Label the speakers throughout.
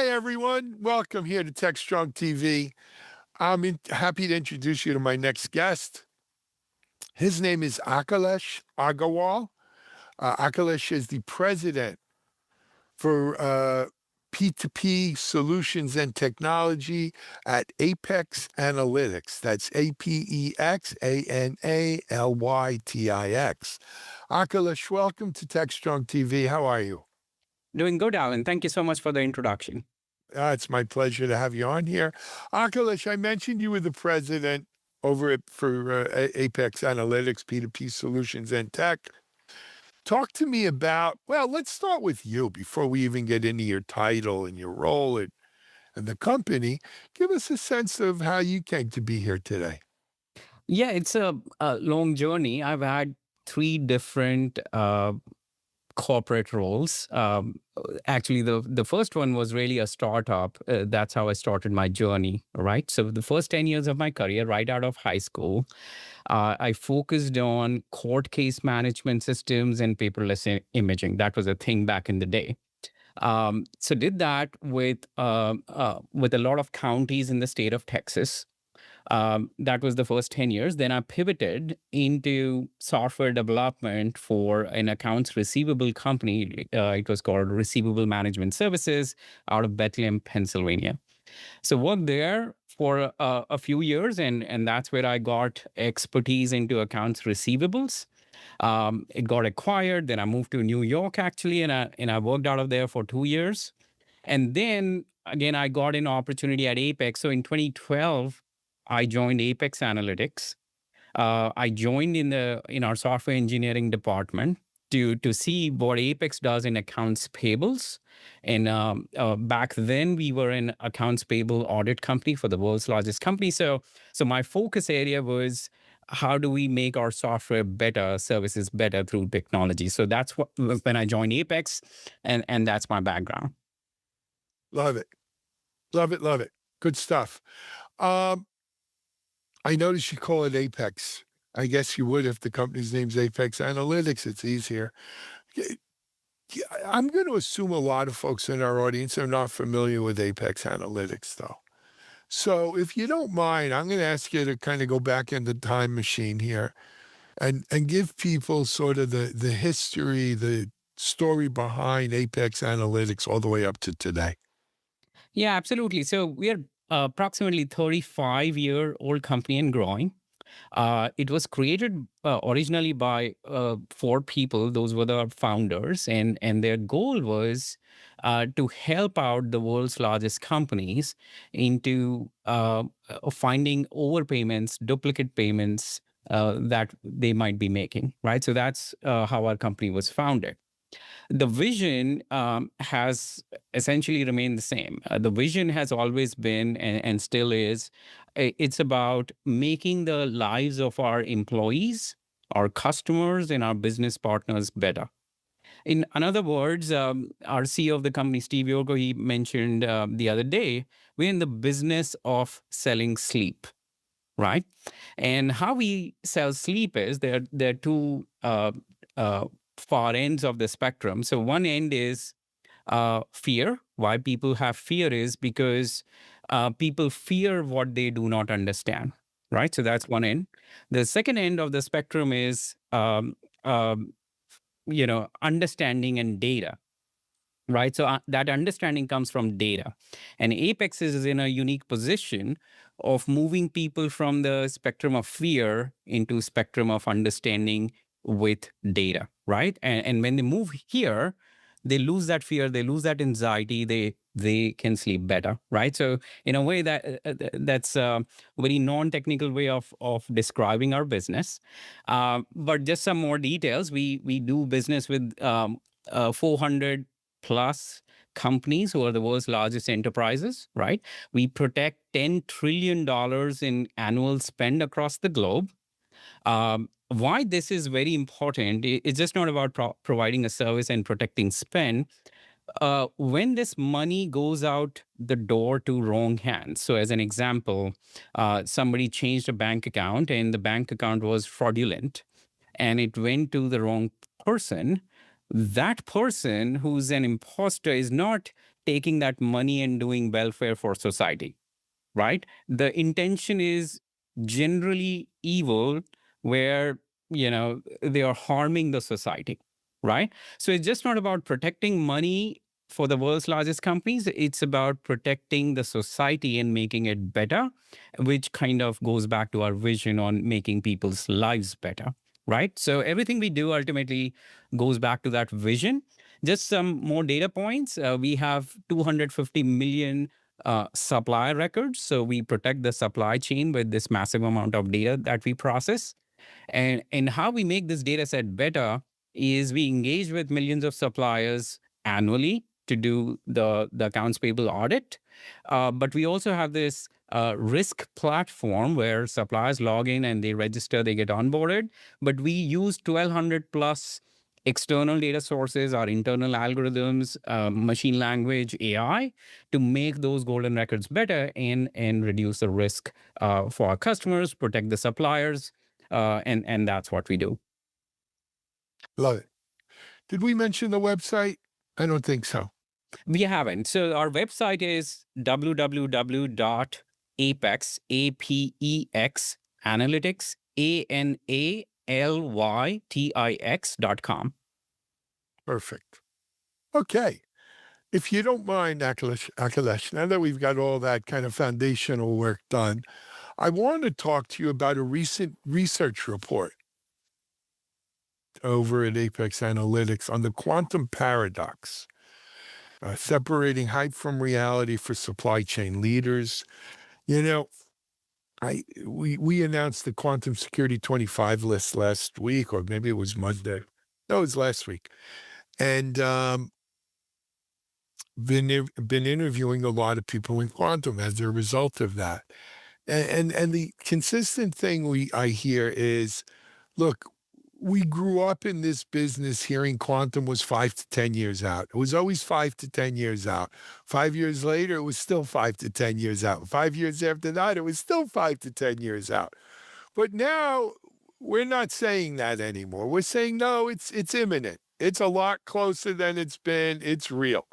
Speaker 1: Hey everyone, welcome here to Techstrong TV. Happy to introduce you to my next guest. His name is Akhilesh Agarwal. Akhilesh is the president for P2P Solutions and Technology at Apex Analytics. That's Apexanalytics. Akhilesh, welcome to Techstrong TV. How are you?
Speaker 2: Doing good, Alan. Thank you so much for the introduction.
Speaker 1: It's my pleasure to have you on here. Akhilesh, I mentioned you were the president for Apex Analytics, P2P Solutions and Tech. Talk to me about, well, let's start with you before we even get into your title and your role and the company. Give us a sense of how you came to be here today.
Speaker 2: Yeah, it's a long journey. I've had three different corporate roles. Actually, the first one was really a startup. That's how I started my journey, right? So the first 10 years of my career, right out of high school, I focused on court case management systems and paperless imaging. That was a thing back in the day. So did that with a lot of counties in the state of Texas. That was the first 10 years. Then I pivoted into software development for an accounts receivable company. It was called Receivable Management Services out of Bethlehem, Pennsylvania. So worked there for a few years, and that's where I got expertise into accounts receivables. It got acquired. Then I moved to New York, actually, and I worked out of there for 2 years. And then again, I got an opportunity at Apex. So in 2012, I joined Apex Analytics. I joined in our software engineering department to see what Apex does in accounts payables. And back then, we were an accounts payable audit company for the world's largest company. So my focus area was how do we make our software better, services better through technology. So that's when I joined Apex, and that's my background.
Speaker 1: Love it. Love it. Love it. Good stuff. Um, I noticed you call it Apex. I guess you would if the company's name's Apex Analytics. It's easier. Y- I'm going to assume a lot of folks in our audience are not familiar with Apex Analytics, though. So if you don't mind, I'm going to ask you to kind of go back in the time machine here and give people sort of the history, the story behind Apex Analytics all the way up to today.
Speaker 2: Yeah, absolutely. So we are approximately 35-year-old company and growing. It was created originally by four people. Those were the founders, and their goal was to help out the world's largest companies into finding overpayments, duplicate payments that they might be making. Right. So that's how our company was founded. The vision has essentially remained the same. The vision has always been and still is. It's about making the lives of our employees, our customers, and our business partners better. In other words, our CEO of the company, Steve Yogo, he mentioned the other day, we're in the business of selling sleep, right? And how we sell sleep is there are two uh, far ends of the spectrum. So one end is fear. Why people have fear is because people fear what they do not understand, right? So that's one end. The second end of the spectrum is um, understanding and data, right? So that understanding comes from data, and Apex is in a unique position of moving people from the spectrum of fear into spectrum of understanding with data, right? And when they move here, they lose that fear, they lose that anxiety, they can sleep better, right? So in a way that's a very non-technical way of describing our business. But just some more details. We do business with 400 plus companies who are the world's largest enterprises, right? We protect $10 trillion in annual spend across the globe. Why this is very important, it's just not about providing a service and protecting spend. When this money goes out the door to wrong hands, so as an example, somebody changed a bank account and the bank account was fraudulent and it went to the wrong person, that person who's an imposter is not taking that money and doing welfare for society, right? The intention is generally evil, where they are harming the society, right? So it's just not about protecting money for the world's largest companies. It's about protecting the society and making it better, which kind of goes back to our vision on making people's lives better, right? So everything we do ultimately goes back to that vision. Just some more data points. We have 250 million supply records. So we protect the supply chain with this massive amount of data that we process. And how we make this data set better is we engage with millions of suppliers annually to do the accounts payable audit. But we also have this risk platform where suppliers log in and they register, they get onboarded. But we use 1,200 plus external data sources, our internal algorithms, machine language, AI, to make those golden records better and reduce the risk for our customers, protect the suppliers, and that's what we do.
Speaker 1: Love it. Did we mention the website? I don't think so.
Speaker 2: We haven't. So our website is www.apex, APEX, analytics, ANALYTIX.com.
Speaker 1: Perfect. Okay. If you don't mind, Akhilesh, now that we've got all that kind of foundational work done, I want to talk to you about a recent research report over at Apex Analytics on the quantum paradox, separating hype from reality for supply chain leaders. You know, we announced the Quantum Security 25 list last week, or maybe it was Monday. No, it was last week. And been interviewing a lot of people in quantum as a result of that. And the consistent thing I hear is, look, we grew up in this business hearing quantum was 5 to 10 years out. It was always 5 to 10 years out. 5 years later, it was still 5 to 10 years out. 5 years after that, it was still 5 to 10 years out. But now we're not saying that anymore. We're saying, no, it's imminent. It's a lot closer than it's been. It's real.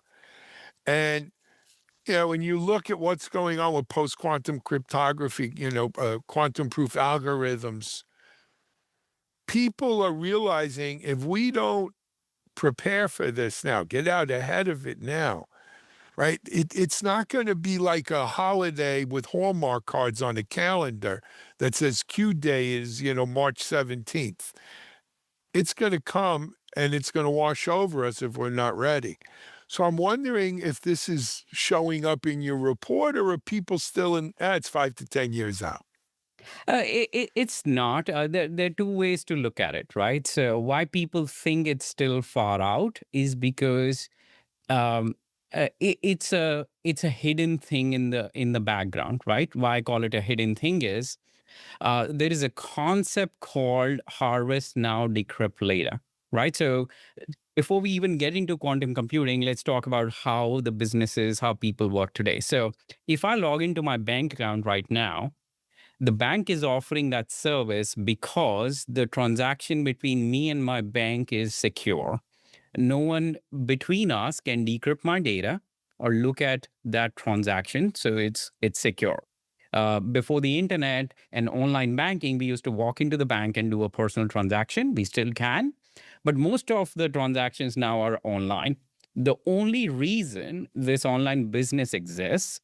Speaker 1: And when you look at what's going on with post-quantum cryptography, quantum proof algorithms, people are realizing if we don't prepare for this now, get out ahead of it now, right? It's not going to be like a holiday with Hallmark cards on a calendar that says Q Day is, March 17th. It's going to come and it's going to wash over us if we're not ready. So I'm wondering if this is showing up in your report, or are people still it's 5 to 10 years out?
Speaker 2: It's not. There are two ways to look at it, right? So why people think it's still far out is because um, it's a hidden thing in the background, right? Why I call it a hidden thing is there is a concept called harvest now, decrypt later, right? So before we even get into quantum computing, let's talk about how the businesses, how people work today. So if I log into my bank account right now, the bank is offering that service because the transaction between me and my bank is secure. No one between us can decrypt my data or look at that transaction, so it's secure. Before the internet and online banking, we used to walk into the bank and do a personal transaction. We still can, but most of the transactions now are online. The only reason this online business exists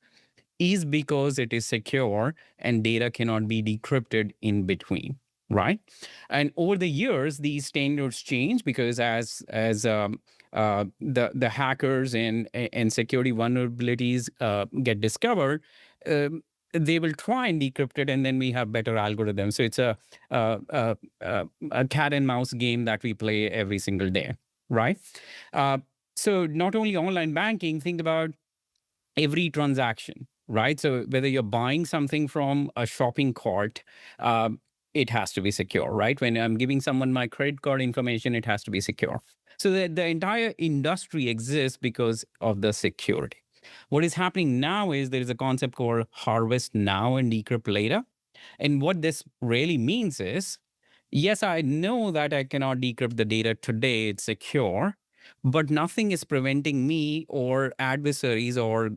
Speaker 2: is because it is secure and data cannot be decrypted in between, right? And over the years, these standards change because as the hackers and security vulnerabilities get discovered, they will try and decrypt it, and then we have better algorithms. So it's a cat and mouse game that we play every single day, right? Uh, so not only online banking, think about every transaction, right? So whether you're buying something from a shopping cart, it has to be secure, right? When I'm giving someone my credit card information, it has to be secure. So the entire industry exists because of the security. What is happening now is there is a concept called harvest now and decrypt later. And what this really means is, yes, I know that I cannot decrypt the data today, it's secure, but nothing is preventing me or adversaries or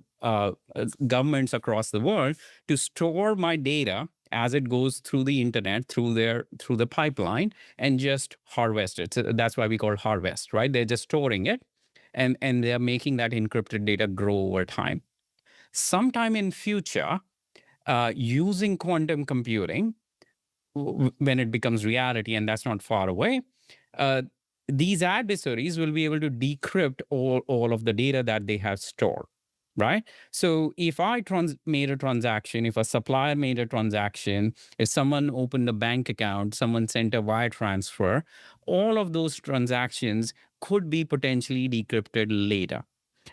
Speaker 2: governments across the world to store my data as it goes through the internet, through the pipeline, and just harvest it. So that's why we call harvest, right? They're just storing it, and they're making that encrypted data grow over time. Sometime in future, using quantum computing, when it becomes reality, and that's not far away, uh, these adversaries will be able to decrypt all of the data that they have stored, right? So if I made a transaction, if a supplier made a transaction, if someone opened a bank account, someone sent a wire transfer, all of those transactions could be potentially decrypted later.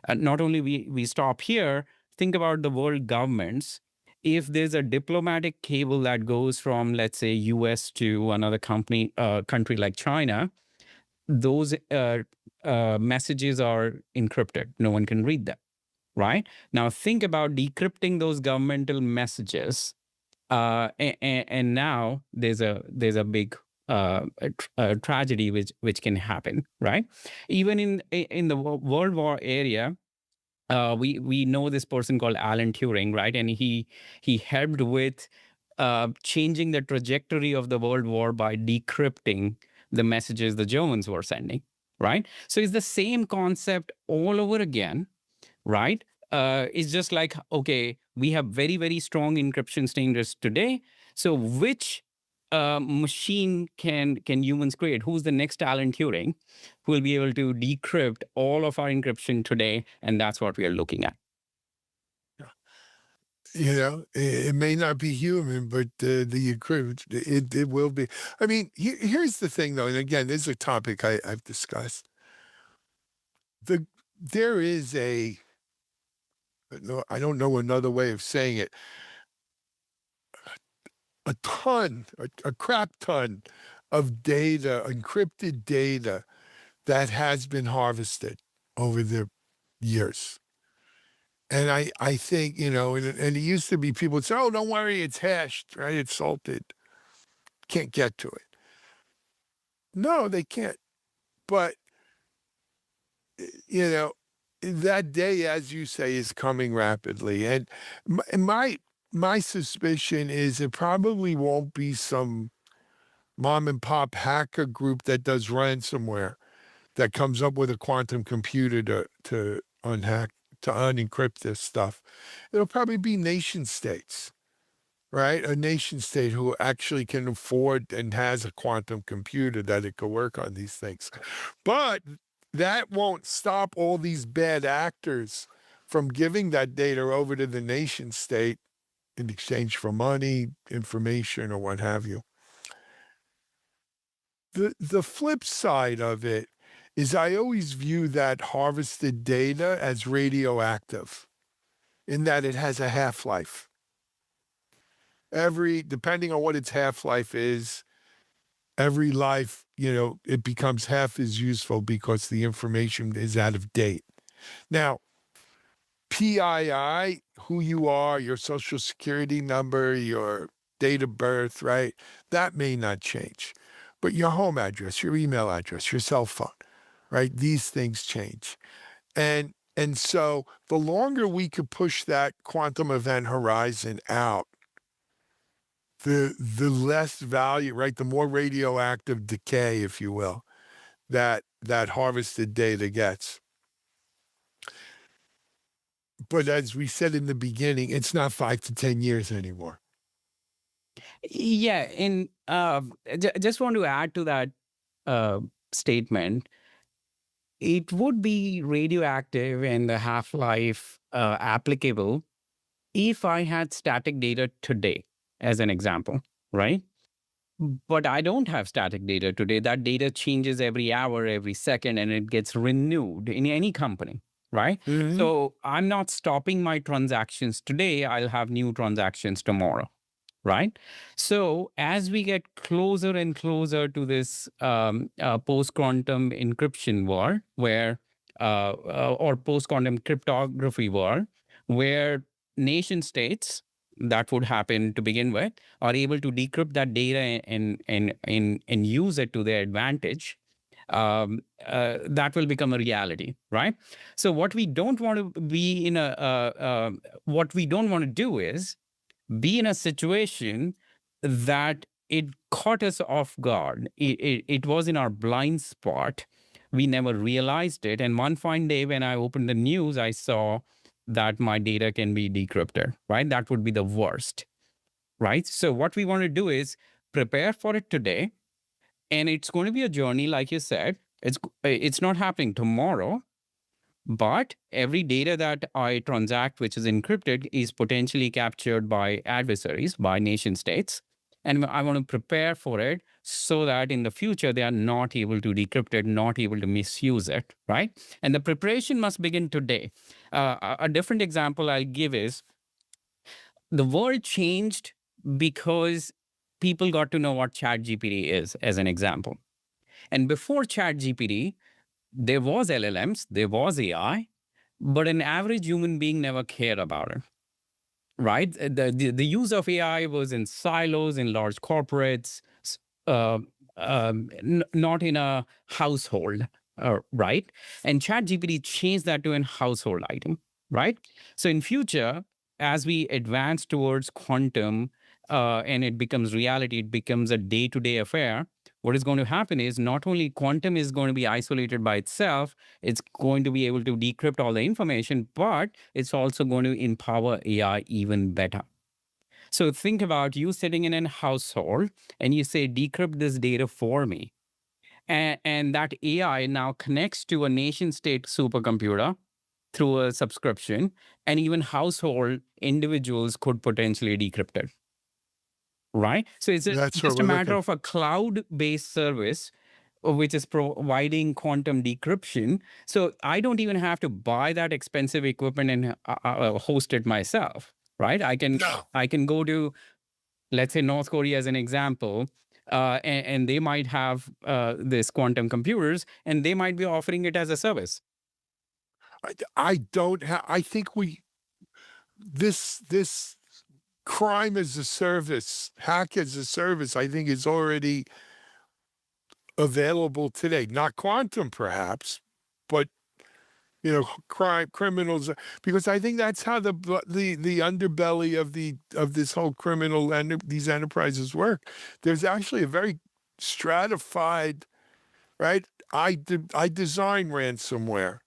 Speaker 2: Not only we stop here, think about the world governments. If there's a diplomatic cable that goes from, let's say, US to another country like China, those messages are encrypted. No one can read them, right? Now think about decrypting those governmental messages, and now there's a big tragedy which can happen, right? Even in the World War area, we know this person called Alan Turing, right? And he helped with changing the trajectory of the World War by decrypting the messages the Germans were sending, right? So it's the same concept all over again, right? It's just like, okay, we have very, very strong encryption standards today. So which machine can humans create? Who's the next Alan Turing who will be able to decrypt all of our encryption today? And that's what we are looking at.
Speaker 1: It may not be human, but the encrypt, it will be. I mean, here's the thing, though, and again, this is a topic I've discussed. There is no, I don't know another way of saying it, a crap ton of data, encrypted data that has been harvested over the years. And I think, and it used to be people would say, oh, don't worry, it's hashed, right? It's salted. Can't get to it. No, they can't. But, that day, as you say, is coming rapidly. And my suspicion is it probably won't be some mom and pop hacker group that does ransomware that comes up with a quantum computer to unencrypt this stuff. It'll probably be nation states, right? A nation state who actually can afford and has a quantum computer that it could work on these things. But that won't stop all these bad actors from giving that data over to the nation state in exchange for money, information, or what have you. The flip side of it is I always view that harvested data as radioactive in that it has a half-life. Depending on what its half-life is, every life, it becomes half as useful because the information is out of date. Now, PII, who you are, your social security number, your date of birth, right? That may not change. But your home address, your email address, your cell phone, right? These things change. And so the longer we could push that quantum event horizon out, the less value, right? The more radioactive decay, if you will, that harvested data gets. But as we said in the beginning, it's not 5 to 10 years anymore.
Speaker 2: Yeah, and just want to add to that statement. It would be radioactive and the half-life applicable if I had static data today, as an example, right? But I don't have static data today. That data changes every hour, every second, and it gets renewed in any company, right?
Speaker 1: Mhm.
Speaker 2: So I'm not stopping my transactions today. I'll have new transactions tomorrow, right? So as we get closer and closer to this post-quantum encryption world, or post-quantum cryptography world, where nation states, that would happen to begin with, are able to decrypt that data and use it to their advantage. that will become a reality, right? So what we don't want to be in what we don't want to do is be in a situation that it caught us off guard. It was in our blind spot. We never realized it. And one fine day when I opened the news, I saw that my data can be decrypted, right? That would be the worst, right? So what we want to do is prepare for it today. And it's going to be a journey, like you said. It's not happening tomorrow, but every data that I transact, which is encrypted, is potentially captured by adversaries, by nation states. And I want to prepare for it so that in the future, they are not able to decrypt it, not able to misuse it, right? And the preparation must begin today. A different example I'll give is the world changed because people got to know what ChatGPT is, as an example. And before ChatGPT, there was LLMs, there was AI, but an average human being never cared about it, right? The use of AI was in silos, in large corporates, uh, not in a household, right? And ChatGPT changed that to an household item, right? So in future, as we advance towards quantum and it becomes reality, it becomes a day-to-day affair. What is going to happen is not only quantum is going to be isolated by itself, it's going to be able to decrypt all the information, but it's also going to empower AI even better. So think about you sitting in a household and you say, decrypt this data for me. And that AI now connects to a nation state supercomputer through a subscription, and even household individuals could potentially decrypt it. Right. So it's
Speaker 1: That's what
Speaker 2: just a
Speaker 1: we're
Speaker 2: matter
Speaker 1: looking.
Speaker 2: of a cloud based service which is providing quantum decryption. So I don't even have to buy that expensive equipment and host it myself. Right.
Speaker 1: No.
Speaker 2: I can go to, let's say, North Korea as an example, and they might have this quantum computers, and they might be offering it as a service.
Speaker 1: I don't have. I think this crime as a service, hack as a service, I think is already available today. Not quantum, perhaps, but criminals. Because I think that's how the underbelly of this whole criminal and these enterprises work. There's actually a very stratified, right? I design ransomware.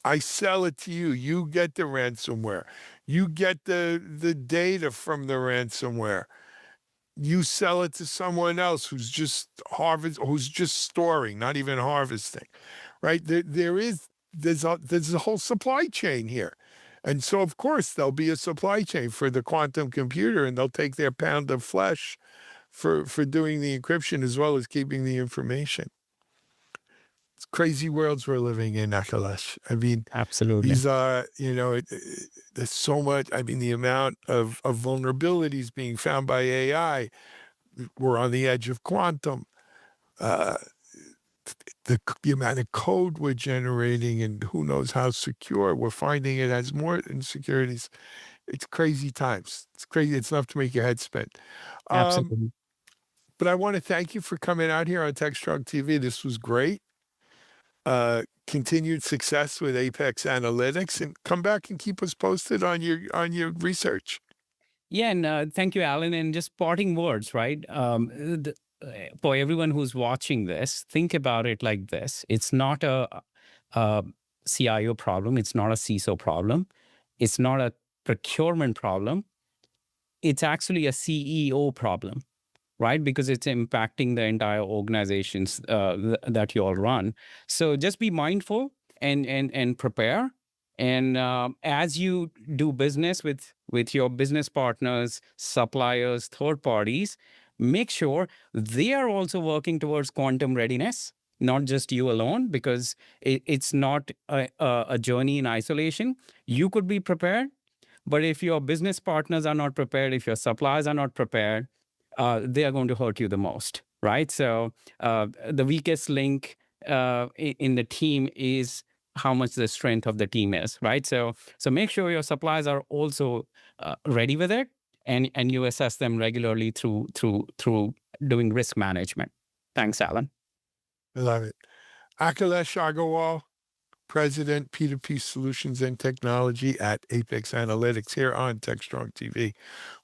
Speaker 1: I sell it to you. You get the ransomware. You get the data from the ransomware. You sell it to someone else who's just who's just storing, not even harvesting, right? There's a whole supply chain here. And so of course there'll be a supply chain for the quantum computer, and they'll take their pound of flesh for doing the encryption as well as keeping the information. It's crazy worlds we're living in, Akhilesh. I mean,
Speaker 2: Absolutely.
Speaker 1: these are, there's so much. I mean, the amount of vulnerabilities being found by AI. We're on the edge of quantum. Uh, the amount of code we're generating and who knows how secure, we're finding it has more insecurities. It's crazy times. It's crazy. It's enough to make your head spin. Um,
Speaker 2: Absolutely.
Speaker 1: but I want to thank you for coming out here on Techstrong TV. This was great. Continued success with Apex Analytics, and come back and keep us posted on your research.
Speaker 2: Yeah, and thank you, Alan. And just parting words, right? For everyone who's watching this, think about it like this: it's not a CIO problem, it's not a CISO problem, it's not a procurement problem. It's actually a CEO problem, right? Because it's impacting the entire organizations that you all run. So just be mindful and prepare. And as you do business with your business partners, suppliers, third parties, make sure they are also working towards quantum readiness, not just you alone, because it's not a journey in isolation. You could be prepared, but if your business partners are not prepared, if your suppliers are not prepared, they are going to hurt you the most, right? So the weakest link in the team is how much the strength of the team is, right? So make sure your suppliers are also ready with it, and you assess them regularly through doing risk management. Thanks, Alan.
Speaker 1: I love it. Akhilesh Agarwal, President, P2P Solutions and Technology at apexanalytics here on Techstrong TV.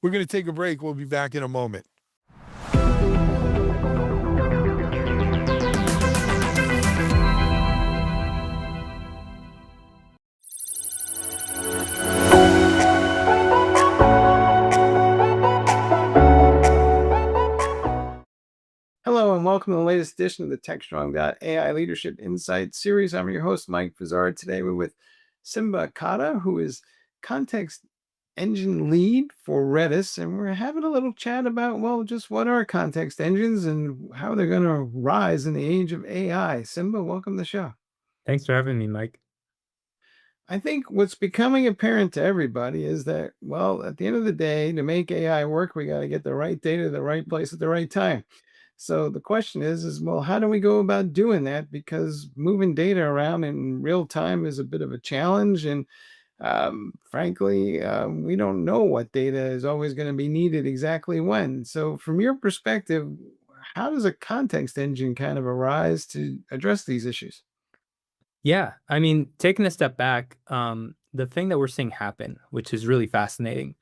Speaker 1: We're going to take a break. We'll be back in a moment.
Speaker 3: Hello and welcome to the latest edition of the Techstrong.ai Leadership Insights series. I'm your host, Mike Vizard. Today we're with Simba, who is context engine lead for Redis, and we're having a little chat about, well, just what are context engines and how they're going to rise in the age of AI. Simba, welcome to the show.
Speaker 4: Thanks for having me, Mike.
Speaker 3: I think what's becoming apparent to everybody is that, well, at the end of the day, to make AI work, we got to get the right data to the right place at the right time. So the question is, well, how do we go about doing that? Because moving data around in real time is a bit of a challenge. And frankly, we don't know what data is always going to be needed exactly when. So from your perspective, how does a context engine kind of arise to address these issues?
Speaker 4: Yeah, I mean, taking a step back, the thing that we're seeing happen, which is really fascinating,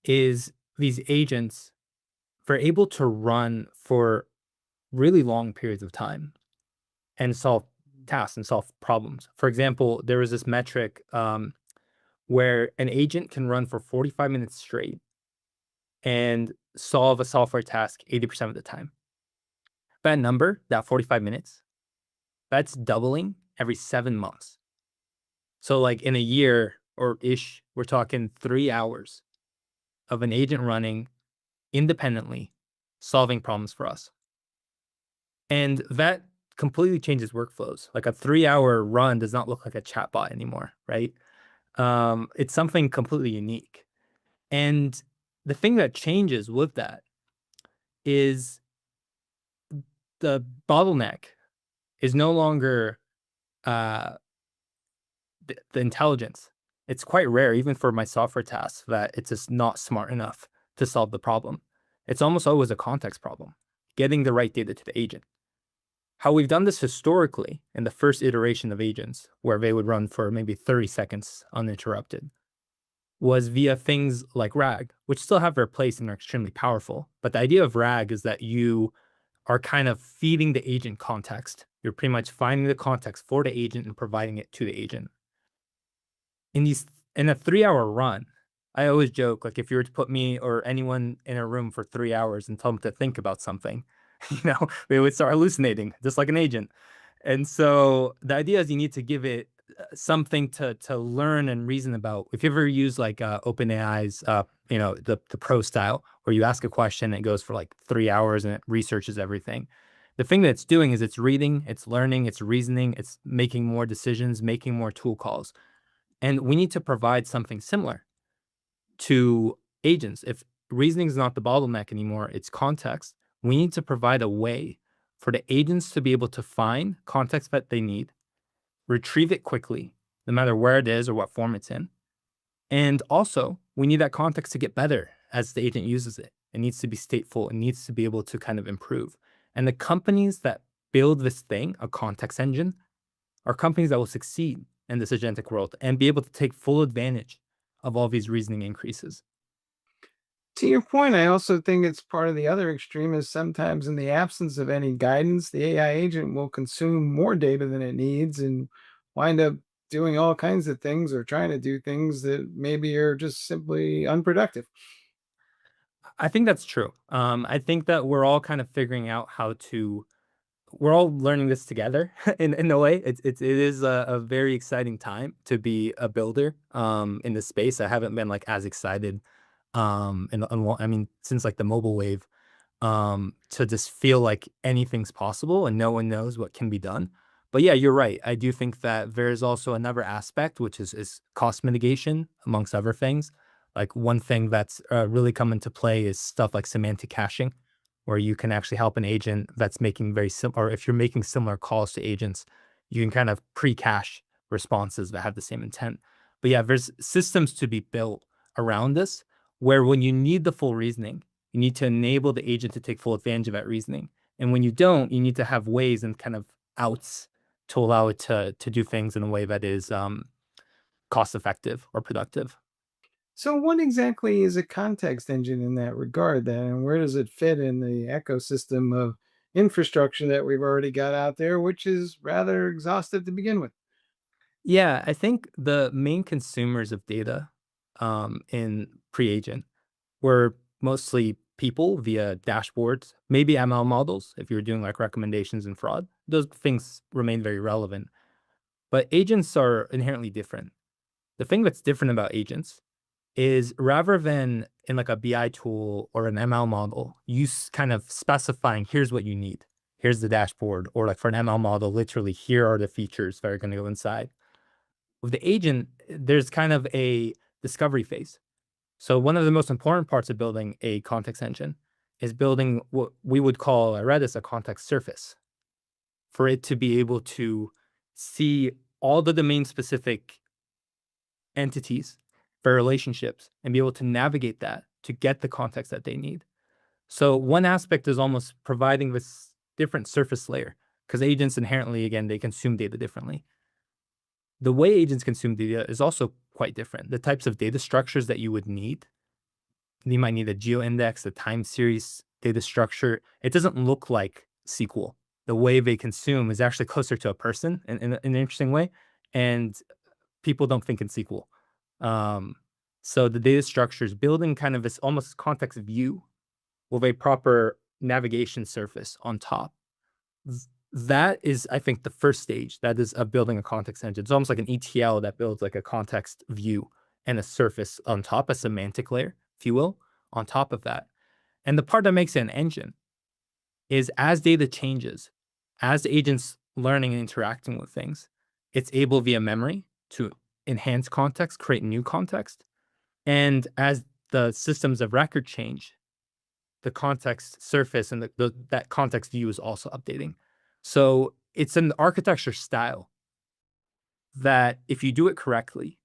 Speaker 4: is these agents are able to run for really long periods of time and solve tasks and solve problems. For example, there was this metric where an agent can run for 45 minutes straight and solve a software task 80% of the time. That number, that 45 minutes, that's doubling every 7 months. So like in a year or ish, we're talking 3 hours of an agent running independently, solving problems for us. And that completely changes workflows. Like a 3-hour run does not look like a chatbot anymore, right? It's something completely unique. And the thing that changes with that is the bottleneck is no longer the intelligence. It's quite rare, even for my software tasks, that it's just not smart enough to solve the problem. It's almost always a context problem, getting the right data to the agent. How we've done this historically in the first iteration of agents, where they would run for maybe 30 seconds uninterrupted, was via things like RAG, which still have their place and are extremely powerful. But the idea of RAG is that you are kind of feeding the agent context. You're pretty much finding the context for the agent and providing it to the agent. In a 3-hour run, I always joke, like if you were to put me or anyone in a room for 3 hours and tell them to think about something, we would start hallucinating, just like an agent. And so the idea is you need to give it something to learn and reason about. If you ever use like OpenAI's, the pro style, where you ask a question and it goes for like 3 hours and it researches everything. The thing that it's doing is it's reading, it's learning, it's reasoning, it's making more decisions, making more tool calls. And we need to provide something similar to agents. If reasoning is not the bottleneck anymore, it's context. We need to provide a way for the agents to be able to find context that they need, retrieve it quickly, no matter where it is or what form it's in. And also, we need that context to get better as the agent uses it. It needs to be stateful. It needs to be able to kind of improve. And the companies that build this thing, a context engine, are companies that will succeed in this agentic world and be able to take full advantage of all these reasoning increases.
Speaker 3: To your point, I also think it's part of the other extreme is sometimes in the absence of any guidance, the AI agent will consume more data than it needs and wind up doing all kinds of things or trying to do things that maybe are just simply unproductive.
Speaker 4: I think that's true. I think that we're all kind of figuring out we're all learning this together in a way. It is a very exciting time to be a builder in this space. I haven't been like as excited since like the mobile wave, to just feel like anything's possible and no one knows what can be done. But yeah, you're right. I do think that there's also another aspect, which is cost mitigation, amongst other things. Like one thing that's really come into play is stuff like semantic caching, where you can actually help an agent that's making or if you're making similar calls to agents, you can kind of pre-cache responses that have the same intent. But yeah, there's systems to be built around this, where when you need the full reasoning, you need to enable the agent to take full advantage of that reasoning. And when you don't, you need to have ways and kind of outs to allow it to do things in a way that is cost effective or productive.
Speaker 3: So, what exactly is a context engine in that regard, then, and where does it fit in the ecosystem of infrastructure that we've already got out there, which is rather exhaustive to begin with?
Speaker 4: Yeah, I think the main consumers of data in pre-agent were mostly people via dashboards, maybe ML models if you're doing like recommendations and fraud. Those things remain very relevant. But agents are inherently different. The thing that's different about agents is rather than in like a BI tool or an ML model, you kind of specifying here's what you need. Here's the dashboard, or like for an ML model, literally here are the features that are going to go inside. With the agent, there's kind of a discovery phase. So one of the most important parts of building a context engine is building what we would call at Redis a context surface, for it to be able to see all the domain specific entities for relationships and be able to navigate that to get the context that they need. So one aspect is almost providing this different surface layer, because agents inherently, again, they consume data differently. The way agents consume data is also quite different. The types of data structures that you would need, you might need a geoindex, a time series data structure. It doesn't look like SQL. The way they consume is actually closer to a person in an interesting way, and people don't think in SQL. So the data structure is building kind of this almost context view with a proper navigation surface on top. That is, I think, the first stage. That is building a context engine. It's almost like an ETL that builds like a context view and a surface on top, a semantic layer, if you will, on top of that. And the part that makes it an engine is as data changes, as the agent's learning and interacting with things, it's able via memory to enhance context, create new context. And as the systems of record change, the context surface and that context view is also updating. So it's an architecture style that if you do it correctly,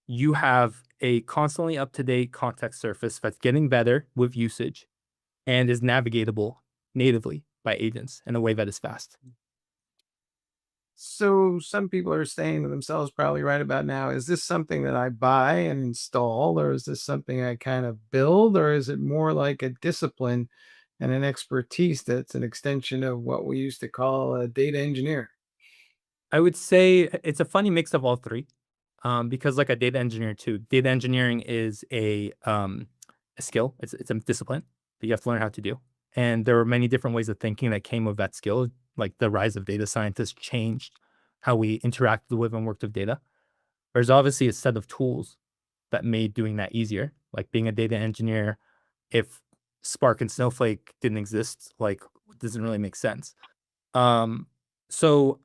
Speaker 4: you have a constantly up-to-date context surface that's getting better with usage and is navigatable natively by agents in a way that is fast.
Speaker 3: So, some people are saying to themselves, probably right about now, is this something that I buy and install, or is this something I kind of build, or is it more like a discipline and an expertise that's an extension of what we used to call a data engineer?
Speaker 4: I would say it's a funny mix of all three, because like a data engineer too, data engineering is a skill. It's a discipline that you have to learn how to do. And there were many different ways of thinking that came with that skill. Like the rise of data scientists changed how we interacted with and worked with data. There's obviously a set of tools that made doing that easier, like being a data engineer. If Spark and Snowflake didn't exist, like it doesn't really make sense. So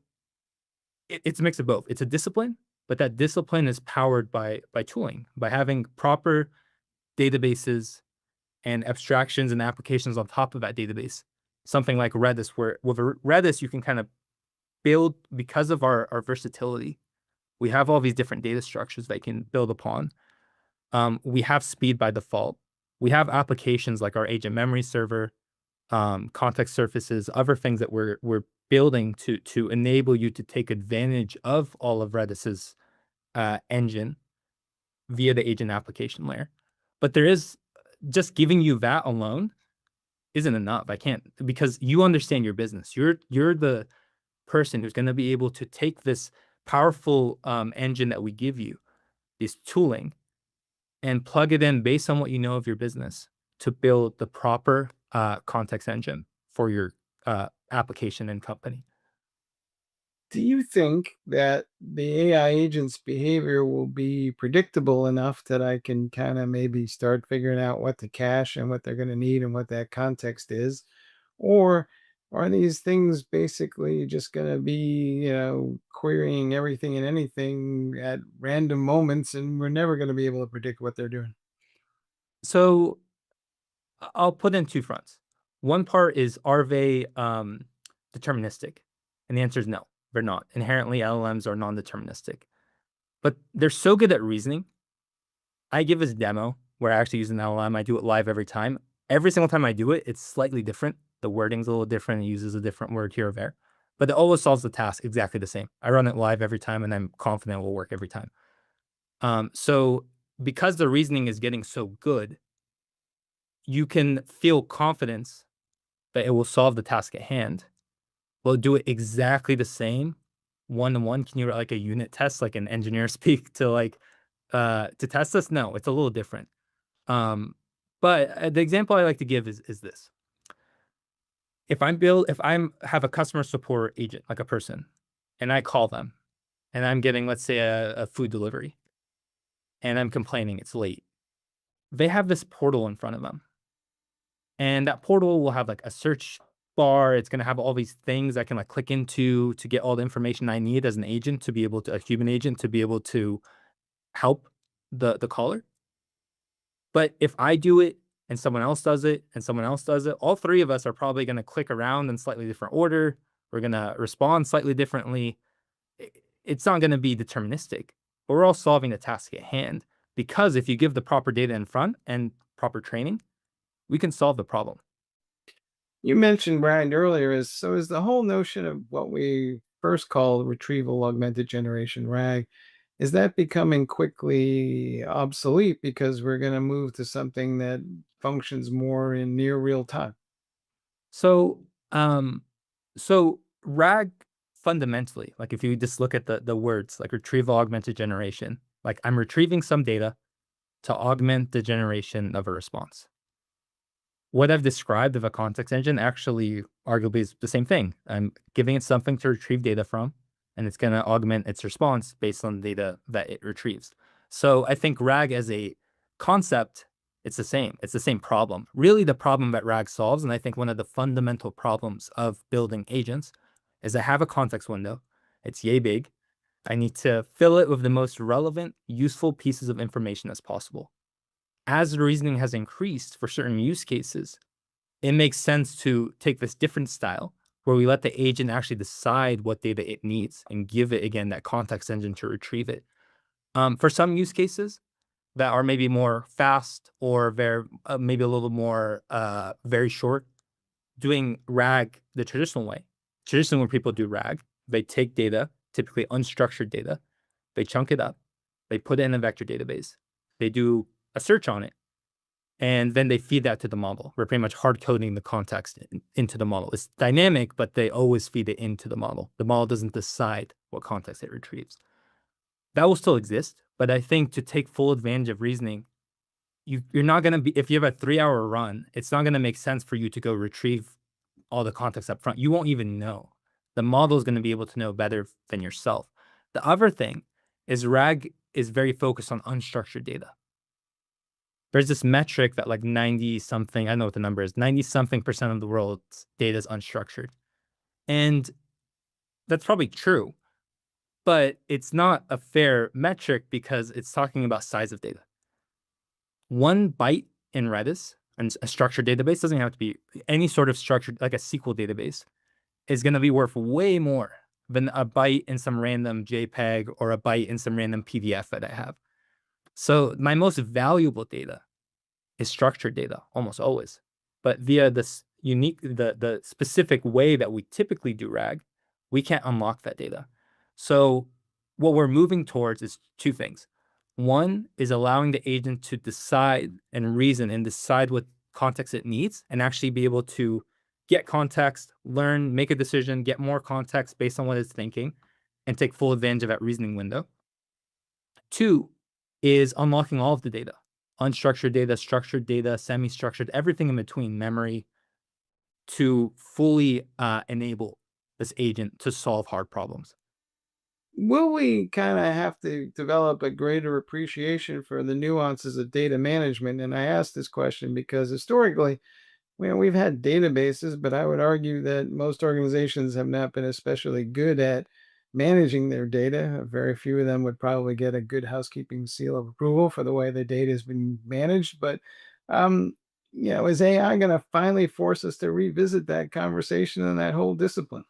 Speaker 4: it's a mix of both. It's a discipline, but that discipline is powered by tooling, by having proper databases and abstractions and applications on top of that database. Something like Redis, where with Redis, you can kind of build, because of our versatility, we have all these different data structures that you can build upon. We have speed by default. We have applications like our agent memory server, context surfaces, other things that we're building to enable you to take advantage of all of Redis's engine via the agent application layer. But there is just giving you that alone isn't enough. I can't, because you understand your business. You're the person who's going to be able to take this powerful engine that we give you, this tooling, and plug it in based on what you know of your business to build the proper context engine for your application and company.
Speaker 3: Do you think that the AI agent's behavior will be predictable enough that I can kind of maybe start figuring out what to cache and what they're going to need and what that context is? Or are these things basically just going to be, querying everything and anything at random moments and we're never going to be able to predict what they're doing?
Speaker 4: So I'll put in two fronts. One part is, are they deterministic? And the answer is no, they're not. Inherently, LLMs are non-deterministic. But they're so good at reasoning. I give this demo where I actually use an LLM. I do it live every time. Every single time I do it, it's slightly different. The wording's a little different. It uses a different word here or there. but it always solves the task exactly the same. I run it live every time, and I'm confident it will work every time. So because the reasoning is getting so good, you can feel confidence that it will solve the task at hand. Will it do it exactly the same, one-to-one? Can you write like a unit test, like an engineer speak to test this? No, it's a little different. But the example I like to give is this. If I have a customer support agent, like a person, and I call them, and I'm getting, let's say, a food delivery, and I'm complaining it's late, they have this portal in front of them. And that portal will have like a search bar. It's going to have all these things I can like click into to get all the information I need as an agent to be able to, a human agent, to be able to help the caller. But if I do it and someone else does it and someone else does it, all three of us are probably going to click around in slightly different order. We're going to respond slightly differently. It's not going to be deterministic, but we're all solving the task at hand, because if you give the proper data in front and proper training, we can solve the problem.
Speaker 3: You mentioned, Brian, earlier, is the whole notion of what we first called retrieval augmented generation, RAG, is that becoming quickly obsolete because we're going to move to something that functions more in near real time?
Speaker 4: So, so RAG fundamentally, like if you just look at the words, like retrieval augmented generation, like I'm retrieving some data to augment the generation of a response. What I've described of a context engine actually arguably is the same thing. I'm giving it something to retrieve data from, and it's going to augment its response based on the data that it retrieves. So I think RAG as a concept, it's the same. It's the same problem. Really, the problem that RAG solves, and I think one of the fundamental problems of building agents, is I have a context window. It's yay big. I need to fill it with the most relevant, useful pieces of information as possible. As the reasoning has increased for certain use cases, it makes sense to take this different style where we let the agent actually decide what data it needs and give it, again, that context engine to retrieve it. For some use cases that are maybe more fast or very, maybe a little more very short, doing RAG the traditional way. Traditionally, when people do RAG, they take data, typically unstructured data, they chunk it up, they put it in a vector database, they do a search on it, and then they feed that to the model. We're pretty much hard coding the context into the model. It's dynamic, but they always feed it into the model. The model doesn't decide what context it retrieves. That will still exist, but I think to take full advantage of reasoning, you're not going to be, if you have a 3-hour run, it's not going to make sense for you to go retrieve all the context up front. You won't even know. The model is going to be able to know better than yourself. The other thing is RAG is very focused on unstructured data. There's this metric that like 90 something, I don't know what the number is, 90 something % of the world's data is unstructured. And that's probably true, but it's not a fair metric because it's talking about size of data. 1 byte in Redis, and a structured database, doesn't have to be any sort of structured, like a SQL database, is going to be worth way more than a byte in some random JPEG or a byte in some random PDF that I have. So my most valuable data is structured data almost always, but via this unique, the specific way that we typically do RAG, we can't unlock that data. So what we're moving towards is 2 things. One is allowing the agent to decide and reason and decide what context it needs and actually be able to get context, learn, make a decision, get more context based on what it's thinking, and take full advantage of that reasoning window. 2 is unlocking all of the data, unstructured data, structured data, semi-structured, everything in between, memory, to fully enable this agent to solve hard problems.
Speaker 3: Will we kind of have to develop a greater appreciation for the nuances of data management? And I ask this question because historically, we've had databases, but I would argue that most organizations have not been especially good at managing their data. Very few of them would probably get a good housekeeping seal of approval for the way the data has been managed. But is AI going to finally force us to revisit that conversation and that whole discipline?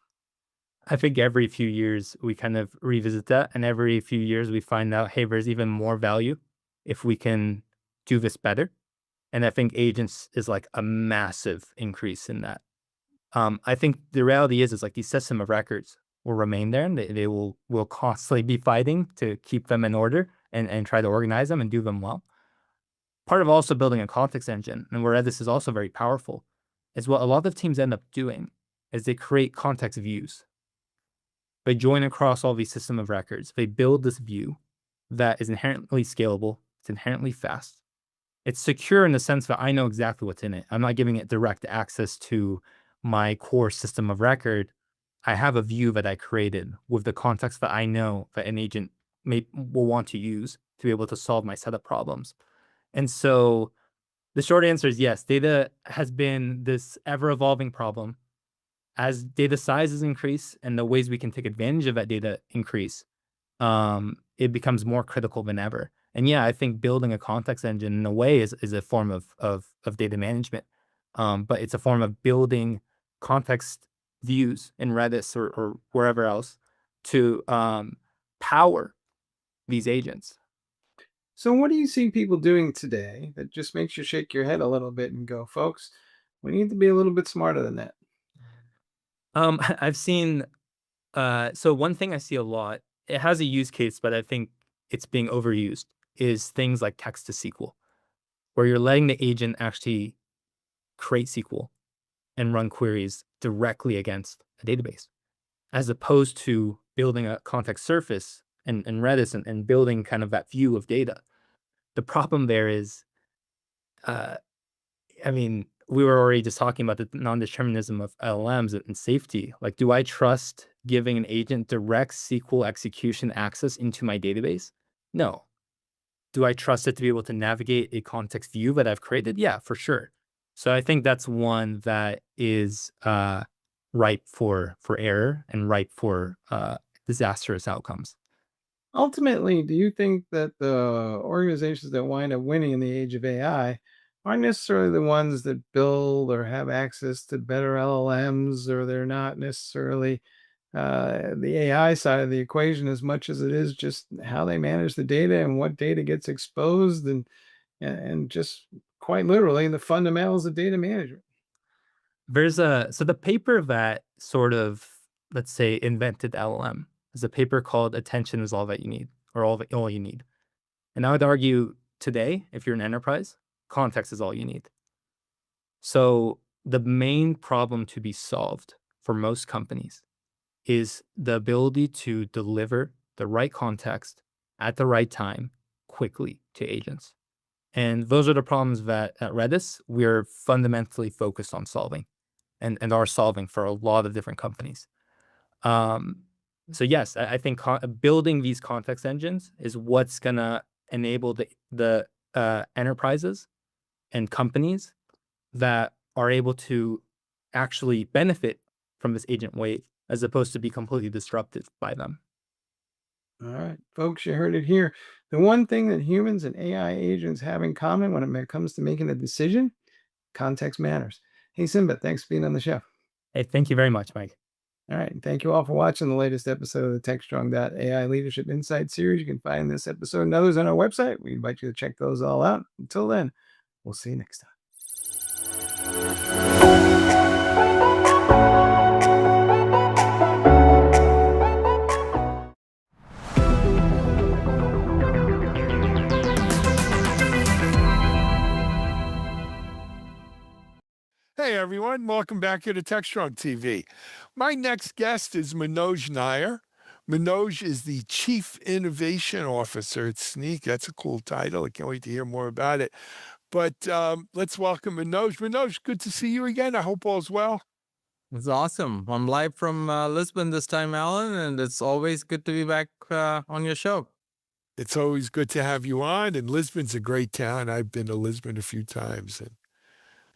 Speaker 4: I think every few years we kind of revisit that, and every few years we find out, hey, there's even more value if we can do this better. And I think agents is like a massive increase in that. I think the reality is like these system of records will remain there, and they will constantly be fighting to keep them in order and try to organize them and do them well. Part of also building a context engine, and where this is also very powerful, is what a lot of teams end up doing is they create context views. They join across all these system of records. They build this view that is inherently scalable. It's inherently fast. It's secure in the sense that I know exactly what's in it. I'm not giving it direct access to my core system of record. I have a view that I created with the context that I know that an agent will want to use to be able to solve my set of problems. And so the short answer is yes, data has been this ever-evolving problem. As data sizes increase and the ways we can take advantage of that data increase, it becomes more critical than ever. And yeah, I think building a context engine in a way is a form of data management, but it's a form of building context views in Redis or wherever else to power these agents.
Speaker 3: So what do you see people doing today that just makes you shake your head a little bit and go, folks, we need to be a little bit smarter than that?
Speaker 4: I've seen, so one thing I see a lot, it has a use case, but I think it's being overused, is things like text to SQL, where you're letting the agent actually create SQL and run queries directly against a database, as opposed to building a context surface and Redis and building kind of that view of data. The problem there is, I mean, we were already just talking about the non-determinism of LLMs and safety. Like, do I trust giving an agent direct SQL execution access into my database? No. Do I trust it to be able to navigate a context view that I've created? Yeah, for sure. So I think that's one that is ripe for error and ripe for disastrous outcomes.
Speaker 3: Ultimately, do you think that the organizations that wind up winning in the age of AI aren't necessarily the ones that build or have access to better LLMs, or they're not necessarily the AI side of the equation as much as it is just how they manage the data and what data gets exposed and just quite literally the fundamentals of data management?
Speaker 4: So the paper that sort of, let's say, invented LLM is a paper called Attention is All That You Need, or all you need. And I would argue today, if you're an enterprise, context is all you need. So the main problem to be solved for most companies is the ability to deliver the right context at the right time quickly to agents. And those are the problems that at Redis, we're fundamentally focused on solving and are solving for a lot of different companies. So yes, I think building these context engines is what's going to enable the enterprises and companies that are able to actually benefit from this agent wave, as opposed to be completely disrupted by them.
Speaker 3: All right, folks, you heard it here. The one thing that humans and AI agents have in common when it comes to making a decision, context matters. Hey, Simba, thanks for being on the show.
Speaker 4: Hey, thank you very much, Mike.
Speaker 3: All right. Thank you all for watching the latest episode of the Techstrong.ai Leadership Insight series. You can find this episode and others on our website. We invite you to check those all out. Until then, we'll see you next time.
Speaker 1: Hey everyone, welcome back to Techstrong TV. My next guest is Manoj Nair. Manoj is the Chief Innovation Officer at Snyk. That's a cool title. I can't wait to hear more about it. But let's welcome Manoj. Manoj, good to see you again. I hope all's well.
Speaker 5: It's awesome. I'm live from Lisbon this time, Alan, and it's always good to be back on your show.
Speaker 1: It's always good to have you on, and Lisbon's a great town. I've been to Lisbon a few times, and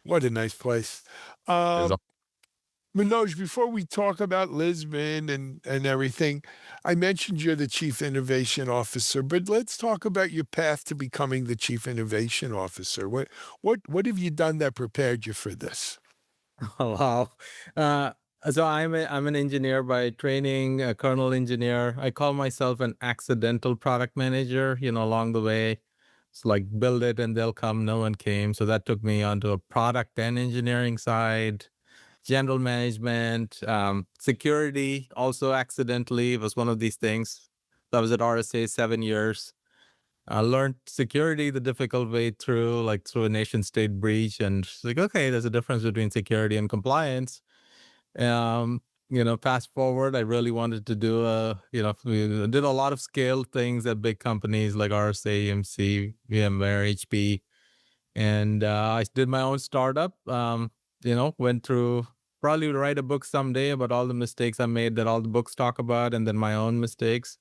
Speaker 1: what a nice place. Manoj, before we talk about Lisbon and everything, I mentioned you're the Chief Innovation Officer, but let's talk about your path to becoming the Chief Innovation Officer. What have you done that prepared you for this?
Speaker 5: Oh, wow. So I'm an engineer by training, a kernel engineer. I call myself an accidental product manager, along the way. It's like build it and they'll come. No one came. So that took me onto a product and engineering side. general management, security. Also, accidentally was one of these things. I was at RSA 7 years. I learned security the difficult way through, like through a nation state breach, and it's like, okay, there's a difference between security and compliance. Fast forward, I really wanted to do we did a lot of scale things at big companies like RSA, EMC, VMware, HP, and I did my own startup. Went through, probably write a book someday about all the mistakes I made that all the books talk about, and then my own mistakes.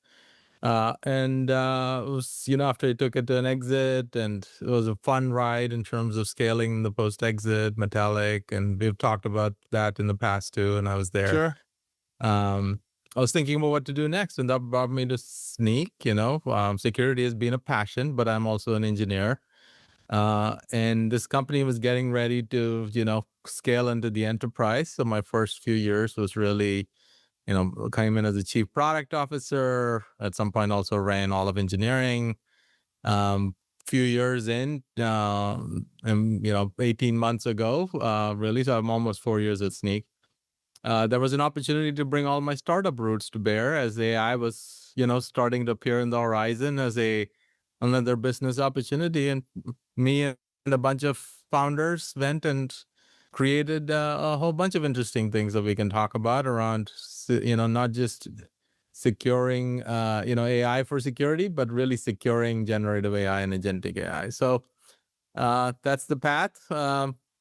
Speaker 5: It was, after I took it to an exit, and it was a fun ride in terms of scaling the post-exit Metallic, and we've talked about that in the past too, and I was there.
Speaker 1: Sure.
Speaker 5: I was thinking about what to do next, and that brought me to Snyk. Security has been a passion, but I'm also an engineer. And this company was getting ready to, scale into the enterprise. So my first few years was really, came in as a chief product officer. At some point, also ran all of engineering. Few years in, and 18 months ago, really. So I'm almost 4 years at Snyk. There was an opportunity to bring all my startup roots to bear as AI was, starting to appear in the horizon as another business opportunity. And me and a bunch of founders went and created a whole bunch of interesting things that we can talk about around, not just securing, AI for security, but really securing generative AI and agentic AI. So that's the path.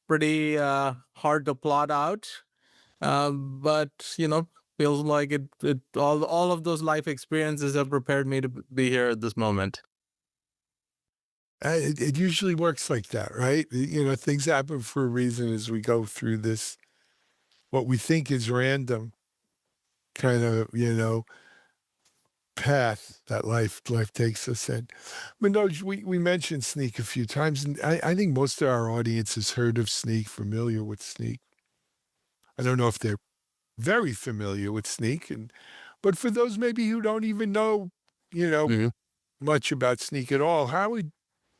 Speaker 5: Pretty hard to plot out. But feels like it all of those life experiences have prepared me to be here at this moment.
Speaker 1: It usually works like that, right? Things happen for a reason as we go through this, what we think is random kind of, path that life takes us in. Manoj, we mentioned Snyk a few times, and I think most of our audience has heard of Snyk, familiar with Snyk. I don't know if they're very familiar with Snyk, but for those maybe who don't even know, much about Snyk at all, how would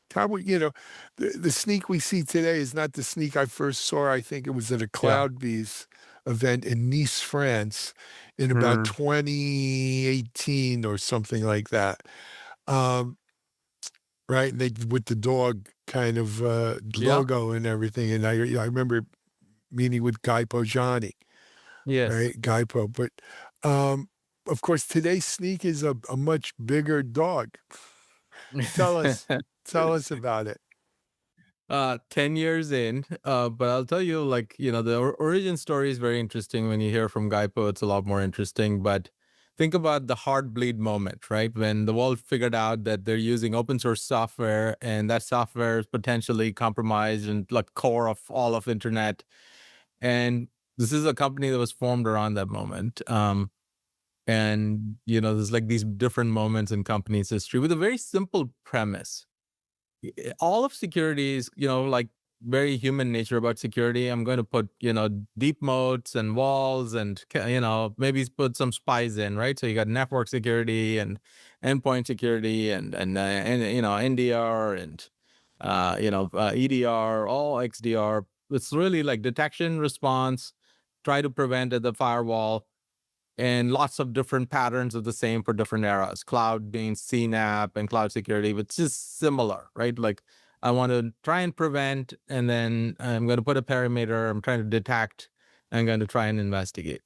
Speaker 1: the Snyk we see today is not the Snyk I first saw. I think it was at a CloudBees event in Nice, France, in about 2018 or something like that. Right, and they with the dog kind of logo and everything, and I remember meeting with Guy Pojani.
Speaker 5: Yes.
Speaker 1: Right, Gaipo. But of course, today Snyk is a much bigger dog. Tell us about it.
Speaker 5: 10 years in, but I'll tell you, the origin story is very interesting. When you hear from Gaipo, it's a lot more interesting. But think about the heartbleed moment, right? When the world figured out that they're using open source software, and that software is potentially compromised and like core of all of internet. And this is a company that was formed around that moment. And, there's like these different moments in companies' history with a very simple premise. All of security is, very human nature about security. I'm going to put, deep moats and walls and, maybe put some spies in, right? So you got network security and endpoint security and NDR and, EDR, all XDR. It's really like detection, response, try to prevent at the firewall, and lots of different patterns of the same for different eras. Cloud means CNAP and cloud security, but it's just similar, right? Like I want to try and prevent, and then I'm going to put a perimeter. I'm trying to detect. I'm going to try and investigate.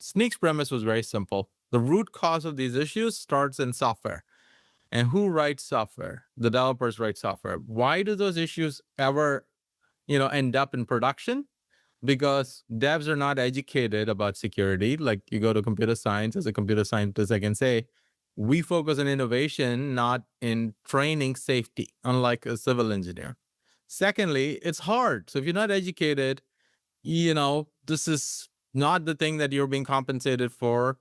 Speaker 5: Snyk's premise was very simple. The root cause of these issues starts in software. And who writes software? The developers write software. Why do those issues ever, end up in production? Because devs are not educated about security. Like you go to computer science, as a computer scientist, I can say, we focus on innovation, not in training safety, unlike a civil engineer. Secondly, it's hard. So if you're not educated, this is not the thing that you're being compensated for.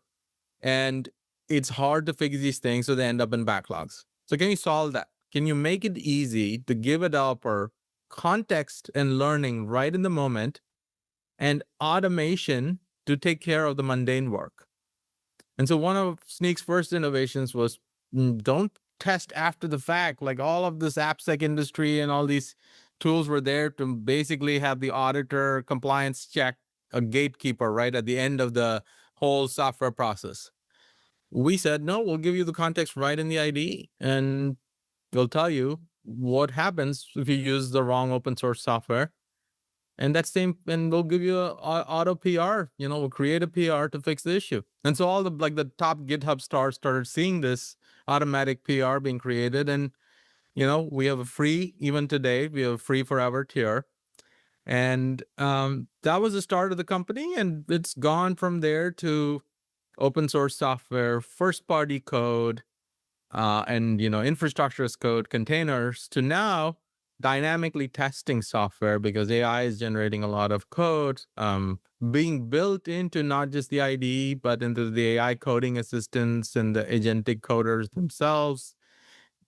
Speaker 5: And it's hard to fix these things, so they end up in backlogs. So can you solve that? Can you make it easy to give a developer context and learning right in the moment, and automation to take care of the mundane work? And so one of Snyk's first innovations was don't test after the fact. Like all of this AppSec industry and all these tools were there to basically have the auditor compliance check a gatekeeper right at the end of the whole software process. We said, no, we'll give you the context right in the IDE, and we'll tell you what happens if you use the wrong open source software. And and we'll give you a auto PR, we'll create a PR to fix the issue. And so all the top GitHub stars started seeing this automatic PR being created. And, we have a free, even today, we have a free forever tier. And that was the start of the company. And it's gone from there to open source software, first party code, and infrastructure as code, containers, to now dynamically testing software, because AI is generating a lot of code being built into not just the IDE, but into the AI coding assistants and the agentic coders themselves,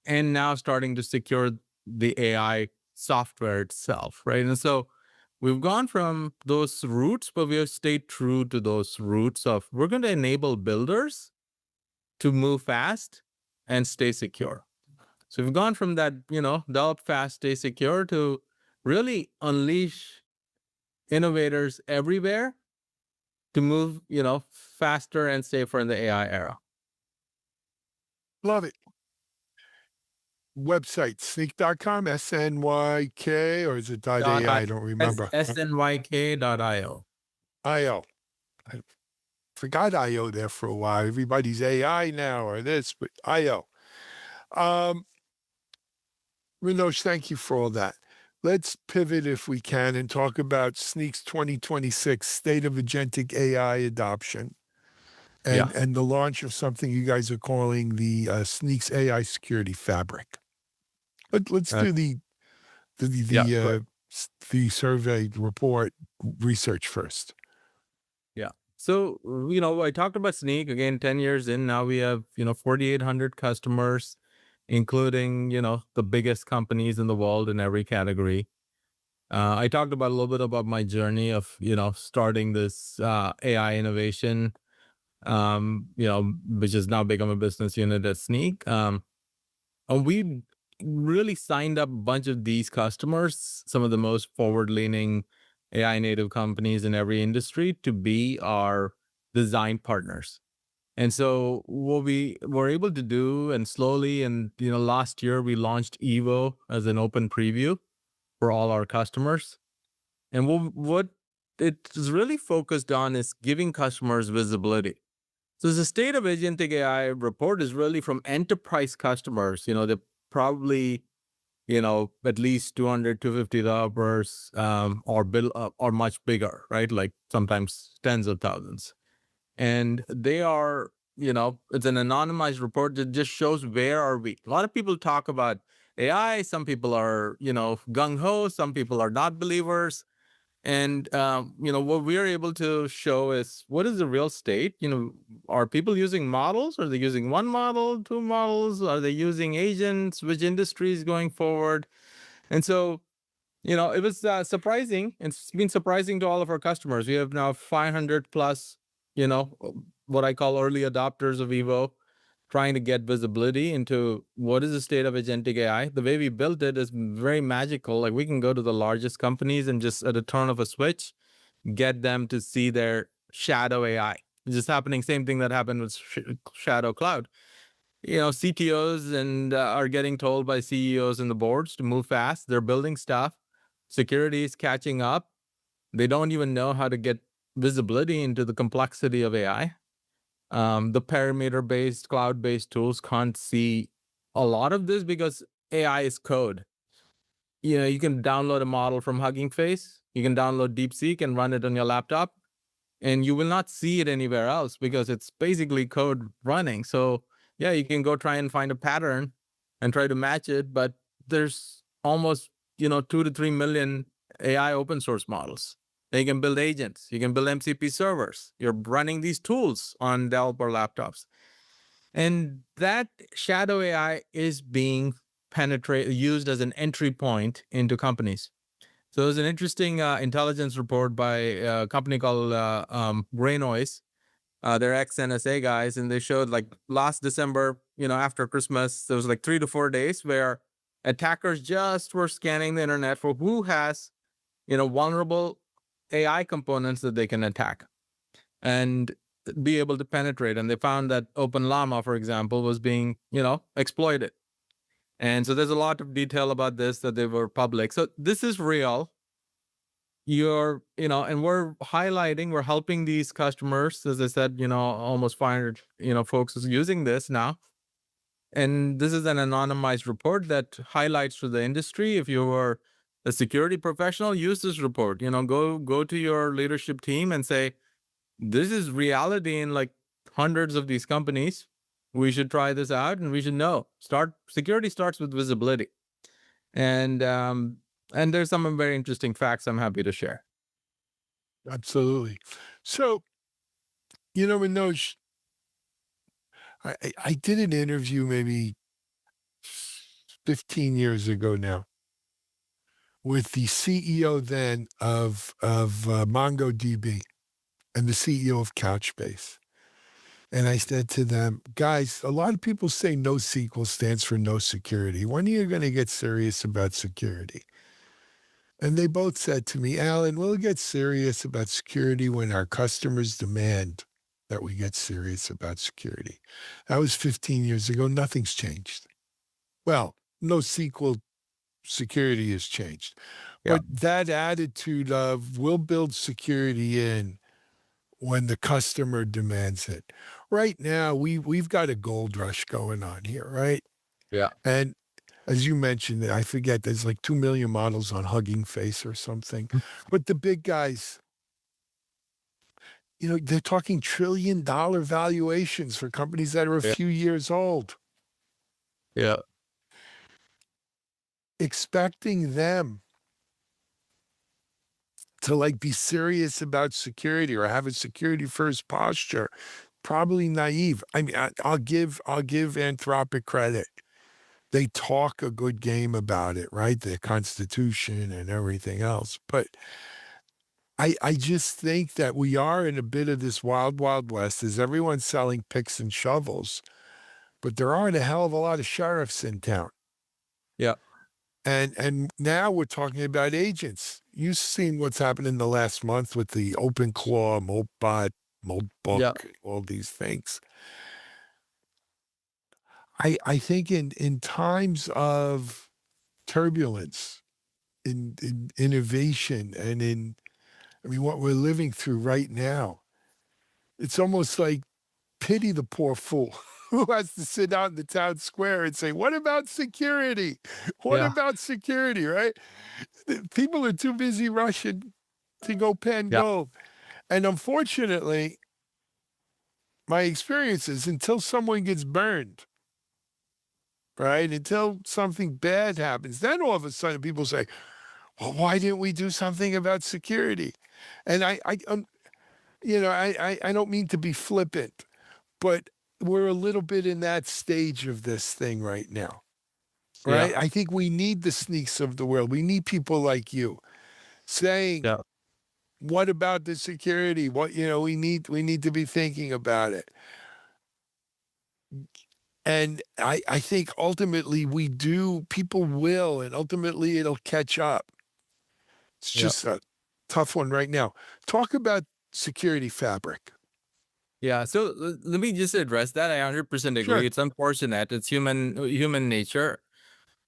Speaker 5: and now starting to secure the AI software itself, right? And so we've gone from those roots, but we have stayed true to those roots of we're going to enable builders to move fast and stay secure. So we've gone from that, develop fast, stay secure, to really unleash innovators everywhere to move, faster and safer in the AI era.
Speaker 1: Love it. Website, snyk.com, SNYK, or is it .ai? I don't remember.
Speaker 5: SNYK.io.
Speaker 1: IO. I forgot IO there for a while. Everybody's AI now or this, but IO. Manoj, thank you for all that. Let's pivot, if we can, and talk about Snyk's 2026 State of Agentic AI Adoption and the launch of something you guys are calling the Snyk's AI Security Fabric. Let's do the survey report research first.
Speaker 5: Yeah. So, I talked about Snyk again, 10 years in. Now we have, 4,800 customers, including, the biggest companies in the world in every category. I talked about a little bit about my journey of, starting this AI innovation, which has now become a business unit at Snyk. And we really signed up a bunch of these customers, some of the most forward-leaning AI native companies in every industry, to be our design partners. And so what we were able to do, and slowly, and last year we launched Evo as an open preview for all our customers. And what it is really focused on is giving customers visibility. So the State of Agentic AI report is really from enterprise customers. They probably, at least 200, 250 developers, or much bigger, right? Like sometimes tens of thousands. And they are, it's an anonymized report that just shows where are we. A lot of people talk about AI. Some people are, gung-ho. Some people are not believers. And, what we're able to show is what is the real state? Are people using models? Are they using one model, two models? Are they using agents? Which industries going forward? And so, it was surprising. It's been surprising to all of our customers. We have now 500 plus, what I call early adopters of Evo, trying to get visibility into what is the state of agentic AI. The way we built it is very magical. Like, we can go to the largest companies and just at a turn of a switch, get them to see their shadow AI. It's just happening. Same thing that happened with Shadow Cloud. CTOs and are getting told by CEOs and the boards to move fast. They're building stuff. Security is catching up. They don't even know how to get visibility into the complexity of AI. The parameter-based, cloud-based tools can't see a lot of this because AI is code. You can download a model from Hugging Face. You can download DeepSeek and run it on your laptop, and you will not see it anywhere else because it's basically code running. So yeah, you can go try and find a pattern and try to match it, but there's almost 2 to 3 million AI open source models. You can build agents. You can build MCP servers. You're running these tools on developer laptops. And that shadow AI is being used as an entry point into companies. So there's an interesting intelligence report by a company called Gray Noise. They're ex-NSA guys, and they showed like last December, after Christmas, there was like 3 to 4 days where attackers just were scanning the internet for who has, vulnerable AI components that they can attack and be able to penetrate. And they found that Open Llama, for example, was being, exploited. And so there's a lot of detail about this that they were public. So this is real. And we're highlighting, we're helping these customers, as I said, almost 500, folks is using this now. And this is an anonymized report that highlights to the industry. If you are a security professional, use this report. Go to your leadership team and say, this is reality in like hundreds of these companies. We should try this out, and we should know. Security starts with visibility. And there's some very interesting facts I'm happy to share.
Speaker 1: Absolutely. So, Manoj, I did an interview maybe 15 years ago now with the CEO then of MongoDB and the CEO of Couchbase. And I said to them, guys, a lot of people say NoSQL stands for no security. When are you going to get serious about security? And they both said to me, Alan, we'll get serious about security when our customers demand that we get serious about security. That was 15 years ago. Nothing's changed. Well, NoSQL security has changed.
Speaker 5: Yeah.
Speaker 1: But that attitude of we'll build security in when the customer demands it. Right now, we've got a gold rush going on here, right?
Speaker 5: Yeah.
Speaker 1: And as you mentioned, I forget, there's like 2 million models on Hugging Face or something. But the big guys, they're talking $1 trillion valuations for companies that are a few years old.
Speaker 5: Yeah.
Speaker 1: Expecting them to be serious about security or have a security first posture, probably naive. I mean, I'll give Anthropic credit. They talk a good game about it, right? The Constitution and everything else. But I just think that we are in a bit of this wild, wild west as everyone's selling picks and shovels, but there aren't a hell of a lot of sheriffs in town.
Speaker 5: Yeah.
Speaker 1: And now we're talking about agents. You've seen what's happened in the last month with the OpenClaw, Moltbot, Moltbook, all these things. I think in times of turbulence, in innovation, and what we're living through right now, it's almost like pity the poor fool who has to sit out in the town square and say, what about security? What about security, right? People are too busy rushing to go pen gold. And unfortunately, my experience is until someone gets burned, right? Until something bad happens, then all of a sudden people say, well, why didn't we do something about security? And I don't mean to be flippant, but we're a little bit in that stage of this thing right now, right?
Speaker 5: Yeah.
Speaker 1: I think we need the Snyks of the world. We need people like you saying, what about the security? What, we need to be thinking about it. And I think ultimately people will, and ultimately it'll catch up. It's just a tough one right now. Talk about security fabric.
Speaker 5: Yeah. So let me just address that. I 100% agree.
Speaker 1: Sure.
Speaker 5: It's unfortunate. It's human nature.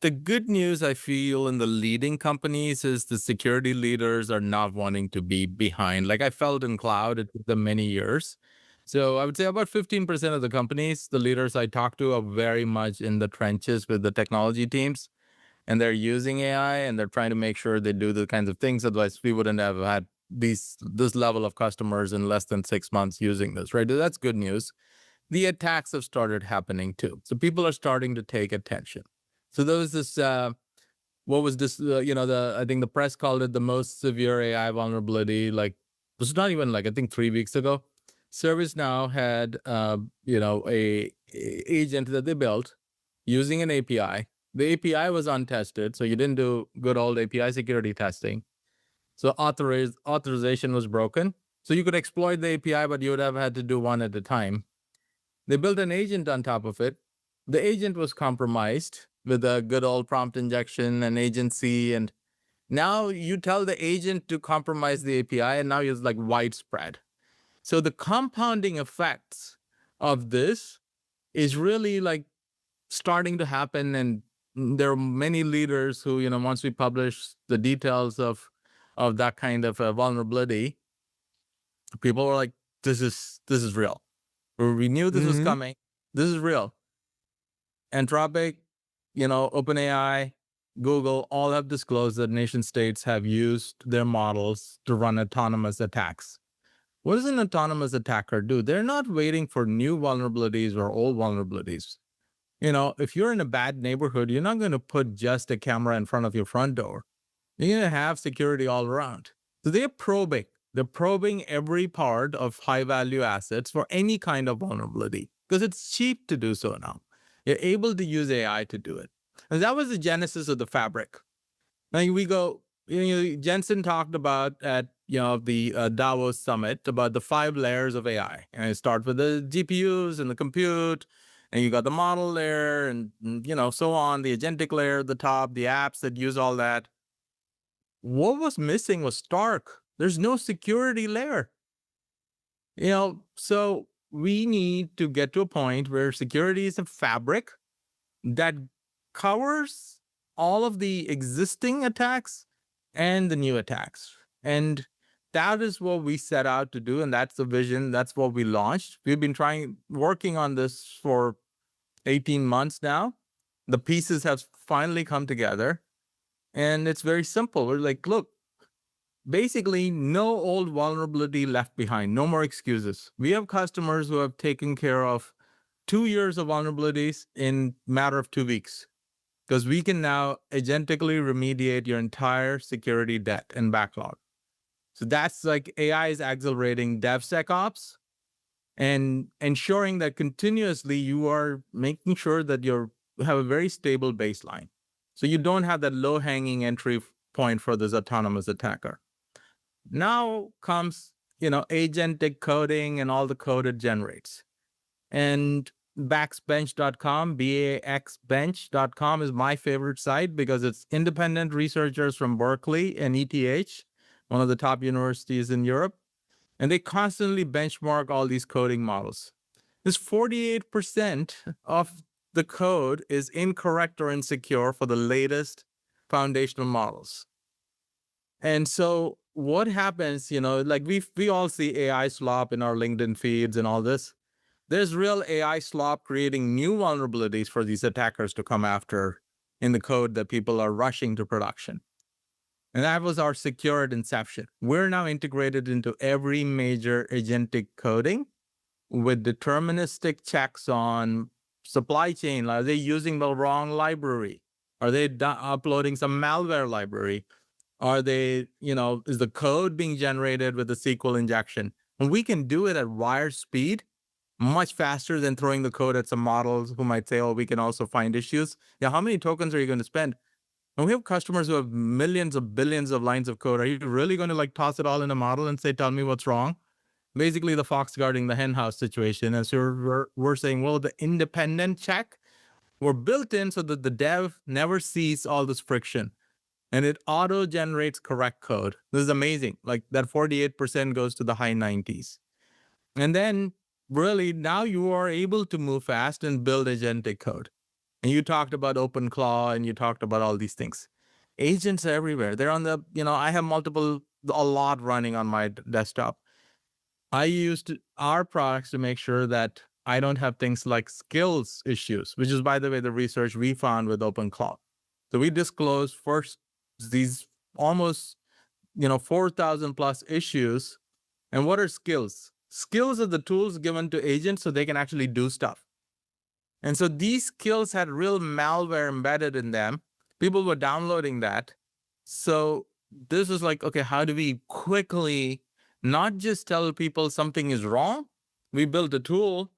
Speaker 5: The good news I feel in the leading companies is the security leaders are not wanting to be behind. Like I felt in cloud, it took them many years. So I would say about 15% of the companies, the leaders I talk to are very much in the trenches with the technology teams, and they're using AI and they're trying to make sure they do the kinds of things. Otherwise, we wouldn't have had this level of customers in less than 6 months using this, right? That's good news. The attacks have started happening too. So people are starting to take attention. So there was this, what was this, I think the press called it the most severe AI vulnerability. Like, it was not even I think 3 weeks ago. ServiceNow had, a agent that they built using an API. The API was untested, so you didn't do good old API security testing. So authorization was broken. So you could exploit the API, but you would have had to do one at a time. They built an agent on top of it. The agent was compromised with a good old prompt injection and agency, and Now you tell the agent to compromise the API, and now it's like widespread. So the compounding effects of this is really like starting to happen. And there are many leaders who, once we publish the details of that kind of a vulnerability, people were like, this is real. We knew this was coming. This is real. Anthropic, OpenAI, Google, all have disclosed that nation states have used their models to run autonomous attacks. What does an autonomous attacker do? They're not waiting for new vulnerabilities or old vulnerabilities. If you're in a bad neighborhood, you're not going to put just a camera in front of your front door. You're going to have security all around. So they're probing. They're probing every part of high-value assets for any kind of vulnerability because it's cheap to do so now. You're able to use AI to do it. And that was the genesis of the fabric. Now we go, Jensen talked about at the Davos summit about the 5 layers of AI. And it starts with the GPUs and the compute, and you got the model layer and so on, the agentic layer at the top, the apps that use all that. What was missing was Stark. There's no security layer. So we need to get to a point where security is a fabric that covers all of the existing attacks and the new attacks. And that is what we set out to do. And that's the vision. That's what we launched. We've been working on this for 18 months now. The pieces have finally come together. And it's very simple. We're like, look, basically no old vulnerability left behind, no more excuses. We have customers who have taken care of 2 years of vulnerabilities in a matter of 2 weeks, because we can now agentically remediate your entire security debt and backlog. So that's like AI is accelerating DevSecOps and ensuring that continuously you are making sure that you have a very stable baseline. So you don't have that low-hanging entry point for this autonomous attacker. Now comes, agentic coding and all the code it generates. And Baxbench.com, BAXbench.com is my favorite site because it's independent researchers from Berkeley and ETH, one of the top universities in Europe. And they constantly benchmark all these coding models. This 48% of the code is incorrect or insecure for the latest foundational models. And so what happens, like we all see AI slop in our LinkedIn feeds and all this. There's real AI slop creating new vulnerabilities for these attackers to come after in the code that people are rushing to production. And that was our secured inception. We're now integrated into every major agentic coding with deterministic checks on supply chain. Are they using the wrong library? Are they uploading some malware library? Are they, is the code being generated with a SQL injection? And we can do it at wire speed, much faster than throwing the code at some models who might say, oh, we can also find issues. Yeah, how many tokens are you going to spend? And we have customers who have millions of billions of lines of code. Are you really going to toss it all in a model and say, tell me what's wrong? Basically, the fox guarding the hen house situation. And so we're saying, well, the independent check were built in so that the dev never sees all this friction. And it auto-generates correct code. This is amazing. Like that 48% goes to the high 90s. And then really now you are able to move fast and build agentic code. And you talked about OpenClaw and you talked about all these things. Agents are everywhere. They're on the, I have a lot running on my desktop. I used our products to make sure that I don't have things like skills issues, which is, by the way, the research we found with OpenClaw. So we disclosed first these almost, 4,000 plus issues. And what are skills? Skills are the tools given to agents so they can actually do stuff. And so these skills had real malware embedded in them. People were downloading that. So this was like, okay, how do we quickly not just tell people something is wrong? We built a tool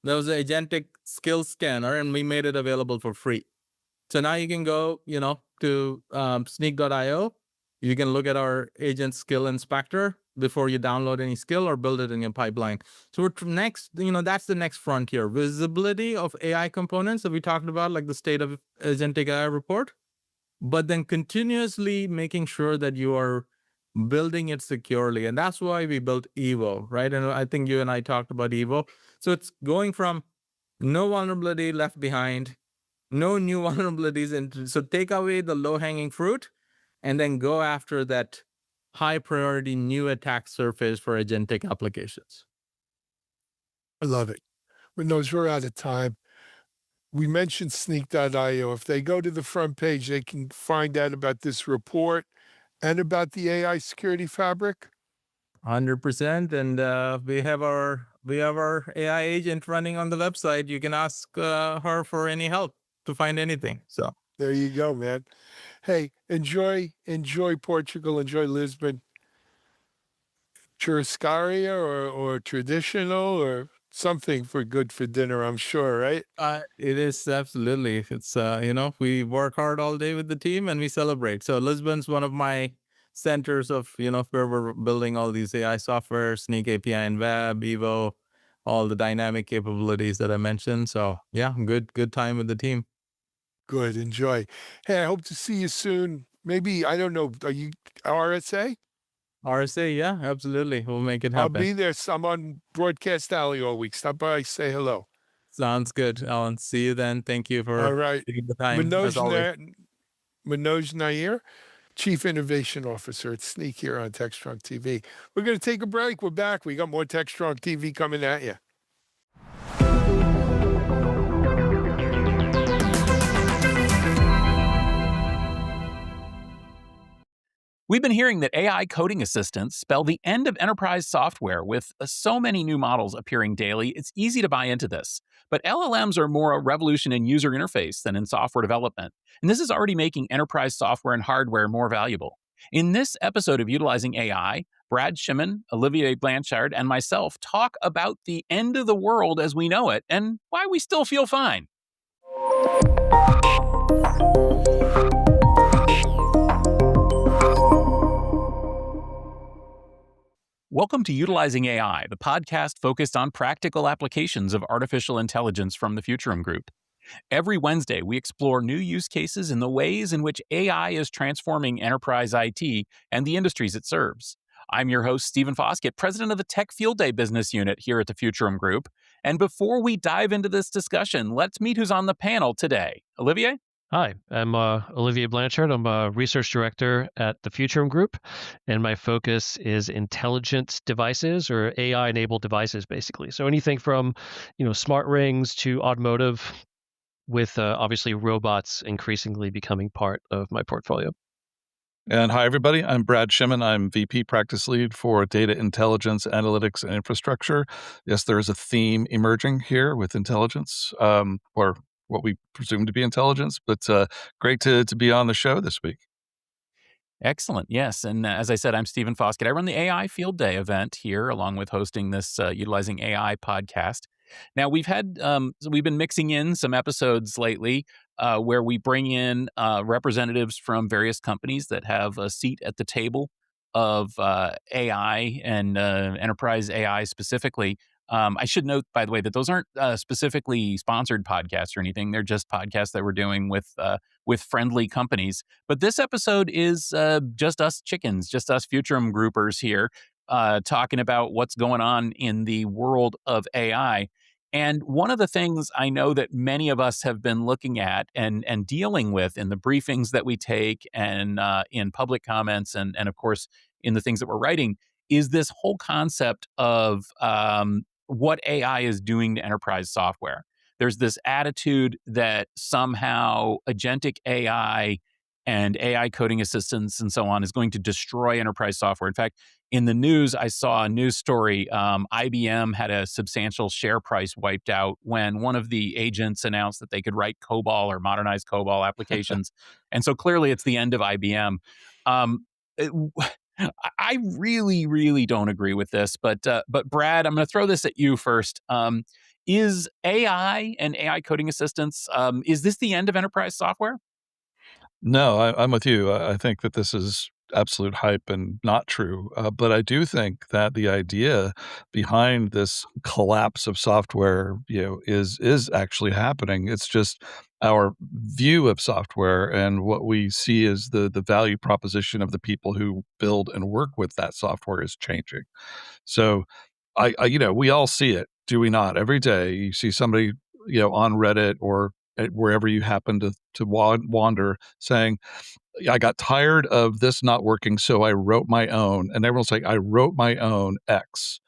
Speaker 5: that was an agentic skill scanner, and we made it available for free. So now you can go, to Snyk.io. You can look at our agent skill inspector before you download any skill or build it in your pipeline. So we're next, that's the next frontier. Visibility of AI components that we talked about, like the state of agentic AI report. but then continuously making sure that you are building it securely. And that's why we built Evo, right? And I think you and I talked about Evo. So it's going from no vulnerability left behind, no new vulnerabilities. And so take away the low-hanging fruit and then go after that high priority new attack surface for agentic applications.
Speaker 1: I love it. Manoj, we're out of time. We mentioned Snyk.io. If they go to the front page, they can find out about this report and about the AI security fabric.
Speaker 5: 100%. And we have our AI agent running on the website. You can ask her for any help to find anything. So
Speaker 1: There you go, man. Hey, enjoy Portugal, enjoy Lisbon. Churrascaria or traditional or something for dinner, I'm sure, right?
Speaker 5: it is absolutely. It's we work hard all day with the team and we celebrate. So Lisbon's one of my centers of where we're building all these AI software, Snyk API and Web, Evo, all the dynamic capabilities that I mentioned. So yeah, good time with the team.
Speaker 1: Good, enjoy. Hey, I hope to see you soon. Maybe, I don't know, are you RSA?
Speaker 5: RSA, yeah, absolutely. We'll make it
Speaker 1: I'll
Speaker 5: happen.
Speaker 1: be there. I'm on Broadcast Alley all week. Stop by, say hello.
Speaker 5: Sounds good, Alan. See you then. Thank you
Speaker 1: All
Speaker 5: for
Speaker 1: right.
Speaker 5: taking the time, as always.
Speaker 1: Manoj Nair, Chief Innovation Officer at Snyk here on Techstrong TV. We're going to take a break. We're back. We got more Techstrong TV coming at you.
Speaker 6: We've been hearing that AI coding assistants spell the end of enterprise software. With so many new models appearing daily, it's easy to buy into this. But LLMs are more a revolution in user interface than in software development. And this is already making enterprise software and hardware more valuable. In this episode of Utilizing AI, Brad Shimon, Olivier Blanchard, and myself talk about the end of the world as we know it and why we still feel fine. Welcome to Utilizing AI, the podcast focused on practical applications of artificial intelligence from the Futurum Group. Every Wednesday, we explore new use cases and the ways in which AI is transforming enterprise IT and the industries it serves. I'm your host, Stephen Foskett, president of the Tech Field Day business unit here at the Futurum Group. And before we dive into this discussion, let's meet who's on the panel today. Olivier?
Speaker 7: Hi, I'm Olivier Blanchard. I'm a research director at the Futurum Group, and my focus is intelligent devices or AI-enabled devices, basically. So anything from, smart rings to automotive, with obviously robots increasingly becoming part of my portfolio.
Speaker 8: And hi, everybody. I'm Brad Shimon. I'm VP Practice Lead for Data Intelligence, Analytics, and Infrastructure. Yes, there is a theme emerging here with intelligence, or what we presume to be intelligence, but great to be on the show this week.
Speaker 6: Excellent. Yes. And as I said, I'm Stephen Foskett. I run the AI Field Day event here, along with hosting this Utilizing AI podcast. Now, we've been mixing in some episodes lately where we bring in representatives from various companies that have a seat at the table of AI and enterprise AI specifically. I should note, by the way, that those aren't specifically sponsored podcasts or anything. They're just podcasts that we're doing with friendly companies. But this episode is just us chickens, just us Futurum groupers here, talking about what's going on in the world of AI. And one of the things I know that many of us have been looking at and dealing with in the briefings that we take and in public comments and of course, in the things that we're writing is this whole concept of what AI is doing to enterprise software. There's this attitude that somehow agentic AI and AI coding assistants and so on is going to destroy enterprise software. In fact, in the news, I saw a news story. IBM had a substantial share price wiped out when one of the agents announced that they could write COBOL or modernize COBOL applications. And so clearly it's the end of IBM. I really, really don't agree with this, but Brad, I'm going to throw this at you first. Is AI and AI coding assistants, is this the end of enterprise software?
Speaker 8: No, I'm with you. I think that this is absolute hype and not true. But I do think that the idea behind this collapse of software, is actually happening. It's just our view of software and what we see as the value proposition of the people who build and work with that software is changing. So we all see it, do we not? Every day you see somebody, on Reddit or wherever you happen to wander saying, I got tired of this not working, so I wrote my own. And everyone's like, I wrote my own X.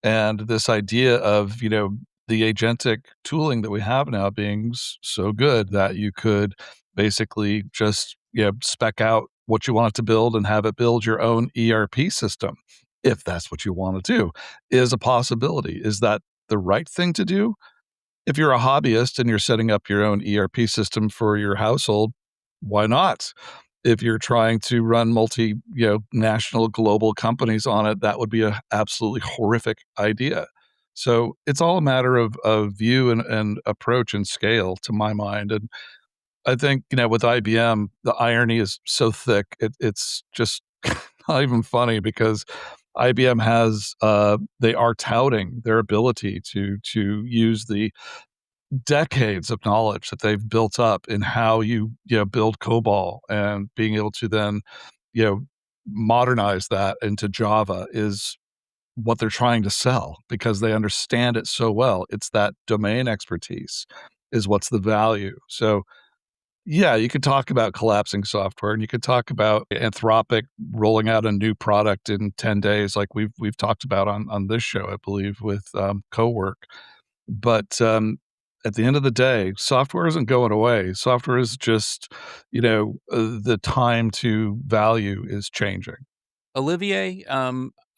Speaker 8: And this idea of, the agentic tooling that we have now being so good that you could basically just, spec out what you want it to build and have it build your own ERP system, if that's what you want to do, is a possibility. Is that the right thing to do? If you're a hobbyist and you're setting up your own ERP system for your household, why not? If you're trying to run national global companies on it, that would be a absolutely horrific idea. So it's all a matter of view and approach and scale, to my mind. And I think, with IBM, the irony is so thick, it's just not even funny, because IBM has, they are touting their ability to use the decades of knowledge that they've built up in how build COBOL, and being able to then, you know, modernize that into Java is what they're trying to sell, because they understand it so well. It's that domain expertise is what's the value. So yeah, you could talk about collapsing software, and you could talk about Anthropic rolling out a new product in 10 days, like we've talked about on this show, I believe, with Cowork. But at the end of the day, software isn't going away. Software is just, the time to value is changing.
Speaker 6: Olivier,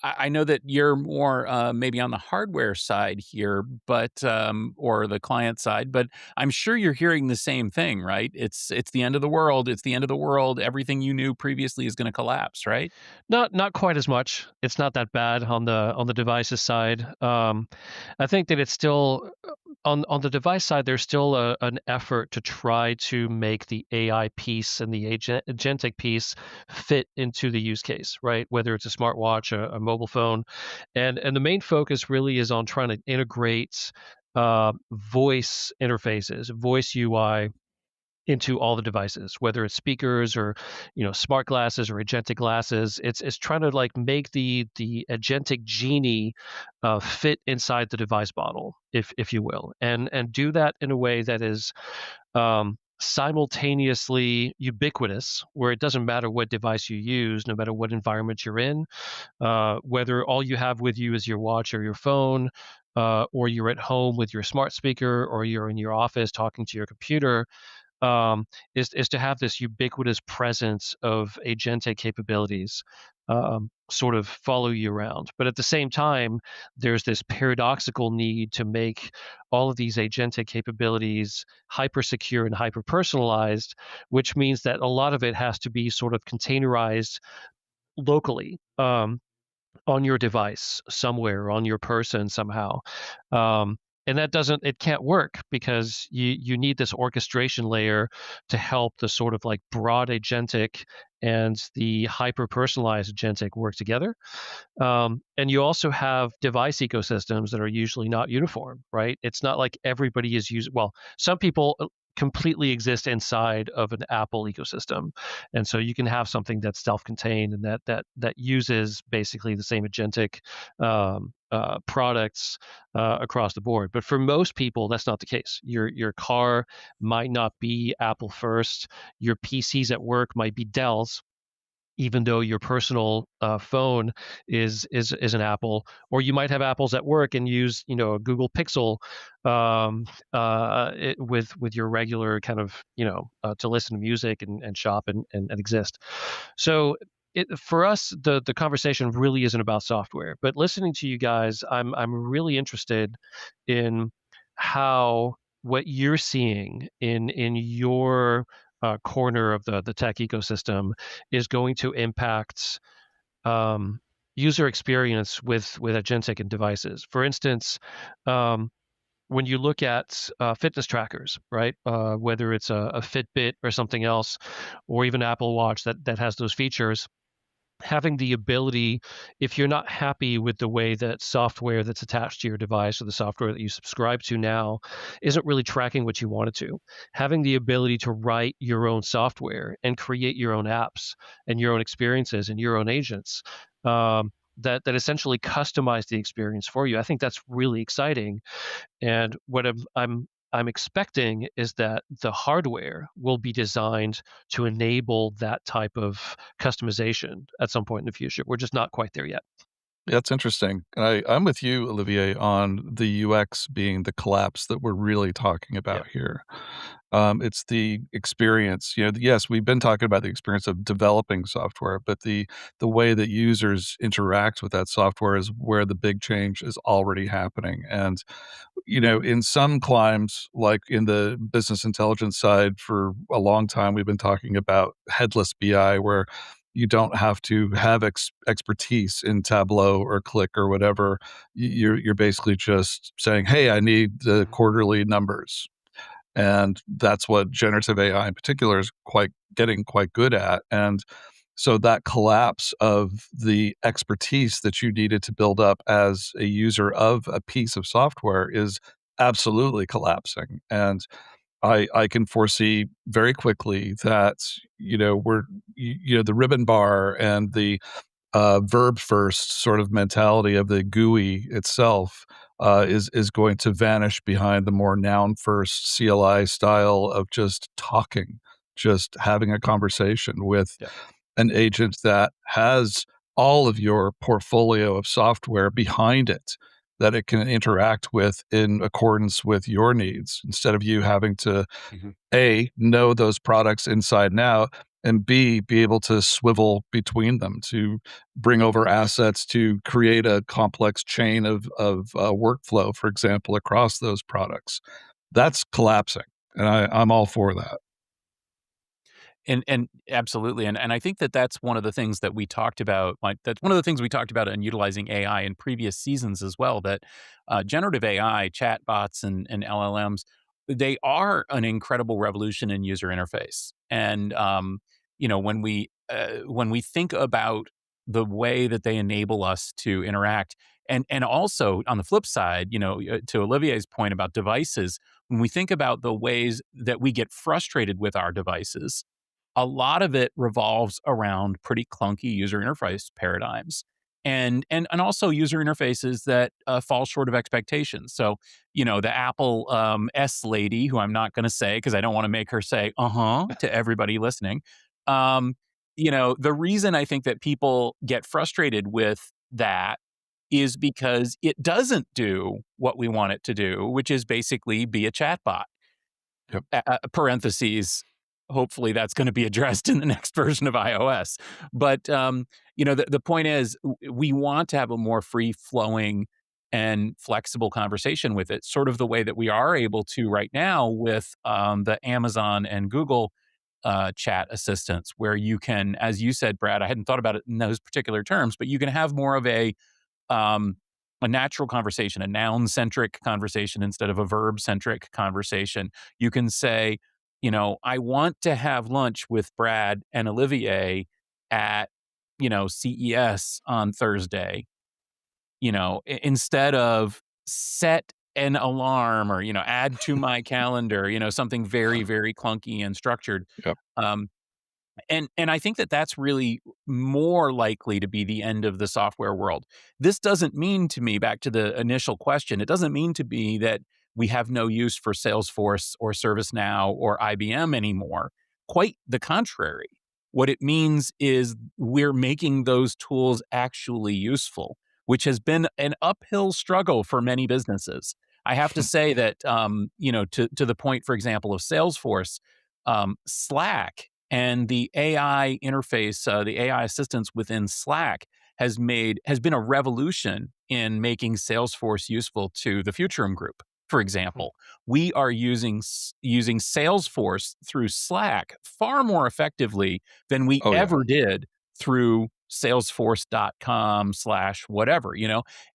Speaker 6: I know that you're more maybe on the hardware side here, but or the client side, but I'm sure you're hearing the same thing, right? It's the end of the world. It's the end of the world. Everything you knew previously is going to collapse, right?
Speaker 7: Not quite as much. It's not that bad on the devices side. I think that it's still on the device side. There's still an effort to try to make the AI piece and the agentic piece fit into the use case, right? Whether it's a smartwatch, a mobile phone, and the main focus really is on trying to integrate voice interfaces, voice UI into all the devices, whether it's speakers or smart glasses or agentic glasses. It's trying to like make the agentic genie fit inside the device model, if you will, and do that in a way that is simultaneously ubiquitous, where it doesn't matter what device you use, no matter what environment you're in, whether all you have with you is your watch or your phone, or you're at home with your smart speaker, or you're in your office talking to your computer, is to have this ubiquitous presence of agentic capabilities sort of follow you around. But at the same time, there's this paradoxical need to make all of these agentic capabilities hyper secure and hyper personalized, which means that a lot of it has to be sort of containerized locally. On your device somewhere, on your person somehow. And it can't work, because you need this orchestration layer to help the sort of like broad agentic and the hyper personalized agentic work together. And you also have device ecosystems that are usually not uniform, right? It's not like everybody is using, well, some people completely exist inside of an Apple ecosystem, and so you can have something that's self-contained and that uses basically the same agentic products across the board. But for most people, that's not the case. Your car might not be Apple first. Your PCs at work might be Dell's, even though your personal phone is an Apple, or you might have Apples at work and use a Google Pixel with your regular kind of to listen to music and shop and exist. So for us, the conversation really isn't about software. But listening to you guys, I'm really interested in how what you're seeing in your corner of the tech ecosystem is going to impact user experience with agentic and devices. For instance, when you look at fitness trackers, right? Whether it's a Fitbit or something else, or even Apple Watch that has those features, having the ability, if you're not happy with the way that software that's attached to your device or the software that you subscribe to now isn't really tracking what you want it to, having the ability to write your own software and create your own apps and your own experiences and your own agents that essentially customize the experience for you. I think that's really exciting. And what I'm expecting is that the hardware will be designed to enable that type of customization at some point in the future. We're just not quite there yet.
Speaker 8: Yeah, that's interesting. I'm with you, Olivier, on the UX being the collapse that we're really talking about here. It's the experience. Yes, we've been talking about the experience of developing software, but the way that users interact with that software is where the big change is already happening. And in some climes, like in the business intelligence side, for a long time, we've been talking about headless BI, where you don't have to have expertise in Tableau or Click or whatever. You're basically just saying, "Hey, I need the quarterly numbers," and that's what generative AI in particular is getting quite good at. And so that collapse of the expertise that you needed to build up as a user of a piece of software is absolutely collapsing. And I can foresee very quickly that, the ribbon bar and the verb first sort of mentality of the GUI itself is going to vanish behind the more noun first CLI style of just talking, just having a conversation with an agent that has all of your portfolio of software behind it that it can interact with in accordance with your needs, instead of you having to A, know those products inside and out, and B, be able to swivel between them to bring over assets to create a complex chain of workflow, for example, across those products. That's collapsing, and I'm all for that.
Speaker 6: And absolutely, and I think that that's one of the things that we talked about. Like, that's one of the things we talked about in utilizing AI in previous seasons as well. That generative AI, chatbots, and LLMs, they are an incredible revolution in user interface. And when we think about the way that they enable us to interact, and also on the flip side, to Olivier's point about devices, when we think about the ways that we get frustrated with our devices, a lot of it revolves around pretty clunky user interface paradigms, and also user interfaces that fall short of expectations. So, the Apple S lady, who I'm not going to say because I don't want to make her say to everybody listening. The reason I think that people get frustrated with that is because it doesn't do what we want it to do, which is basically be a chatbot.
Speaker 8: Yep.
Speaker 6: Parentheses, hopefully that's going to be addressed in the next version of iOS. But the point is, we want to have a more free flowing and flexible conversation with it, sort of the way that we are able to right now with the Amazon and Google chat assistants, where you can, as you said, Brad, I hadn't thought about it in those particular terms, but you can have more of a natural conversation, a noun-centric conversation instead of a verb-centric conversation. You can say, I want to have lunch with Brad and Olivier at, CES on Thursday, instead of set an alarm or, add to my calendar, something very, very clunky and structured.
Speaker 8: Yep.
Speaker 6: And I think that that's really more likely to be the end of the software world. This doesn't mean to me, back to the initial question, it doesn't mean to me that we have no use for Salesforce or ServiceNow or IBM anymore. Quite the contrary. What it means is we're making those tools actually useful, which has been an uphill struggle for many businesses. I have to say that, to the point, for example, of Salesforce, Slack and the AI interface, the AI assistance within Slack has been a revolution in making Salesforce useful to the Futurum Group. For example, we are using Salesforce through Slack far more effectively than we ever did through salesforce.com/whatever,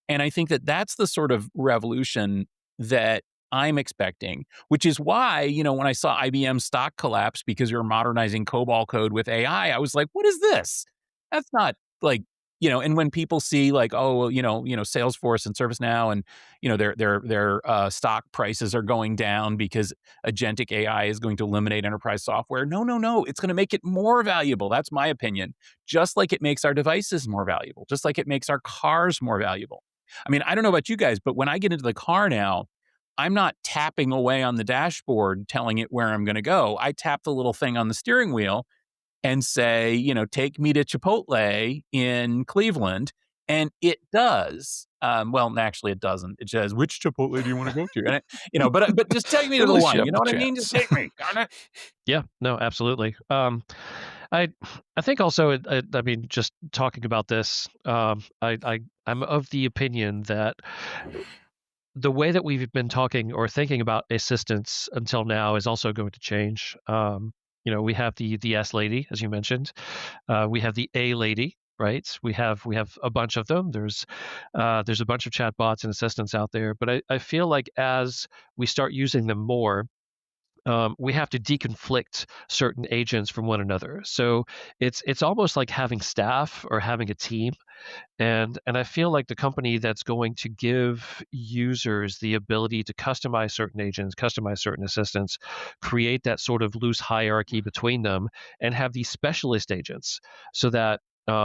Speaker 6: And I think that that's the sort of revolution that I'm expecting, which is why, when I saw IBM stock collapse because you're modernizing COBOL code with AI, I was like, what is this? That's not like, and when people see like, oh, well, Salesforce and ServiceNow and, their stock prices are going down because agentic AI is going to eliminate enterprise software. No. It's going to make it more valuable. That's my opinion. Just like it makes our devices more valuable, just like it makes our cars more valuable. I mean, I don't know about you guys, but when I get into the car now, I'm not tapping away on the dashboard telling it where I'm going to go. I tap the little thing on the steering wheel and say, take me to Chipotle in Cleveland. And it does. Well, actually, it doesn't. It says, which Chipotle do you want to go to? And but just take me to
Speaker 8: At
Speaker 6: the
Speaker 8: least
Speaker 6: one.
Speaker 8: you have
Speaker 6: You know
Speaker 8: the
Speaker 6: what I mean? Just
Speaker 8: chance.
Speaker 6: take me. Darn it.
Speaker 7: Yeah, no, absolutely. I think also, I mean, just talking about this, I'm of the opinion that the way that we've been talking or thinking about assistants until now is also going to change. We have the S lady, as you mentioned. We have the A lady, right? We have a bunch of them. There's a bunch of chatbots and assistants out there, but I feel like as we start using them more, we have to deconflict certain agents from one another. So it's almost like having staff or having a team. And I feel like the company that's going to give users the ability to customize certain agents, customize certain assistants, create that sort of loose hierarchy between them, and have these specialist agents so that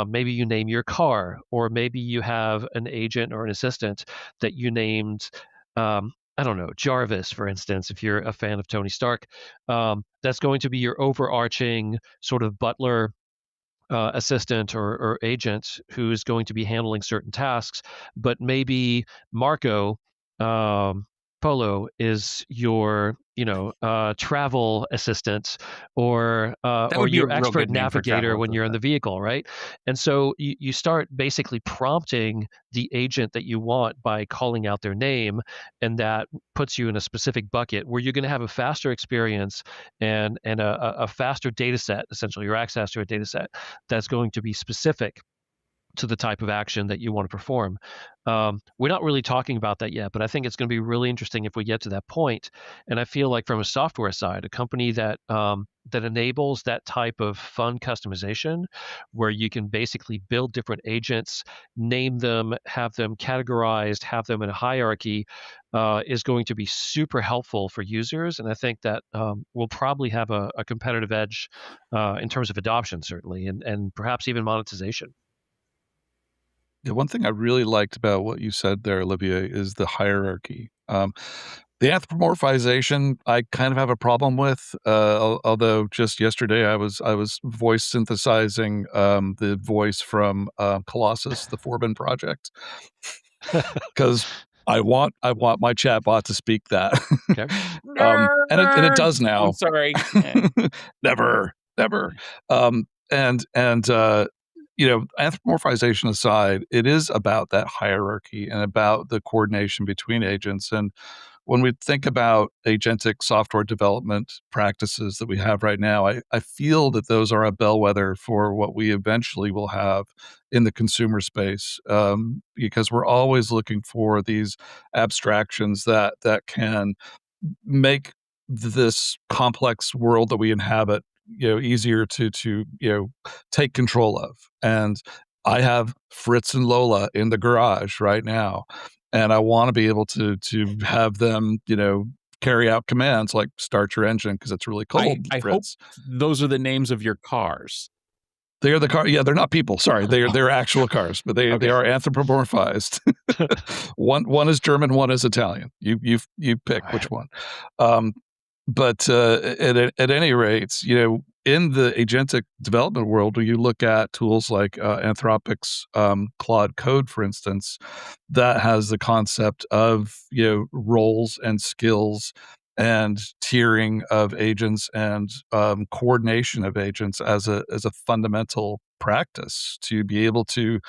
Speaker 7: maybe you name your car, or maybe you have an agent or an assistant that you named, I don't know, Jarvis, for instance, if you're a fan of Tony Stark. That's going to be your overarching sort of butler assistant or agent who's going to be handling certain tasks, but maybe Marco Polo is your travel assistant, or
Speaker 6: That would be a
Speaker 7: your
Speaker 6: real
Speaker 7: expert
Speaker 6: good name for a
Speaker 7: navigator
Speaker 6: travel
Speaker 7: when you're in the
Speaker 6: assistant.
Speaker 7: vehicle, right? And so you start basically prompting the agent that you want by calling out their name, and that puts you in a specific bucket where you're going to have a faster experience and a faster data set, essentially your access to a data set that's going to be specific to the type of action that you want to perform. We're not really talking about that yet, but I think it's going to be really interesting if we get to that point. And I feel like from a software side, a company that that enables that type of fun customization, where you can basically build different agents, name them, have them categorized, have them in a hierarchy, is going to be super helpful for users. And I think that will probably have a competitive edge in terms of adoption, certainly, and perhaps even monetization.
Speaker 8: Yeah, one thing I really liked about what you said there, Olivier, is the hierarchy. The anthropomorphization, I kind of have a problem with. Although just yesterday I was voice synthesizing the voice from Colossus, the Forbin project, because I want my chatbot to speak that.
Speaker 7: Okay.
Speaker 8: And it does
Speaker 6: I'm
Speaker 8: now.
Speaker 6: sorry.
Speaker 8: Never. And anthropomorphization aside, it is about that hierarchy and about the coordination between agents. And when we think about agentic software development practices that we have right now, I feel that those are a bellwether for what we eventually will have in the consumer space, because we're always looking for these abstractions that can make this complex world that we inhabit easier to take control of. And I have Fritz and Lola in the garage right now, and I want to be able to have them carry out commands like start your engine because it's really cold,
Speaker 6: I hope
Speaker 8: Fritz.
Speaker 6: those are the names of your cars.
Speaker 8: They are the car. Yeah, they're not people. Sorry, they're actual cars, but they
Speaker 6: Okay.
Speaker 8: are anthropomorphized. one is German, one is Italian. You pick which one. But at any rate, in the agentic development world, when you look at tools like Anthropic's Claude Code, for instance, that has the concept of roles and skills and tiering of agents and coordination of agents as a fundamental practice to be able to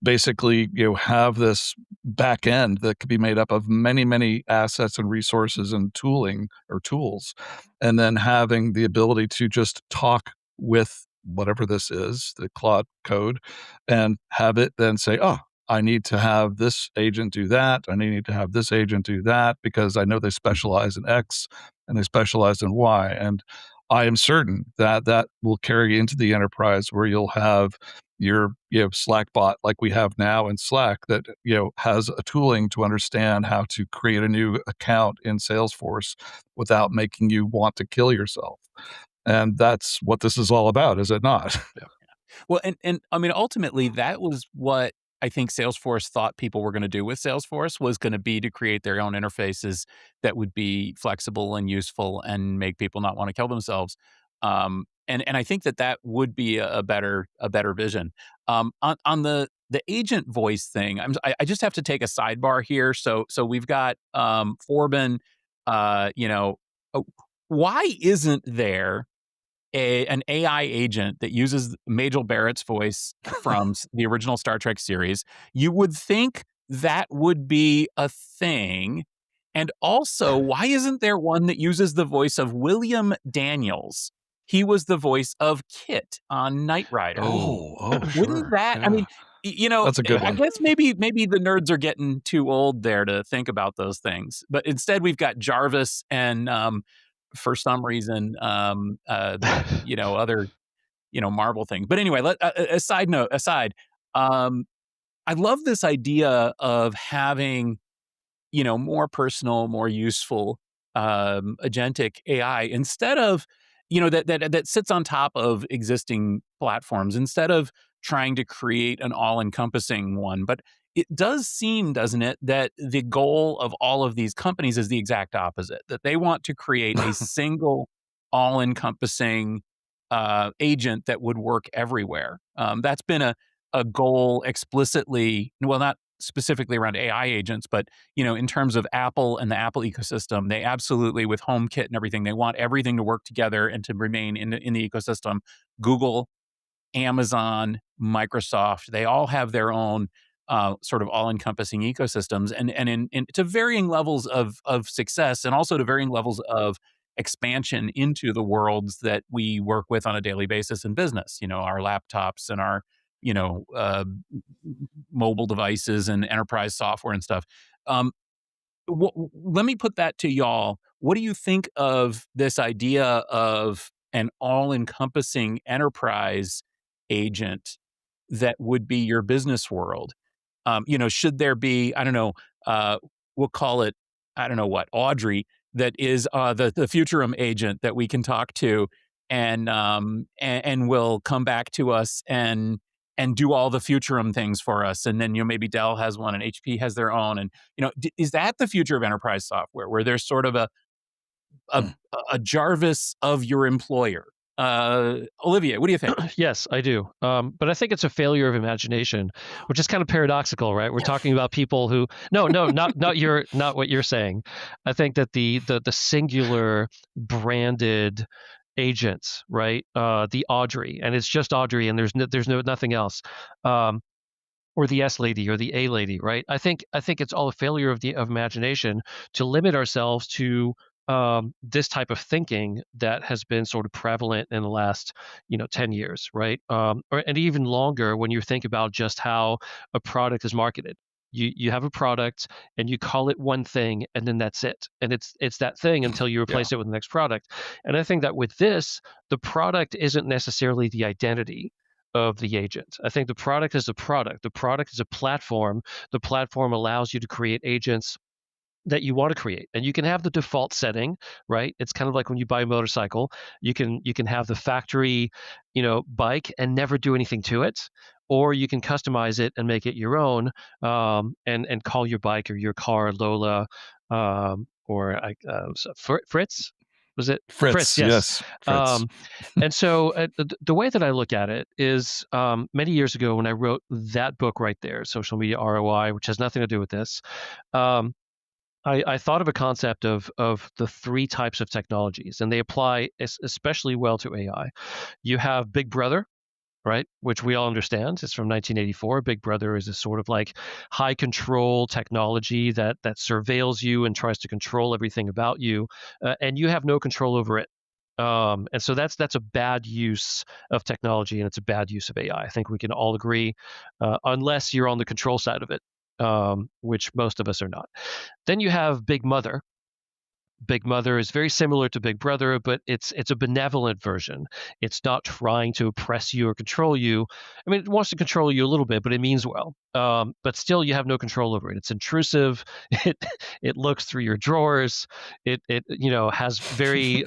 Speaker 8: basically have this back end that could be made up of many assets and resources and tooling or tools, and then having the ability to just talk with whatever this is, the Claude Code, and have it then say, oh, I need to have this agent do that. I need to have this agent do that because I know they specialize in X and they specialize in Y. And I am certain that that will carry into the enterprise where you'll have your Slack bot like we have now in Slack that has a tooling to understand how to create a new account in Salesforce without making you want to kill yourself. And that's what this is all about, is it not?
Speaker 6: Well, and I mean, ultimately, that was what I think Salesforce thought people were going to do with Salesforce, was going to be to create their own interfaces that would be flexible and useful and make people not want to kill themselves. And I think that would be a better vision. On the agent voice thing, I just have to take a sidebar here. So we've got Forbin. Why isn't there an AI agent that uses Majel Barrett's voice from the original Star Trek series? You would think that would be a thing. And also, why isn't there one that uses the voice of William Daniels? He was the voice of Kit on Knight Rider.
Speaker 8: Sure.
Speaker 6: Wouldn't that?
Speaker 8: Yeah.
Speaker 6: I mean,
Speaker 8: That's a good
Speaker 6: I
Speaker 8: one.
Speaker 6: guess maybe the nerds are getting too old there to think about those things. But instead, we've got Jarvis and for some reason, other, Marvel thing. But anyway, a side note aside, I love this idea of having, more personal, more useful, agentic AI instead of, that sits on top of existing platforms, instead of trying to create an all-encompassing one. But it does seem, doesn't it, that the goal of all of these companies is the exact opposite, that they want to create a single all-encompassing agent that would work everywhere. That's been a goal explicitly, well, not specifically around AI agents, but in terms of Apple and the Apple ecosystem, they absolutely, with HomeKit and everything, they want everything to work together and to remain in the ecosystem. Google, Amazon, Microsoft, they all have their own sort of all-encompassing ecosystems, and to varying levels of success, and also to varying levels of expansion into the worlds that we work with on a daily basis in business. Our laptops and our mobile devices and enterprise software and stuff. Let me put that to y'all. What do you think of this idea of an all-encompassing enterprise agent that would be your business world? Should there be, I don't know, we'll call it, I don't know what, Audrey, that is the Futurum agent that we can talk to and will come back to us and do all the Futurum things for us. And then, maybe Dell has one and HP has their own. And, is that the future of enterprise software, where there's sort of a Jarvis of your employer? Olivier, what do you think?
Speaker 7: Yes, I do. But I think it's a failure of imagination, which is kind of paradoxical, right? We're talking about people who not what you're saying. I think that the singular branded agents, right? The Audrey, and it's just Audrey, and there's nothing else. Or the S lady or the A lady, right? I think it's all a failure of imagination to limit ourselves to this type of thinking that has been sort of prevalent in the last 10 years, right? And even longer when you think about just how a product is marketed. You have a product and you call it one thing, and then that's it, and it's that thing until you replace it with the next product. And I think that with this, the product isn't necessarily the identity of the agent. I think the product is a product. The product is a platform. The platform allows you to create agents that you want to create, and you can have the default setting, right? It's kind of like when you buy a motorcycle, you can have the factory, bike and never do anything to it, or you can customize it and make it your own, and call your bike or your car Lola, Fritz. Was it
Speaker 8: Fritz? Yes, Fritz.
Speaker 7: And so the way that I look at it is, many years ago when I wrote that book right there, Social Media ROI, which has nothing to do with this, I thought of a concept of the three types of technologies, and they apply especially well to AI. You have Big Brother, right, which we all understand. It's from 1984. Big Brother is a sort of like high control technology that surveils you and tries to control everything about you, and you have no control over it. And so that's a bad use of technology, and it's a bad use of AI. I think we can all agree, unless you're on the control side of it, which most of us are not. Then you have Big Mother. Big Mother is very similar to Big Brother, but it's a benevolent version. It's not trying to oppress you or control you. I mean, it wants to control you a little bit, but it means well. But still, you have no control over it. It's intrusive. It looks through your drawers. It has very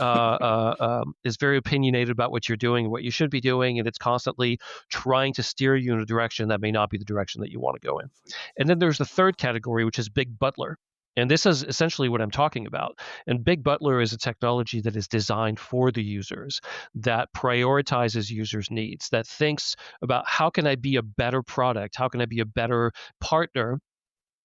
Speaker 7: is very opinionated about what you're doing and what you should be doing, and it's constantly trying to steer you in a direction that may not be the direction that you want to go in. And then there's the third category, which is Big Butler. And this is essentially what I'm talking about. And Big Butler is a technology that is designed for the users, that prioritizes users' needs, that thinks about how can I be a better product? How can I be a better partner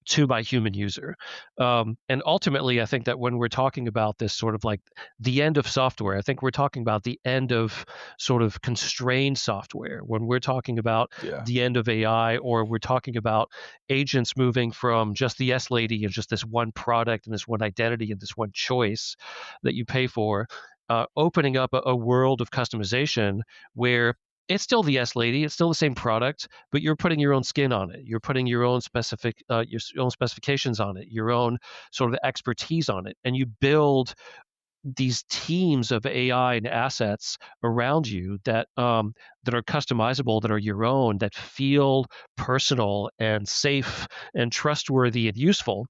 Speaker 7: to my human user? And ultimately, I think that when we're talking about this sort of like the end of software, I think we're talking about the end of sort of constrained software. When we're talking about the end of AI, or we're talking about agents moving from just the S lady and just this one product and this one identity and this one choice that you pay for, opening up a world of customization where it's still the S lady, it's still the same product, but you're putting your own skin on it. You're putting your own your own specifications on it, your own sort of expertise on it, and you build these teams of AI and assets around you that that are customizable, that are your own, that feel personal and safe and trustworthy and useful.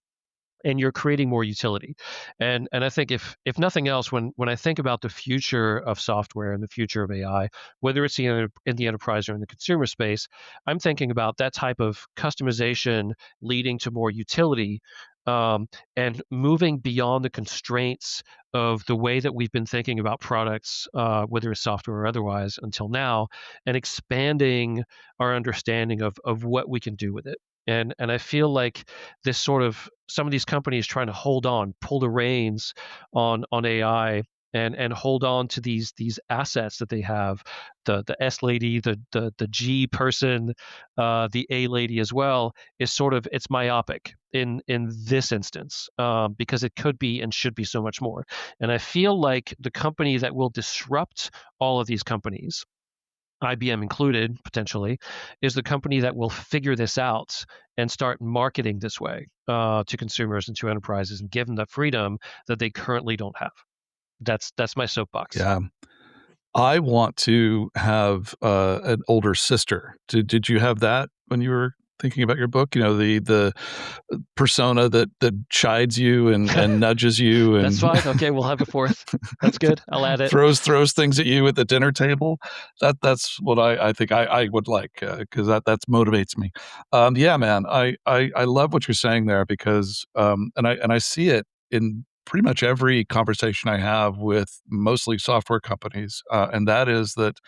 Speaker 7: And you're creating more utility. And I think if nothing else, when I think about the future of software and the future of AI, whether it's in the enterprise or in the consumer space, I'm thinking about that type of customization leading to more utility, and moving beyond the constraints of the way that we've been thinking about products, whether it's software or otherwise, until now, and expanding our understanding of what we can do with it. And I feel like this sort of some of these companies trying to hold on, pull the reins on AI, and hold on to these assets that they have, the S lady, the G person, the A lady as well, is sort of, it's myopic in this instance, because it could be and should be so much more. And I feel like the company that will disrupt all of these companies, IBM included, potentially, is the company that will figure this out and start marketing this way to consumers and to enterprises, and give them the freedom that they currently don't have. That's my soapbox.
Speaker 8: Yeah. I want to have an older sister. Did you have that when you were thinking about your book? You know, the persona that chides you and nudges you, and
Speaker 7: That's fine. Okay, we'll have a fourth. That's good. I'll add it.
Speaker 8: throws things at you at the dinner table. That's what I think I would like, because that motivates me. Yeah, man, I love what you're saying there, because and I see it in pretty much every conversation I have with mostly software companies, and that is that,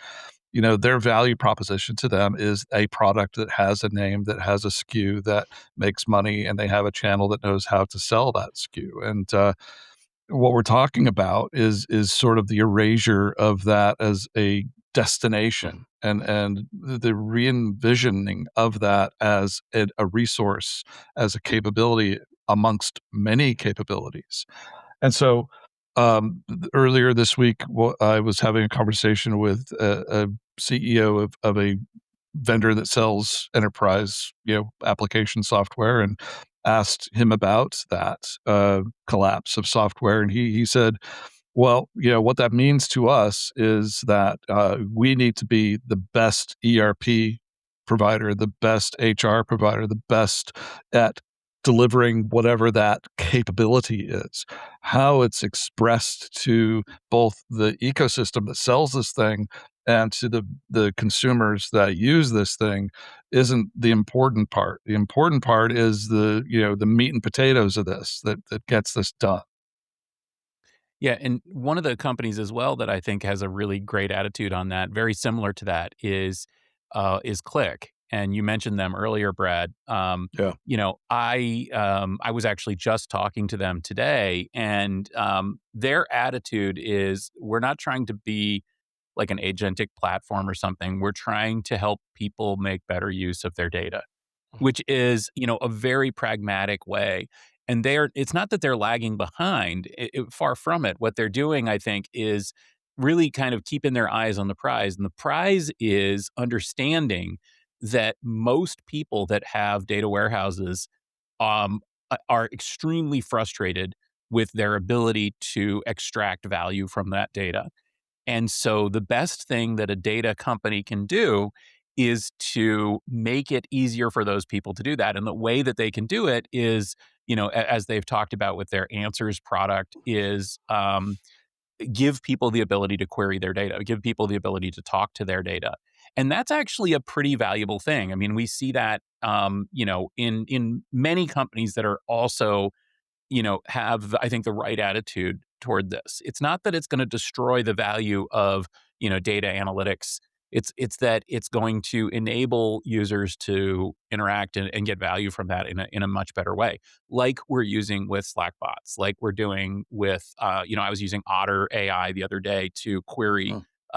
Speaker 8: you know, their value proposition to them is a product that has a name, that has a SKU that makes money, and they have a channel that knows how to sell that SKU. And what we're talking about is sort of the erasure of that as a destination, and the re-envisioning of that as a resource, as a capability amongst many capabilities. And so earlier this week, I was having a conversation with a CEO of a vendor that sells enterprise, application software, and asked him about that collapse of software. And he said, well, what that means to us is that we need to be the best ERP provider, the best HR provider, the best at delivering whatever that capability is. How it's expressed to both the ecosystem that sells this thing and to the consumers that use this thing isn't the important part. The important part is the meat and potatoes of this that gets this done.
Speaker 6: Yeah, and one of the companies as well that I think has a really great attitude on that, very similar to that, is Click. And you mentioned them earlier, Brad.
Speaker 8: Yeah.
Speaker 6: I was actually just talking to them today, and their attitude is, we're not trying to be like an agentic platform or something. We're trying to help people make better use of their data, which is, a very pragmatic way. And it's not that they're lagging behind, far from it. What they're doing, I think, is really kind of keeping their eyes on the prize. And the prize is understanding that most people that have data warehouses are extremely frustrated with their ability to extract value from that data. And so the best thing that a data company can do is to make it easier for those people to do that. And the way that they can do it is, as they've talked about with their Answers product, is give people the ability to query their data, give people the ability to talk to their data. And that's actually a pretty valuable thing. I mean, we see that, in many companies that are also, have, I think, the right attitude toward this. It's not that it's going to destroy the value of, data analytics. It's that it's going to enable users to interact and get value from that in a much better way, like we're using with Slack bots, like we're doing with, I was using Otter AI the other day to query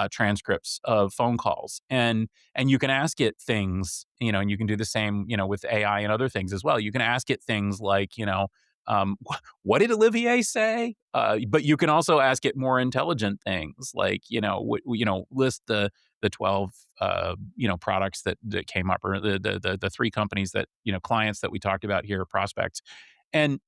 Speaker 6: transcripts of phone calls, and you can ask it things, and you can do the same, with AI and other things as well. You can ask it things like, what did Olivier say? But you can also ask it more intelligent things like, list the 12, products that came up, or the 3 companies that, clients that we talked about here, prospects. And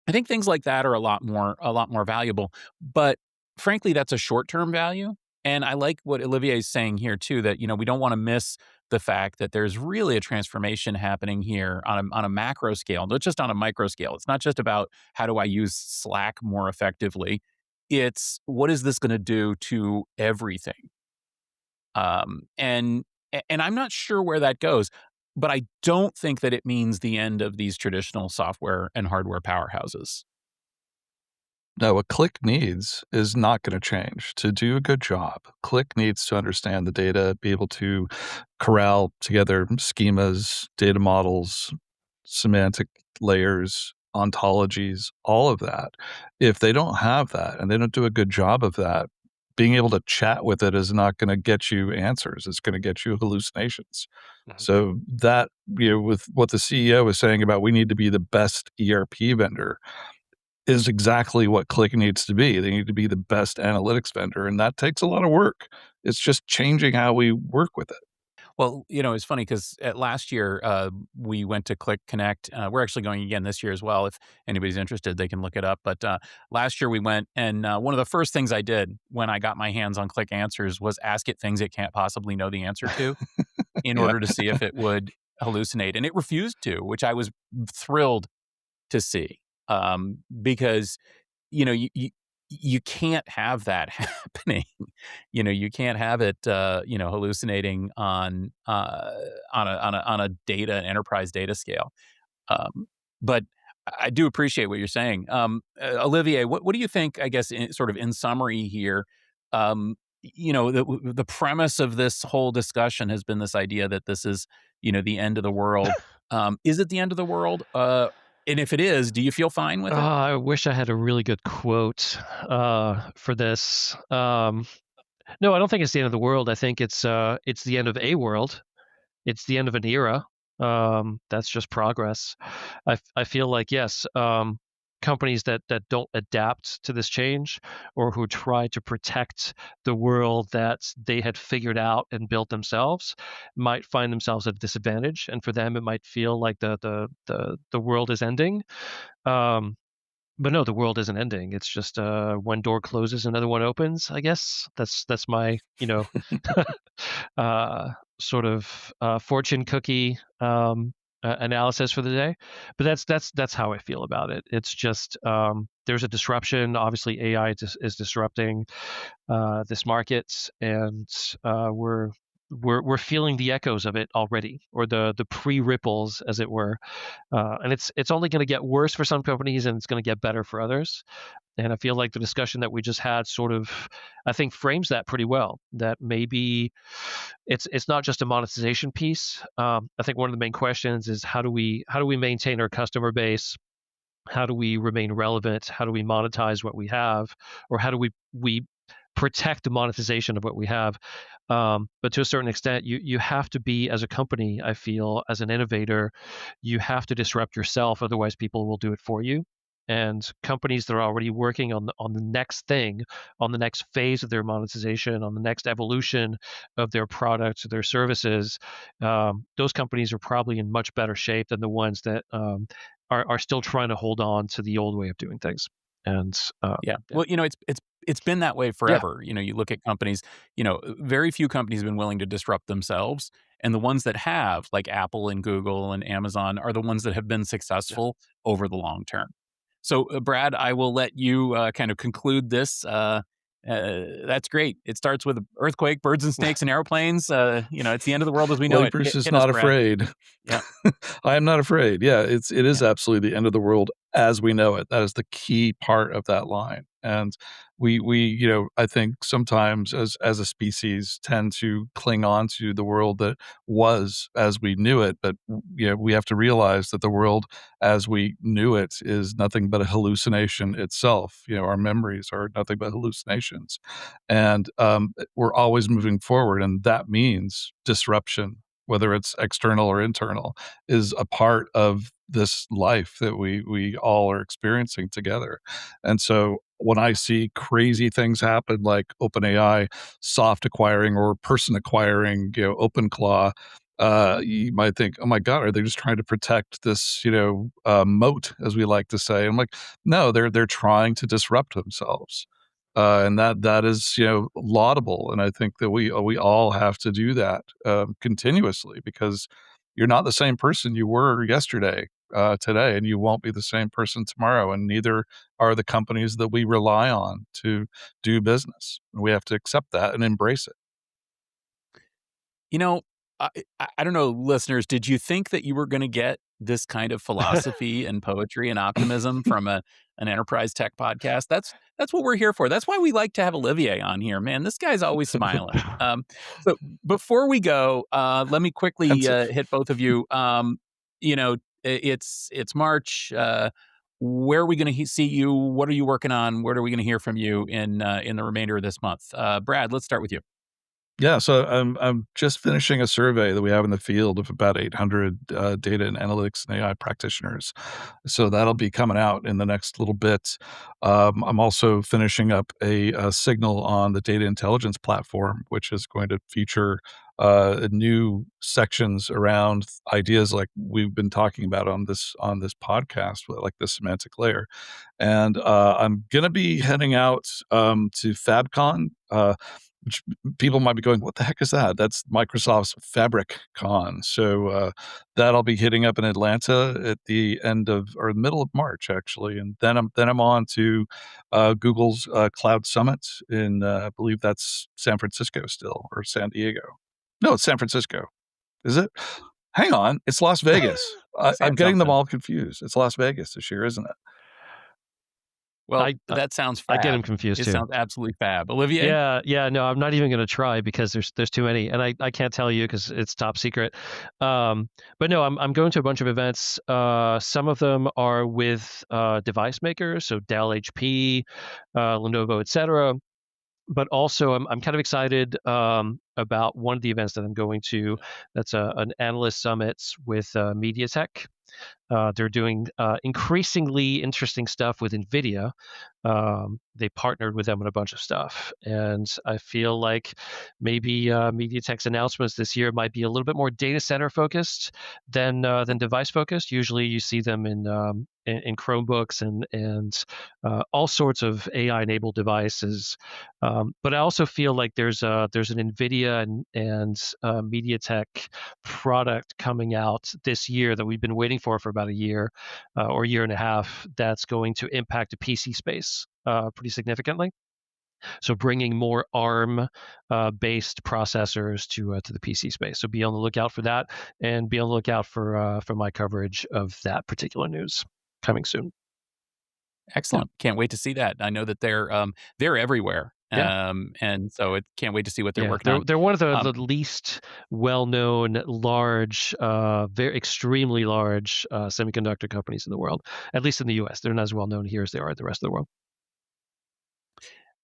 Speaker 6: I think things like that are a lot more valuable. But frankly, that's a short-term value. And I like what Olivier is saying here too, that, we don't want to miss the fact that there's really a transformation happening here on a macro scale, not just on a micro scale. It's not just about how do I use Slack more effectively. It's what is this going to do to everything? And I'm not sure where that goes, but I don't think that it means the end of these traditional software and hardware powerhouses.
Speaker 8: No, what Click needs is not going to change. To do a good job, Click needs to understand the data, be able to corral together schemas, data models, semantic layers, ontologies, all of that. If they don't have that and they don't do a good job of that, being able to chat with it is not going to get you answers. It's going to get you hallucinations. So that, with what the CEO was saying about we need to be the best ERP vendor, is exactly what Click needs to be. They need to be the best analytics vendor, and that takes a lot of work. It's just changing how we work with it.
Speaker 6: Well, it's funny because last year we went to Click Connect. We're actually going again this year as well. If anybody's interested, they can look it up. But last year we went, and one of the first things I did when I got my hands on Click Answers was ask it things it can't possibly know the answer to in order to see if it would hallucinate. And it refused to, which I was thrilled to see, because you can't have that happening. You can't have it hallucinating on a data enterprise data scale. But I do appreciate what you're saying. Olivier, what do you think, I guess, sort of in summary here? The premise of this whole discussion has been this idea that this is, the end of the world. Is it the end of the world? And if it is, do you feel fine with it?
Speaker 7: I wish I had a really good quote for this. No, I don't think it's the end of the world. I think it's the end of a world. It's the end of an era. That's just progress. I feel like, yes, companies that don't adapt to this change, or who try to protect the world that they had figured out and built themselves, might find themselves at a disadvantage, and for them it might feel like the world is ending. But no, the world isn't ending. It's just one door closes, another one opens. I guess that's my sort of fortune cookie analysis for the day. But that's how I feel about it. It's just there's a disruption. Obviously, AI is disrupting this market, and we're feeling the echoes of it already, or the pre-ripples, as it were. And it's only going to get worse for some companies, and it's going to get better for others. And I feel like the discussion that we just had sort of, I think, frames that pretty well. That maybe it's not just a monetization piece. I think one of the main questions is how do we maintain our customer base? How do we remain relevant? How do we monetize what we have? Or how do we protect the monetization of what we have? But to a certain extent, you have to be, as a company, I feel, as an innovator, you have to disrupt yourself. Otherwise, people will do it for you. And companies that are already working on the next thing, on the next phase of their monetization, on the next evolution of their products or their services, those companies are probably in much better shape than the ones that are still trying to hold on to the old way of doing things. And
Speaker 6: Yeah. Well, it's been that way forever. You look at companies, very few companies have been willing to disrupt themselves. And the ones that have, like Apple and Google and Amazon, are the ones that have been successful over the long term. So, Brad, I will let you kind of conclude this. That's great. It starts with earthquake, birds and snakes and airplanes. It's the end of the world as we know
Speaker 8: Blake
Speaker 6: it.
Speaker 8: Bruce is
Speaker 6: Hit us,
Speaker 8: not
Speaker 6: Brad.
Speaker 8: afraid.
Speaker 6: Yeah.
Speaker 8: I am not afraid. Yeah, it is absolutely the end of the world as we know it. That is the key part of that line. And we I think sometimes as a species tend to cling on to the world that was as we knew it, but we have to realize that the world as we knew it is nothing but a hallucination itself. Our memories are nothing but hallucinations. And we're always moving forward, and that means disruption, whether it's external or internal, is a part of this life that we all are experiencing together. And so when I see crazy things happen like OpenAI soft acquiring or person acquiring, OpenClaw, you might think, oh my God, are they just trying to protect this, moat, as we like to say? I'm like, no, they're trying to disrupt themselves. And that is, laudable. And I think that we all have to do that continuously, because you're not the same person you were yesterday, today, and you won't be the same person tomorrow. And neither are the companies that we rely on to do business. We have to accept that and embrace it.
Speaker 6: You know, I don't know, listeners, did you think that you were going to get this kind of philosophy and poetry and optimism from an enterprise tech podcast? That's what we're here for. That's why we like to have Olivier on here, man. This guy's always smiling. So before we go, let me quickly hit both of you. It's March. Where are we going to see you? What are you working on? What are we going to hear from you in the remainder of this month? Brad, let's start with you.
Speaker 8: Yeah, so I'm just finishing a survey that we have in the field of about 800 data and analytics and AI practitioners. So that'll be coming out in the next little bit. I'm also finishing up a signal on the data intelligence platform, which is going to feature new sections around ideas like we've been talking about on this podcast, like the semantic layer. And I'm going to be heading out to FabCon. Which people might be going, what the heck is that? That's Microsoft's Fabric Con. So that'll be hitting up in Atlanta at the end of or middle of March, actually, and then I'm on to Google's Cloud Summit in I believe that's San Francisco still, or San Diego. No, it's San Francisco. Is it? Hang on, it's Las Vegas. I'm getting them all confused. It's Las Vegas this year, isn't it?
Speaker 6: Well, that sounds fab.
Speaker 7: I get them confused
Speaker 6: It
Speaker 7: too.
Speaker 6: sounds absolutely fab. Olivier?
Speaker 7: Yeah. No, I'm not even going to try because there's too many, and I can't tell you because it's top secret. But no, I'm going to a bunch of events. Some of them are with device makers, so Dell, HP, Lenovo, etc. But also, I'm kind of excited about one of the events that I'm going to. That's an analyst summit with MediaTek. They're doing increasingly interesting stuff with NVIDIA. They partnered with them on a bunch of stuff. And I feel like maybe MediaTek's announcements this year might be a little bit more data center focused than device focused. Usually you see them in Chromebooks and all sorts of AI-enabled devices. But I also feel like there's an NVIDIA and MediaTek product coming out this year that we've been waiting for about a year or a year and a half that's going to impact the PC space pretty significantly. So bringing more ARM-based processors to the PC space. So be on the lookout for that, and be on the lookout for my coverage of that particular news coming soon.
Speaker 6: Excellent. Can't wait to see that. I know that they're everywhere. And so can't wait to see what they're working on.
Speaker 7: They're one of the least well-known, large, very extremely large semiconductor companies in the world, at least in the US. They're not as well known here as they are in the rest of the world.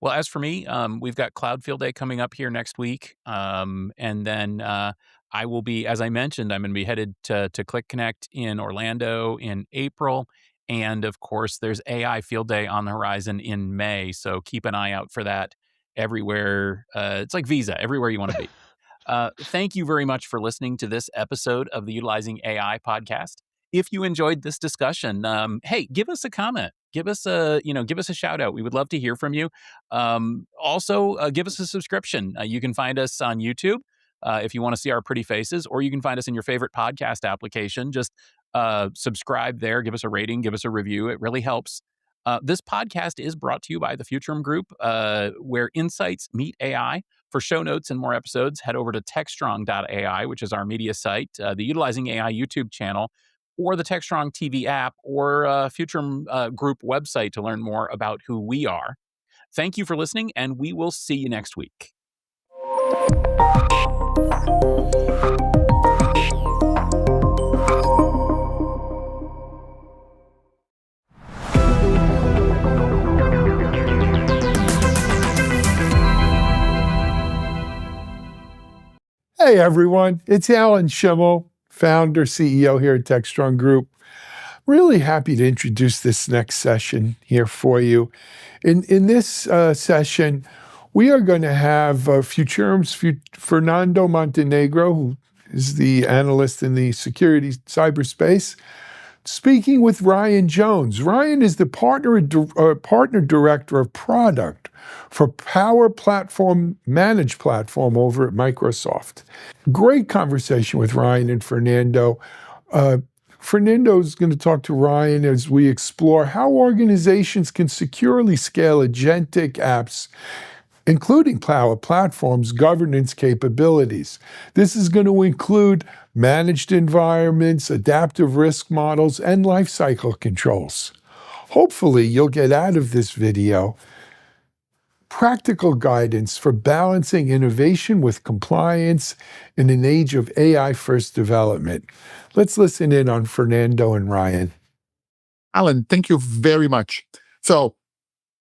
Speaker 6: Well, as for me, we've got Cloud Field Day coming up here next week. And then I will be, as I mentioned, I'm going to be headed to Click Connect in Orlando in April. And of course, there's AI Field Day on the horizon in May. So keep an eye out for that everywhere. It's like Visa, everywhere you want to be. Thank you very much for listening to this episode of the Utilizing AI podcast. If you enjoyed this discussion, hey, give us a comment. Give us a shout out. We would love to hear from you. Also, give us a subscription. You can find us on YouTube if you want to see our pretty faces, or you can find us in your favorite podcast application. Just subscribe there, give us a rating, give us a review. It really helps. This podcast is brought to you by the Futurum Group, where insights meet AI. For show notes and more episodes, head over to techstrong.ai, which is our media site, the Utilizing AI YouTube channel, or the Techstrong TV app, or Futurum Group website to learn more about who we are. Thank you for listening, and we will see you next week.
Speaker 1: Hey everyone, it's Alan Schimmel, founder, CEO here at Techstrong Group. Really happy to introduce this next session here for you. In this session, we are going to have Futurum's Fernando Montenegro, who is the analyst in the security cyberspace, speaking with Ryan Jones. Ryan is the partner director of product for Power Platform Managed Platform over at Microsoft. Great conversation with Ryan and Fernando. Fernando's going to talk to Ryan as we explore how organizations can securely scale agentic apps, including Power Platform's governance capabilities. This is going to include managed environments, adaptive risk models, and lifecycle controls. Hopefully, you'll get out of this video practical guidance for balancing innovation with compliance in an age of AI-first development. Let's listen in on Fernando and Ryan.
Speaker 9: Alan, thank you very much. So,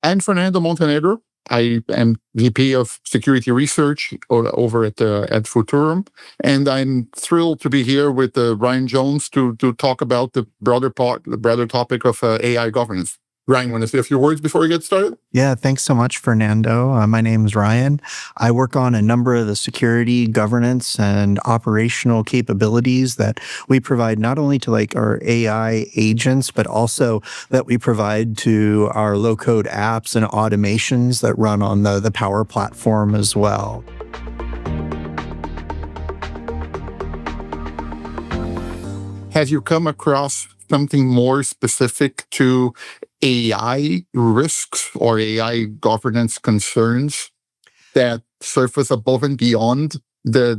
Speaker 9: I'm Fernando Montenegro. I am VP of Security Research over at Futurum, and I'm thrilled to be here with Ryan Jones to talk about the broader topic of AI governance. Ryan, want to say a few words before we get started?
Speaker 10: Yeah, thanks so much, Fernando. My name is Ryan. I work on a number of the security, governance, and operational capabilities that we provide not only to our AI agents, but also that we provide to our low-code apps and automations that run on the Power Platform as well.
Speaker 9: Have you come across something more specific to AI risks or AI governance concerns that surface above and beyond the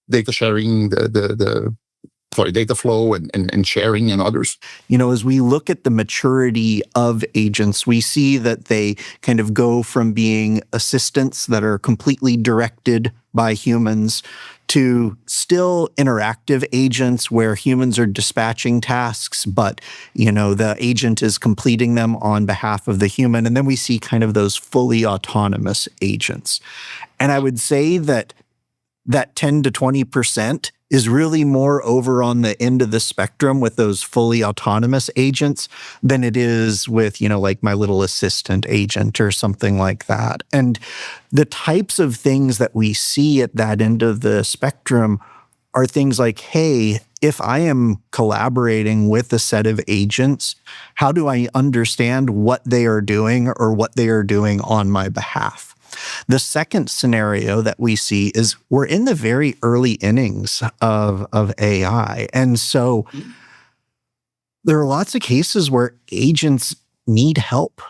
Speaker 9: data sharing, data flow and sharing and others?
Speaker 10: As we look at the maturity of agents, we see that they kind of go from being assistants that are completely directed by humans to still interactive agents where humans are dispatching tasks, but the agent is completing them on behalf of the human. And then we see kind of those fully autonomous agents. And I would say that 10 to 20% is really more over on the end of the spectrum with those fully autonomous agents than it is with, like my little assistant agent or something like that. And the types of things that we see at that end of the spectrum are things like, hey, if I am collaborating with a set of agents, how do I understand what they are doing or what they are doing on my behalf? The second scenario that we see is we're in the very early innings of AI. And so there are lots of cases where agents need help,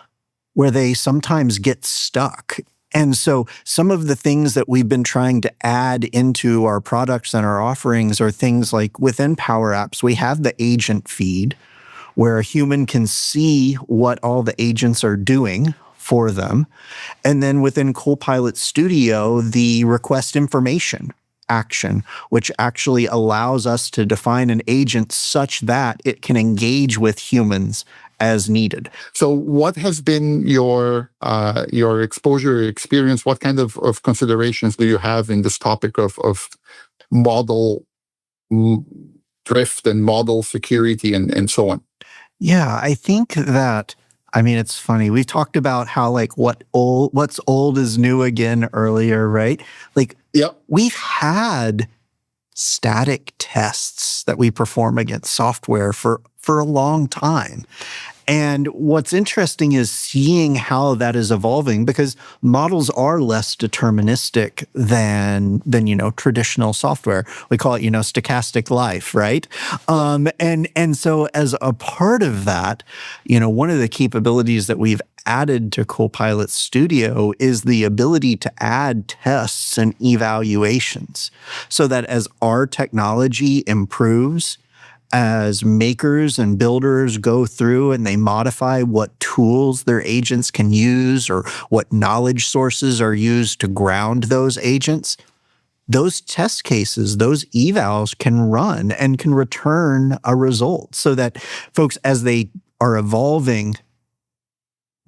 Speaker 10: where they sometimes get stuck. And so some of the things that we've been trying to add into our products and our offerings are things like within Power Apps, we have the agent feed where a human can see what all the agents are doing for them. And then within Copilot Studio, the request information action, which actually allows us to define an agent such that it can engage with humans as needed.
Speaker 9: So what has been your exposure, experience? What kind of considerations do you have in this topic of model drift and model security and so on?
Speaker 10: Yeah, I think that it's funny. We've talked about how what's old is new again earlier, right?
Speaker 9: Yep.
Speaker 10: We've had static tests that we perform against software for a long time. And what's interesting is seeing how that is evolving, because models are less deterministic than traditional software. We call it, stochastic life, right? And so as a part of that, one of the capabilities that we've added to Copilot Studio is the ability to add tests and evaluations, so that as our technology improves, as makers and builders go through and they modify what tools their agents can use or what knowledge sources are used to ground those agents, those test cases, those evals can run and can return a result, so that folks, as they are evolving,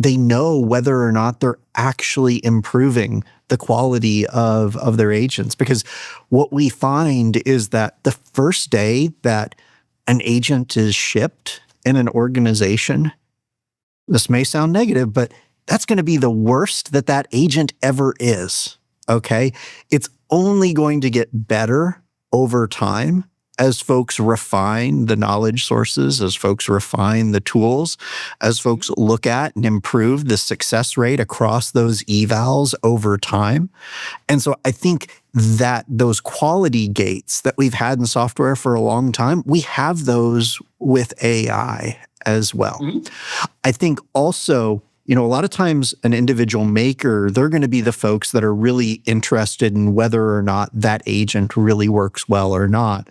Speaker 10: they know whether or not they're actually improving the quality of their agents. Because what we find is that the first day that an agent is shipped in an organization, this may sound negative, but that's going to be the worst that agent ever is, okay? It's only going to get better over time as folks refine the knowledge sources, as folks refine the tools, as folks look at and improve the success rate across those evals over time. And so I think that those quality gates that we've had in software for a long time, we have those with AI as well. Mm-hmm. I think also, a lot of times an individual maker, they're going to be the folks that are really interested in whether or not that agent really works well or not.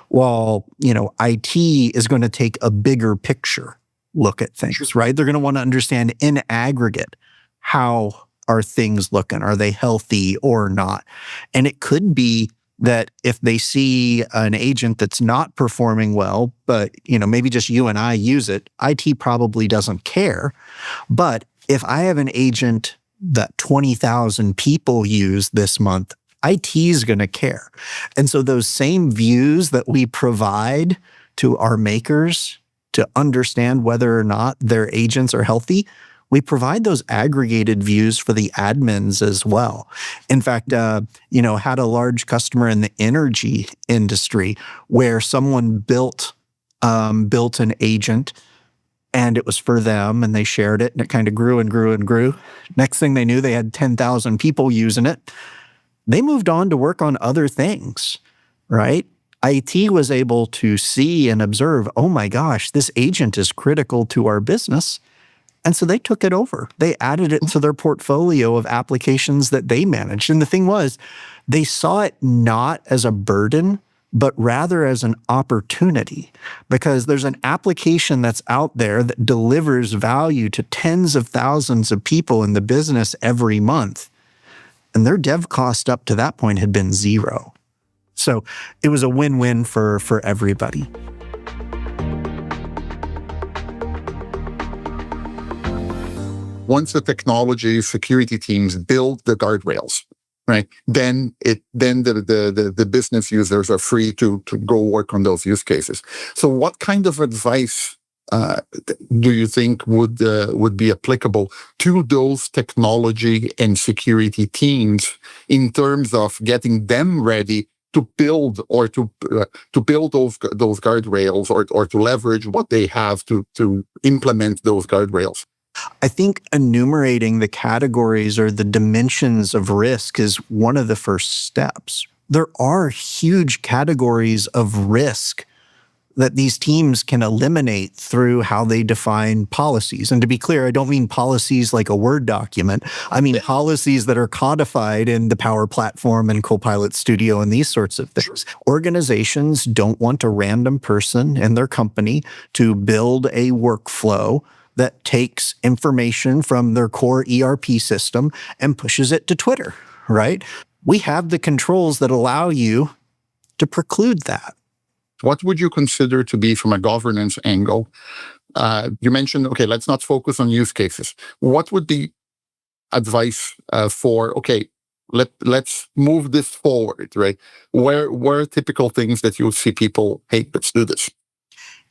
Speaker 10: While, IT is going to take a bigger picture look at things, right? They're going to want to understand in aggregate, how are things looking? Are they healthy or not? And it could be that if they see an agent that's not performing well, but, maybe just you and I use it, IT probably doesn't care. But if I have an agent that 20,000 people use this month, IT is going to care. And so those same views that we provide to our makers to understand whether or not their agents are healthy, we provide those aggregated views for the admins as well. In fact, had a large customer in the energy industry where someone built an agent, and it was for them, and they shared it, and it kind of grew and grew and grew. Next thing they knew, they had 10,000 people using it. They moved on to work on other things, right? IT was able to see and observe, oh my gosh, this agent is critical to our business. And so they took it over. They added it to their portfolio of applications that they managed. And the thing was, they saw it not as a burden, but rather as an opportunity, because there's an application that's out there that delivers value to tens of thousands of people in the business every month. And their dev cost up to that point had been zero. So it was a win-win for everybody.
Speaker 9: Once the technology security teams build the guardrails, right, then the business users are free to go work on those use cases. So what kind of advice do you think would be applicable to those technology and security teams in terms of getting them ready to build or to build those guardrails or to leverage what they have to implement those guardrails?
Speaker 10: I think enumerating the categories or the dimensions of risk is one of the first steps. There are huge categories of risk that these teams can eliminate through how they define policies. And to be clear, I don't mean policies like a Word document. I mean policies that are codified in the Power Platform and Copilot Studio and these sorts of things. Sure. Organizations don't want a random person in their company to build a workflow that takes information from their core ERP system and pushes it to Twitter, right? We have the controls that allow you to preclude that.
Speaker 9: What would you consider to be, from a governance angle? You mentioned, okay, let's not focus on use cases. What would be advice for, okay, let's move this forward, right? Where are typical things that you'll see people, hey, let's do this?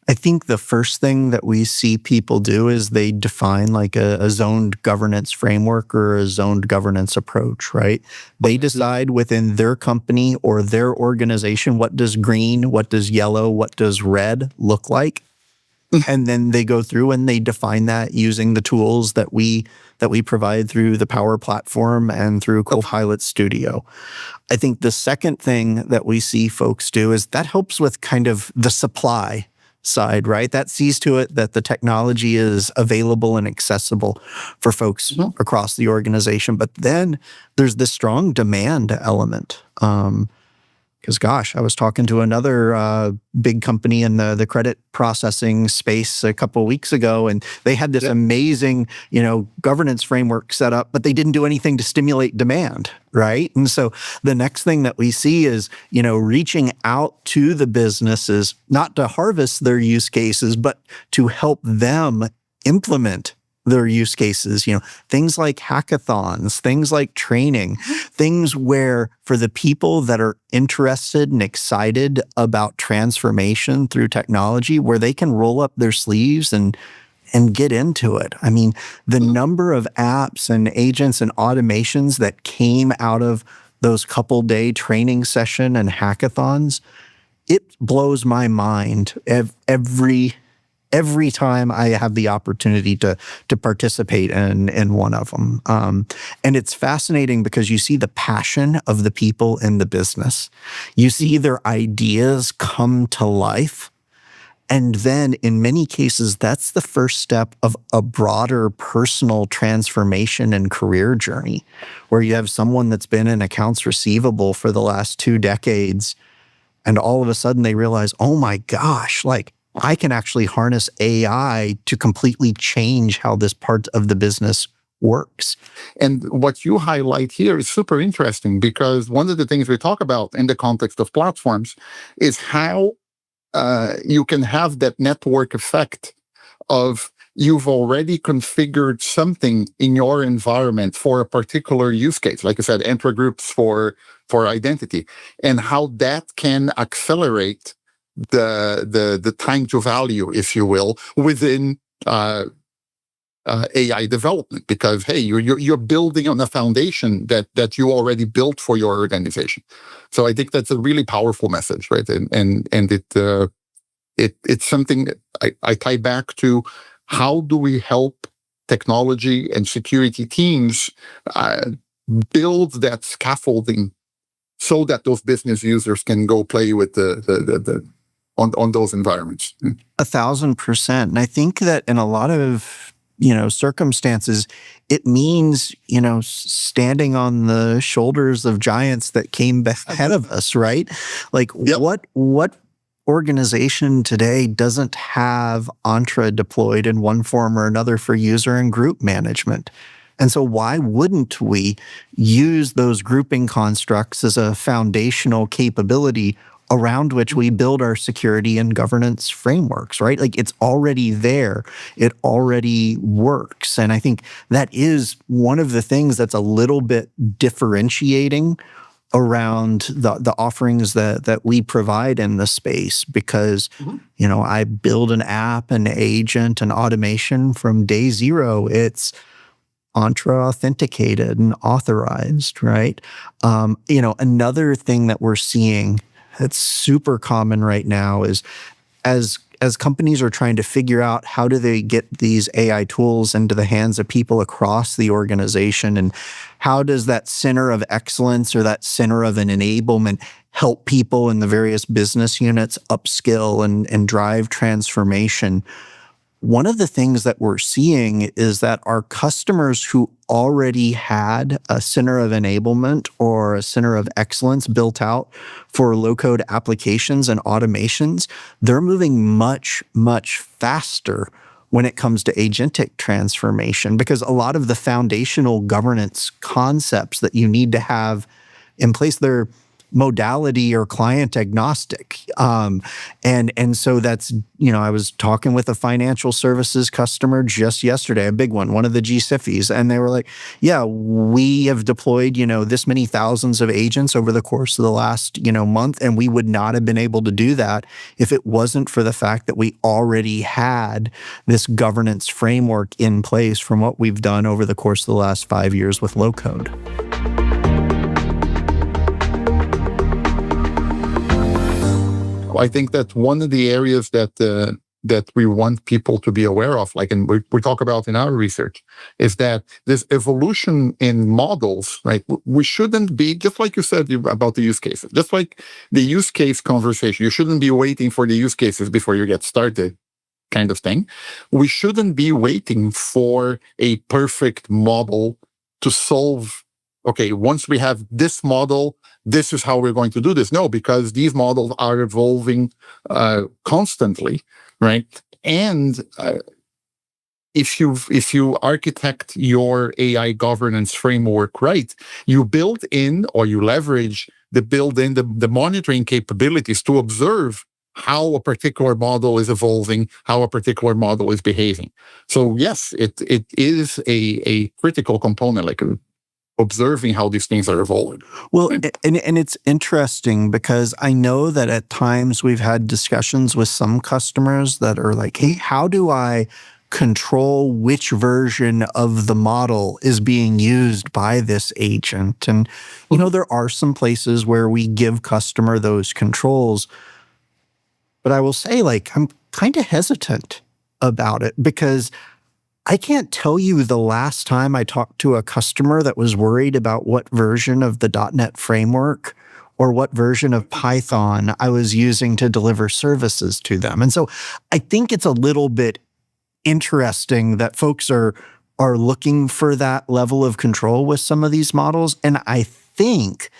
Speaker 10: I think the first thing that we see people do is they define like a zoned governance framework or a zoned governance approach, right? They decide within their company or their organization, what does green, what does yellow, what does red look like? And then they go through and they define that using the tools that we provide through the Power Platform and through Copilot Studio. I think the second thing that we see folks do is that helps with kind of the supply side, right? That sees to it that the technology is available and accessible for folks across the organization. But then there's this strong demand element. Because gosh, I was talking to another big company in the credit processing space a couple of weeks ago, and they had this amazing, governance framework set up, but they didn't do anything to stimulate demand, right? And so the next thing that we see is, reaching out to the businesses, not to harvest their use cases, but to help them implement their use cases, things like hackathons, things like training, things where for the people that are interested and excited about transformation through technology, where they can roll up their sleeves and get into it. I mean, the number of apps and agents and automations that came out of those couple-day training session and hackathons, it blows my mind every time I have the opportunity to participate in one of them. And it's fascinating because you see the passion of the people in the business. You see their ideas come to life. And then in many cases, that's the first step of a broader personal transformation and career journey, where you have someone that's been in accounts receivable for the last 2 decades, and all of a sudden they realize, oh my gosh, I can actually harness AI to completely change how this part of the business works.
Speaker 9: And what you highlight here is super interesting, because one of the things we talk about in the context of platforms is how you can have that network effect of you've already configured something in your environment for a particular use case, like I said, enter groups for identity, and how that can accelerate the time to value, if you will, within AI development, because hey, you're building on a foundation that you already built for your organization. So I think that's a really powerful message, right? And it's something that I tie back to how do we help technology and security teams build that scaffolding so that those business users can go play with on those environments.
Speaker 10: 1,000%. And I think that in a lot of, circumstances, it means, standing on the shoulders of giants that came ahead of us, right? Like what organization today doesn't have Entra deployed in one form or another for user and group management? And so why wouldn't we use those grouping constructs as a foundational capability around which we build our security and governance frameworks, right? Like it's already there. It already works. And I think that is one of the things that's a little bit differentiating around the offerings that we provide in the space, because, I build an app, an agent, an automation from day zero. It's Entra authenticated and authorized, right? Another thing that we're seeing that's super common right now is as companies are trying to figure out how do they get these AI tools into the hands of people across the organization, and how does that center of excellence or that center of an enablement help people in the various business units upskill and drive transformation. One of the things that we're seeing is that our customers who already had a center of enablement or a center of excellence built out for low-code applications and automations, they're moving much, much faster when it comes to agentic transformation, because a lot of the foundational governance concepts that you need to have in place, they're modality or client agnostic. And so that's, I was talking with a financial services customer just yesterday, a big one of the GSIFIs, and they were like, yeah, we have deployed, this many thousands of agents over the course of the last, month, and we would not have been able to do that if it wasn't for the fact that we already had this governance framework in place from what we've done over the course of the last 5 years with low code.
Speaker 9: I think that one of the areas that we want people to be aware of, and we talk about in our research, is that this evolution in models, right? We shouldn't be, just like you said about the use cases, just like the use case conversation, you shouldn't be waiting for the use cases before you get started, kind of thing. We shouldn't be waiting for a perfect model to solve, okay, once we have this model, this is how we're going to do this. No, because these models are evolving constantly, right? And if you architect your AI governance framework right, you build in or you leverage the monitoring capabilities to observe how a particular model is evolving, how a particular model is behaving. So yes, it is a critical component, observing how these things are evolving.
Speaker 10: Well, and it's interesting because I know that at times we've had discussions with some customers that are like, hey, how do I control which version of the model is being used by this agent? And, there are some places where we give customer those controls. But I will say, I'm kind of hesitant about it because I can't tell you the last time I talked to a customer that was worried about what version of the .NET framework or what version of Python I was using to deliver services to them. And so I think it's a little bit interesting that folks are looking for that level of control with some of these models. And I think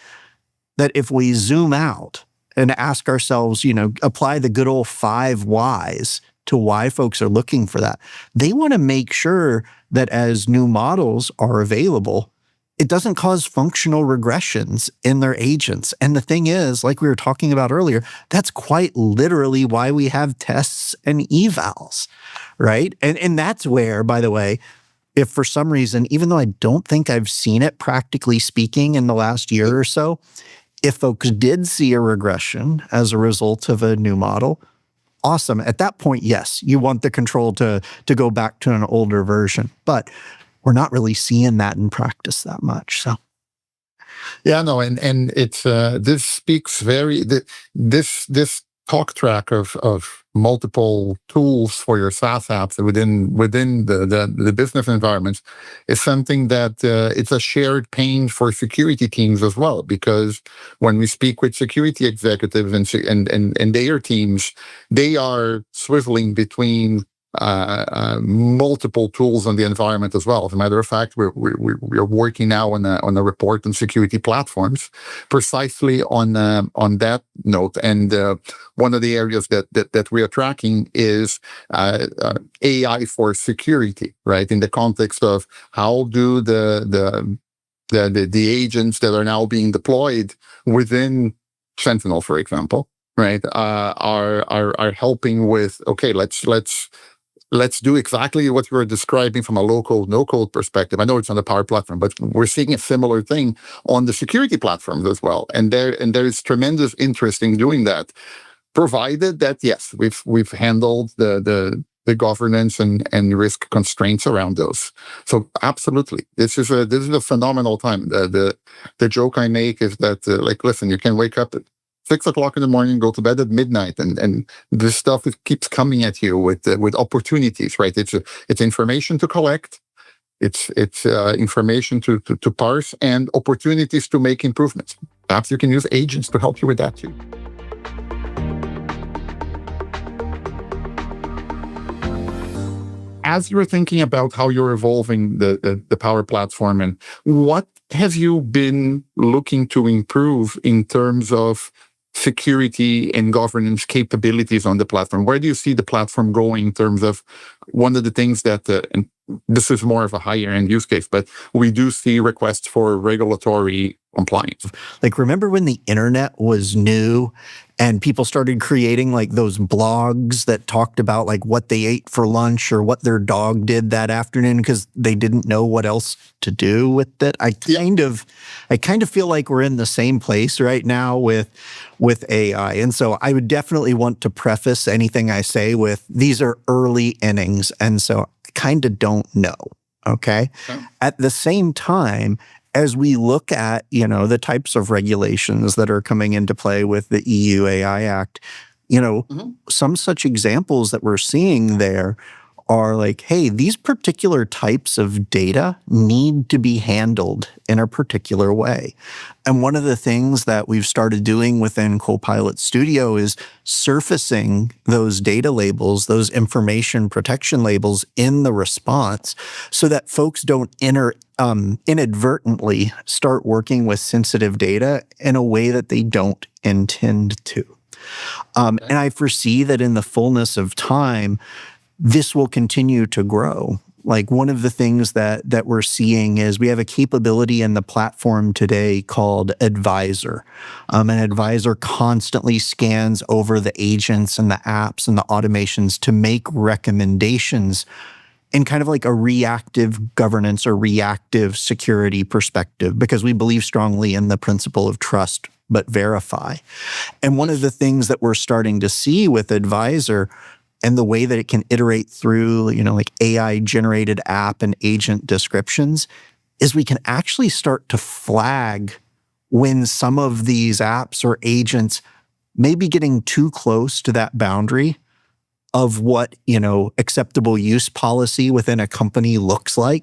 Speaker 10: that if we zoom out and ask ourselves, apply the good old 5 whys to why folks are looking for that. They want to make sure that as new models are available, it doesn't cause functional regressions in their agents. And the thing is, like we were talking about earlier, that's quite literally why we have tests and evals, right? And that's where, by the way, if for some reason, even though I don't think I've seen it practically speaking in the last year or so, if folks did see a regression as a result of a new model, awesome. At that point, yes, you want the control to go back to an older version, but we're not really seeing that in practice that much. So,
Speaker 9: yeah, no, and it's this speaks this talk track of multiple tools for your SaaS apps within the business environments is something that it's a shared pain for security teams as well, because when we speak with security executives and their teams, they are swiveling between multiple tools on the environment as well. As a matter of fact, we're working now on a report on security platforms, precisely on that note. And one of the areas that we are tracking is AI for security, right? In the context of how do the agents that are now being deployed within Sentinel, for example, right, are helping with, okay, let's do exactly what you were describing from a low-code, no-code perspective. I know it's on the Power Platform, but we're seeing a similar thing on the security platforms as well. And there is tremendous interest in doing that, provided that, yes, we've handled the governance and risk constraints around those. So absolutely, this is a phenomenal time. The joke I make is that listen, you can wake up at 6 o'clock in the morning, go to bed at midnight, and this stuff keeps coming at you with opportunities, right? It's information to collect, it's information to parse, and opportunities to make improvements. Perhaps you can use agents to help you with that too. As you're thinking about how you're evolving the Power Platform, and what have you been looking to improve in terms of security and governance capabilities on the platform? Where do you see the platform going in terms of one of the things that, and this is more of a higher end use case, but we do see requests for regulatory compliance.
Speaker 10: Like, remember when the internet was new and people started creating like those blogs that talked about like what they ate for lunch or what their dog did that afternoon because they didn't know what else to do with it? I kind of feel like we're in the same place right now with AI. And so I would definitely want to preface anything I say with these are early innings. And so I kind of don't know. Okay. At the same time, as we look at, the types of regulations that are coming into play with the EU AI Act, some such examples that we're seeing there are like, hey, these particular types of data need to be handled in a particular way. And one of the things that we've started doing within Copilot Studio is surfacing those data labels, those information protection labels in the response so that folks don't inadvertently start working with sensitive data in a way that they don't intend to. And I foresee that in the fullness of time, this will continue to grow. Like one of the things that we're seeing is we have a capability in the platform today called Advisor. An Advisor constantly scans over the agents and the apps and the automations to make recommendations in kind of like a reactive governance or reactive security perspective, because we believe strongly in the principle of trust but verify. And one of the things that we're starting to see with Advisor and the way that it can iterate through, like AI-generated app and agent descriptions, is we can actually start to flag when some of these apps or agents may be getting too close to that boundary of what, acceptable use policy within a company looks like.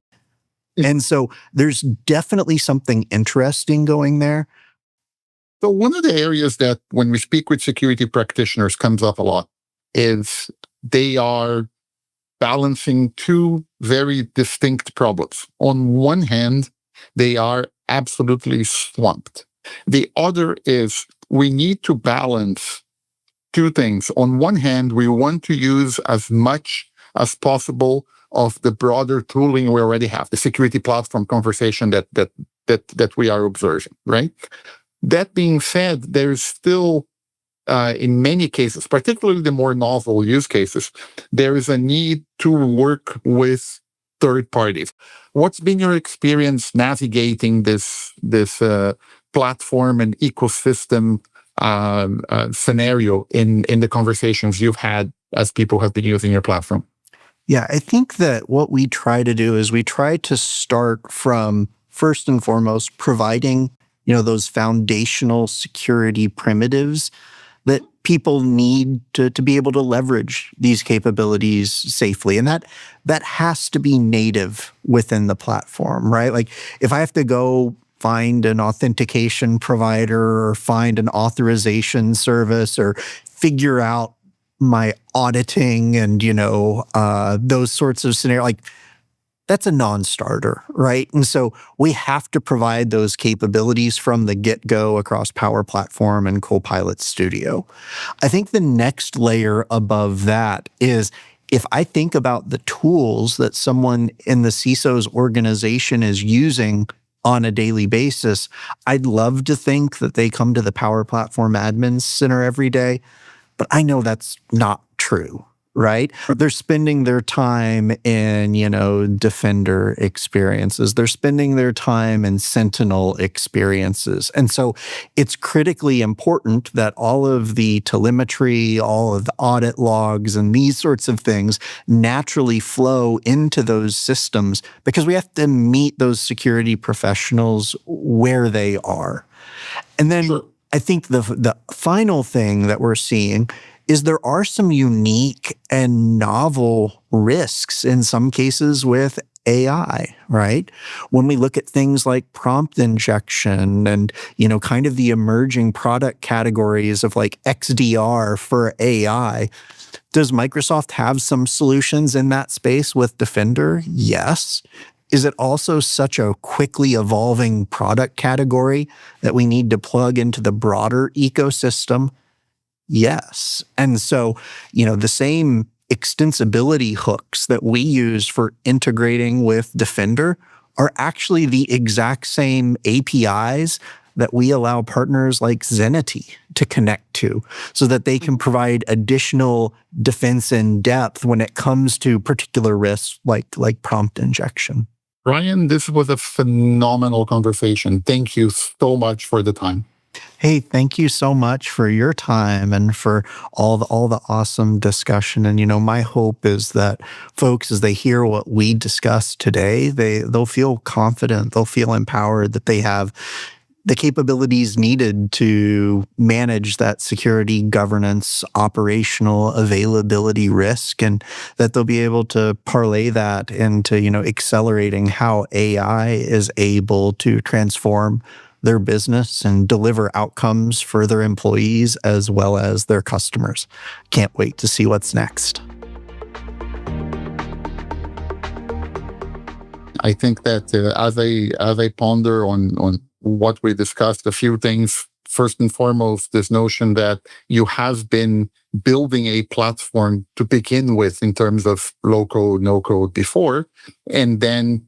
Speaker 10: And so there's definitely something interesting going there.
Speaker 9: So one of the areas that when we speak with security practitioners comes up a lot is they are balancing two very distinct problems. On one hand, they are absolutely swamped. The other is we need to balance two things. On one hand, we want to use as much as possible of the broader tooling we already have, the security platform conversation that we are observing, right? That being said, there's still in many cases, particularly the more novel use cases, there is a need to work with third parties. What's been your experience navigating this platform and ecosystem scenario in the conversations you've had as people have been using your platform?
Speaker 10: Yeah, I think that what we try to do is we try to start from, first and foremost, providing those foundational security primitives that people need to be able to leverage these capabilities safely. And that has to be native within the platform, right? Like if I have to go find an authentication provider or find an authorization service or figure out my auditing and, those sorts of scenarios, like that's a non-starter, right? And so we have to provide those capabilities from the get-go across Power Platform and Copilot Studio. I think the next layer above that is if I think about the tools that someone in the CISO's organization is using on a daily basis, I'd love to think that they come to the Power Platform Admin Center every day, but I know that's not true. Right? They're spending their time in, Defender experiences. They're spending their time in Sentinel experiences. And so it's critically important that all of the telemetry, all of the audit logs, and these sorts of things naturally flow into those systems because we have to meet those security professionals where they are. And then I think the final thing that we're seeing is there are some unique and novel risks in some cases with AI, right? When we look at things like prompt injection and, kind of the emerging product categories of like XDR for AI, does Microsoft have some solutions in that space with Defender? Yes. Is it also such a quickly evolving product category that we need to plug into the broader ecosystem? Yes. And so, the same extensibility hooks that we use for integrating with Defender are actually the exact same APIs that we allow partners like Zenity to connect to so that they can provide additional defense in depth when it comes to particular risks like prompt injection.
Speaker 9: Ryan, this was a phenomenal conversation. Thank you so much for the time.
Speaker 10: Hey, thank you so much for your time and for all the awesome discussion. And, my hope is that folks, as they hear what we discussed today, they'll feel confident, they'll feel empowered, that they have the capabilities needed to manage that security, governance, operational availability risk, and that they'll be able to parlay that into, accelerating how AI is able to transform their business and deliver outcomes for their employees as well as their customers. Can't wait to see what's next.
Speaker 9: I think that as I ponder on what we discussed, a few things. First and foremost, this notion that you have been building a platform to begin with in terms of low code, no code before, and then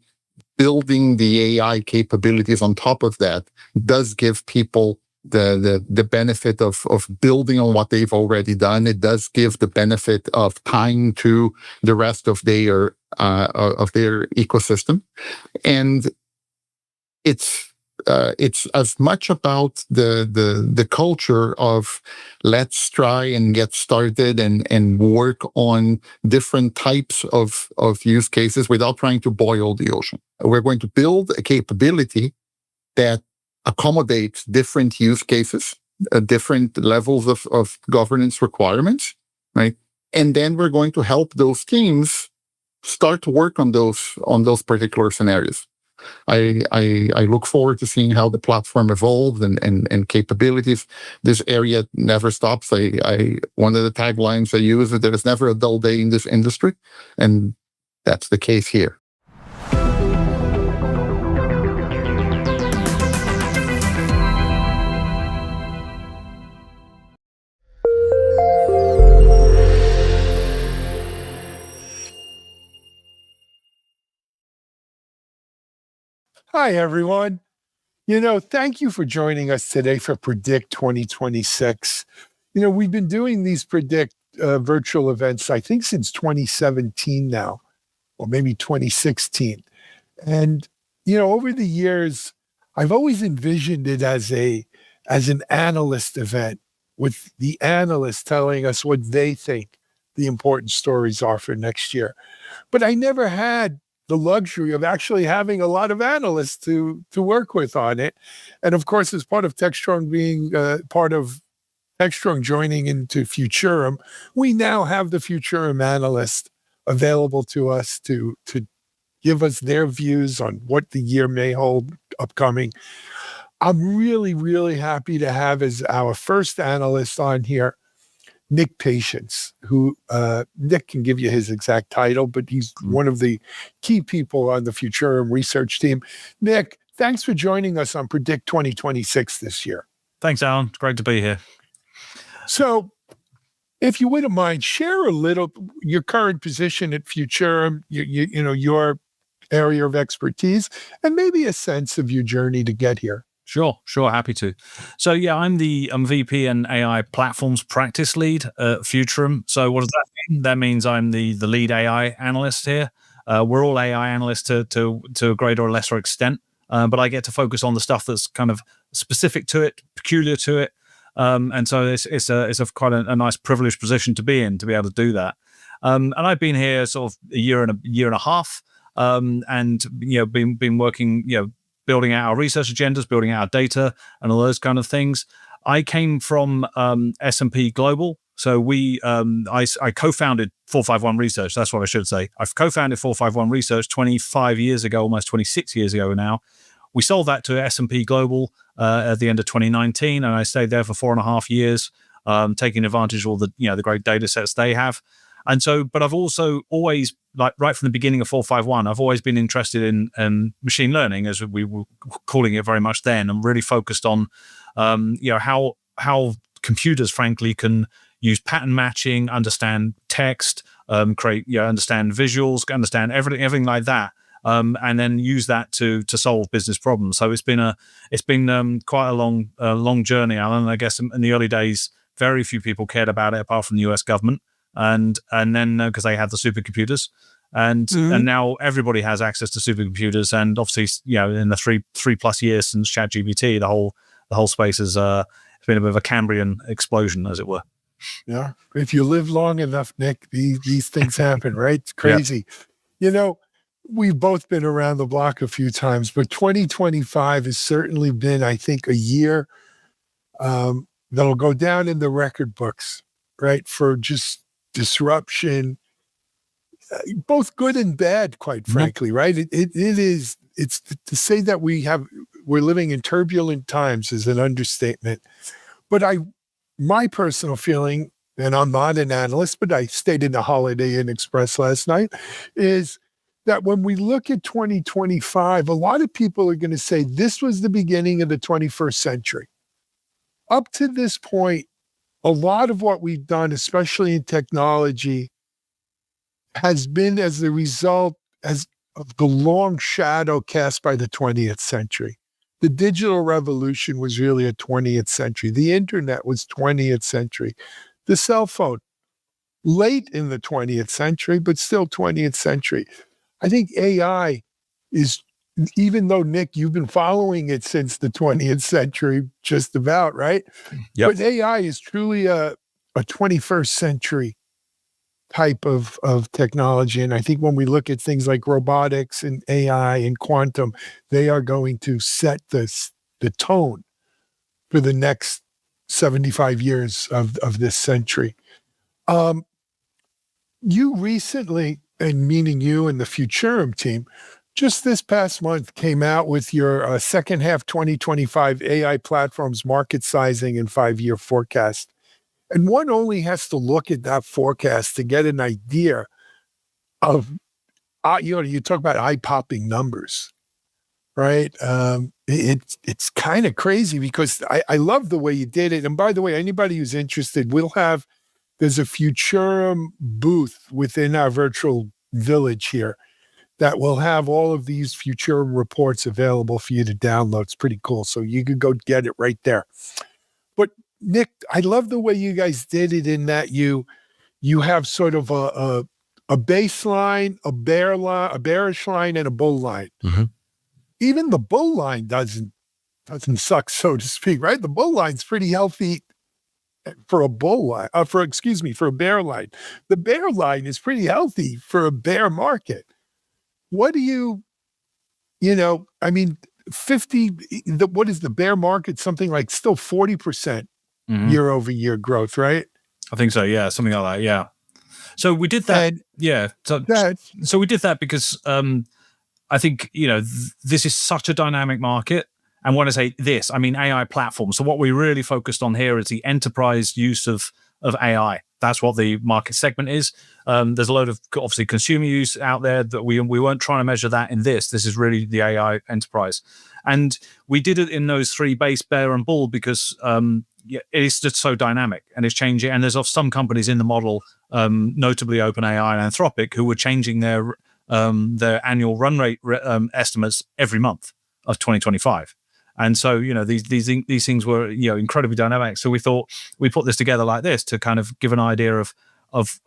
Speaker 9: building the AI capabilities on top of that does give people the benefit of building on what they've already done. It does give the benefit of tying to the rest of their ecosystem, and it's as much about the culture of let's try and get started and work on different types of use cases without trying to boil the ocean. We're going to build a capability that accommodates different use cases, different levels of governance requirements, right? And then we're going to help those teams start to work on those particular scenarios. I look forward to seeing how the platform evolves and capabilities. This area never stops. One of the taglines I use is there is never a dull day in this industry, and that's the case here.
Speaker 1: Hi, everyone. Thank you for joining us today for Predict 2026. We've been doing these Predict virtual events, I think, since 2017 now, or maybe 2016. And, over the years, I've always envisioned it as an analyst event, with the analysts telling us what they think the important stories are for next year. But I never had the luxury of actually having a lot of analysts to work with on it. And of course, as part of Techstrong being part of Techstrong joining into Futurum, we now have the Futurum analysts available to us to give us their views on what the year may hold upcoming. I'm really, really happy to have as our first analyst on here, Nick Patience, who Nick can give you his exact title, but he's one of the key people on the Futurum research team. Nick, thanks for joining us on Predict 2026 this year.
Speaker 11: Thanks, Alan. It's great to be here.
Speaker 1: So, if you wouldn't mind, share a little your current position at Futurum, your area of expertise, and maybe a sense of your journey to get here.
Speaker 11: Sure, happy to. So yeah, I'm VP and AI platforms practice lead at Futurum. So what does that mean? That means I'm the lead AI analyst here. We're all AI analysts to a greater or lesser extent, but I get to focus on the stuff that's kind of specific to it, peculiar to it, and so it's a quite a nice privileged position to be in, to be able to do that. And I've been here sort of a year and a half, and been working building out our research agendas, building out our data, and all those kind of things. I came from S&P Global. So I co-founded 451 Research. That's what I should say. I've co-founded 451 Research 25 years ago, almost 26 years ago now. We sold that to S&P Global at the end of 2019, and I stayed there for 4.5 years, taking advantage of all the great data sets they have. And so, but I've also always, like right from the beginning of 451, I've always been interested in machine learning, as we were calling it very much then, and really focused on, how computers, frankly, can use pattern matching, understand text, understand visuals, understand everything like that, and then use that to solve business problems. So it's been quite a long journey, Alan. I guess in the early days, very few people cared about it apart from the US government, and then because they had the supercomputers. And now everybody has access to supercomputers, and obviously, in the three plus years since ChatGPT, the whole space has been a bit of a Cambrian explosion, as it were.
Speaker 1: Yeah, if you live long enough, Nick, these things happen, right? It's crazy. Yeah. We've both been around the block a few times, but 2025 has certainly been, I think, a year that'll go down in the record books, right? For just disruption. Both good and bad, quite frankly, right? It's to say that we're living in turbulent times is an understatement. But my personal feeling, and I'm not an analyst, but I stayed in the Holiday Inn Express last night, is that when we look at 2025, a lot of people are going to say this was the beginning of the 21st century. Up to this point, a lot of what we've done, especially in technology, has been as the result of the long shadow cast by the 20th century. The digital revolution was really a 20th century. The internet was 20th century. The cell phone, late in the 20th century, but still 20th century. I think AI is, even though, Nick, you've been following it since the 20th century, just about, right?
Speaker 11: Yep.
Speaker 1: But AI is truly a 21st century type of technology. And I think when we look at things like robotics and AI and quantum, they are going to set the tone for the next 75 years of this century. You recently, and meaning you and the Futurum team, just this past month came out with your second half 2025 AI platforms market sizing and 5-year forecast. And one only has to look at that forecast to get an idea of, you talk about eye-popping numbers, right? It's kind of crazy because I love the way you did it. And by the way, anybody who's interested, there's a Futurum booth within our virtual village here that will have all of these Futurum reports available for you to download. It's pretty cool. So you could go get it right there. But Nick, I love the way you guys did it in that you have sort of a baseline, a bearish line, and a bull line. Mm-hmm. Even the bull line doesn't suck, so to speak, right? The bull line's pretty healthy for a bull line, for a bear line. The bear line is pretty healthy for a bear market. What do 50, what is the bear market? Something like still 40% year over year growth, right?
Speaker 11: I think so. Yeah. Something like that. Yeah. So we did that. So we did that because I think, this is such a dynamic market. And when I say this, I mean AI platforms. So what we really focused on here is the enterprise use of AI. That's what the market segment is. There's a load of obviously consumer use out there that we weren't trying to measure that in this. This is really the AI enterprise. And we did it in those three: base, bear, and bull, because it is just so dynamic and it's changing. And there's some companies in the model, notably OpenAI and Anthropic, who were changing their annual run rate estimates every month of 2025. And so, these things were, incredibly dynamic. So we thought we put this together like this to kind of give an idea of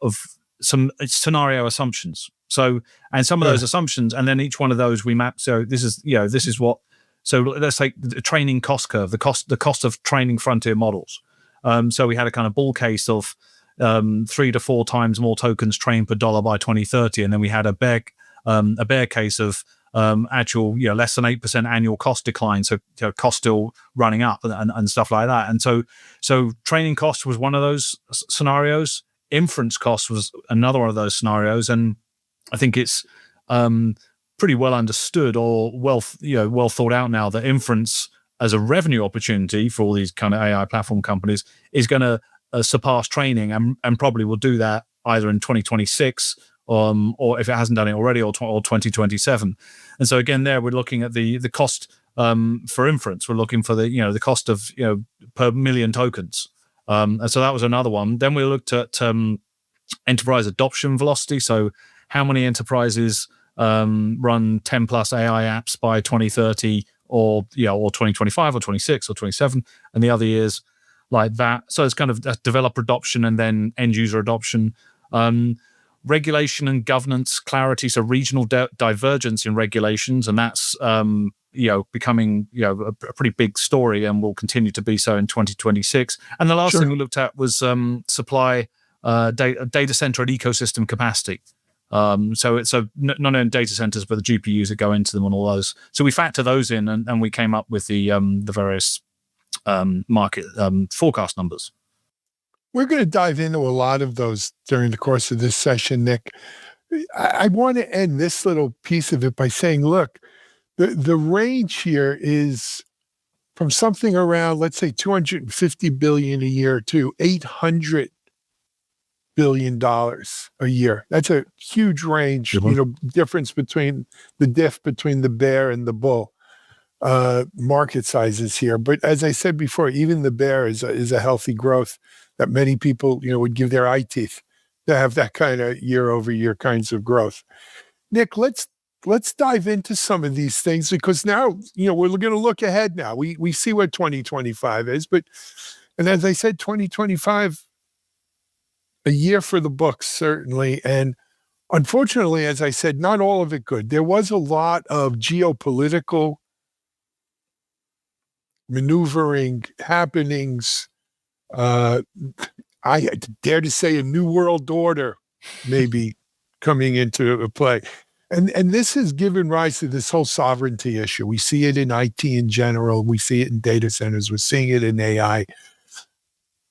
Speaker 11: some scenario assumptions. So, and some of those assumptions, and then each one of those we map. So this is what. So let's take the training cost curve, the cost of training frontier models. So we had a kind of bull case of 3 to 4 times more tokens trained per dollar by 2030, and then we had a bear case of actual, less than 8% annual cost decline. So cost still running up and stuff like that. And so training cost was one of those scenarios. Inference cost was another one of those scenarios. And I think it's pretty well understood or well thought out now that inference as a revenue opportunity for all these kind of AI platform companies is going to surpass training and probably will do that either in 2026 or if it hasn't done it already, or 2027. And so again, there we're looking at the cost for inference. We're looking for the cost of per million tokens. And so that was another one. Then we looked at enterprise adoption velocity. So how many enterprises run 10 plus AI apps by 2030 or 2025 or 26 or 27, and the other years like that. So it's kind of developer adoption and then end user adoption. Regulation and governance clarity, so regional divergence in regulations, and that's becoming a pretty big story and will continue to be so in 2026. And the last thing we looked at was supply data center and ecosystem capacity. So not only data centers, but the GPUs that go into them and all those. So we factor those in, and we came up with the various market forecast numbers.
Speaker 1: We're going to dive into a lot of those during the course of this session, Nick. I want to end this little piece of it by saying, look, the range here is from something around, let's say, $250 billion a year to $800 billion a year. That's a huge range, difference between the diff between the bear and the bull market sizes here. But as I said before, even the bear is a healthy growth that many people, would give their eye teeth to have that kind of year over year kinds of growth. Nick, let's dive into some of these things, because now, we're going to look ahead now. We see what 2025 is, and as I said, 2025, a year for the books, certainly. And unfortunately, as I said, not all of it good. There was a lot of geopolitical maneuvering happenings. I dare to say a new world order maybe coming into play. And this has given rise to this whole sovereignty issue. We see it in IT in general. We see it in data centers. We're seeing it in AI.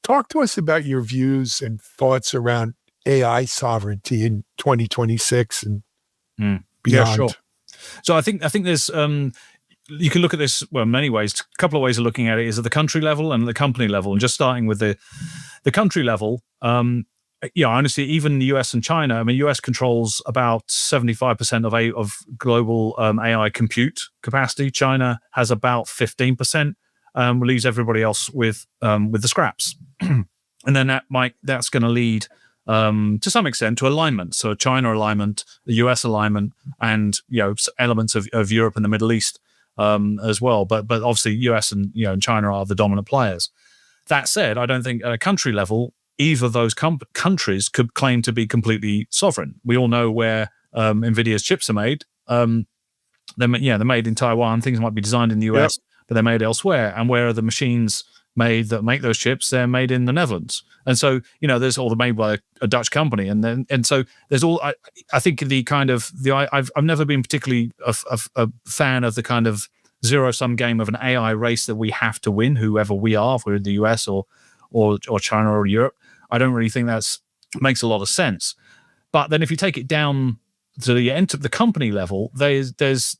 Speaker 1: Talk to us about your views and thoughts around AI sovereignty in 2026 and beyond.
Speaker 11: Yeah, sure. So I think there's you can look at this, well, in many ways. A couple of ways of looking at it is at the country level and the company level. And just starting with the country level, honestly, even the US and China, US controls about 75% of global AI compute capacity. China has about 15%, leaves everybody else with the scraps. And then that's going to lead to some extent to alignment. So China alignment, the US alignment, and elements of Europe and the Middle East as well. But obviously US and China are the dominant players. That said, I don't think at a country level either of those countries could claim to be completely sovereign. We all know where NVIDIA's chips are made. They're made in Taiwan. Things might be designed in the US, but they're made elsewhere. And where are the machines made that make those chips? They're made in the Netherlands. And so, there's all made by a Dutch company. And so there's all, I think I've never been particularly a fan of the kind of zero-sum game of an AI race that we have to win, whoever we are, if we're in the US or China or Europe. I don't really think makes a lot of sense. But then if you take it down to the company level, there's they're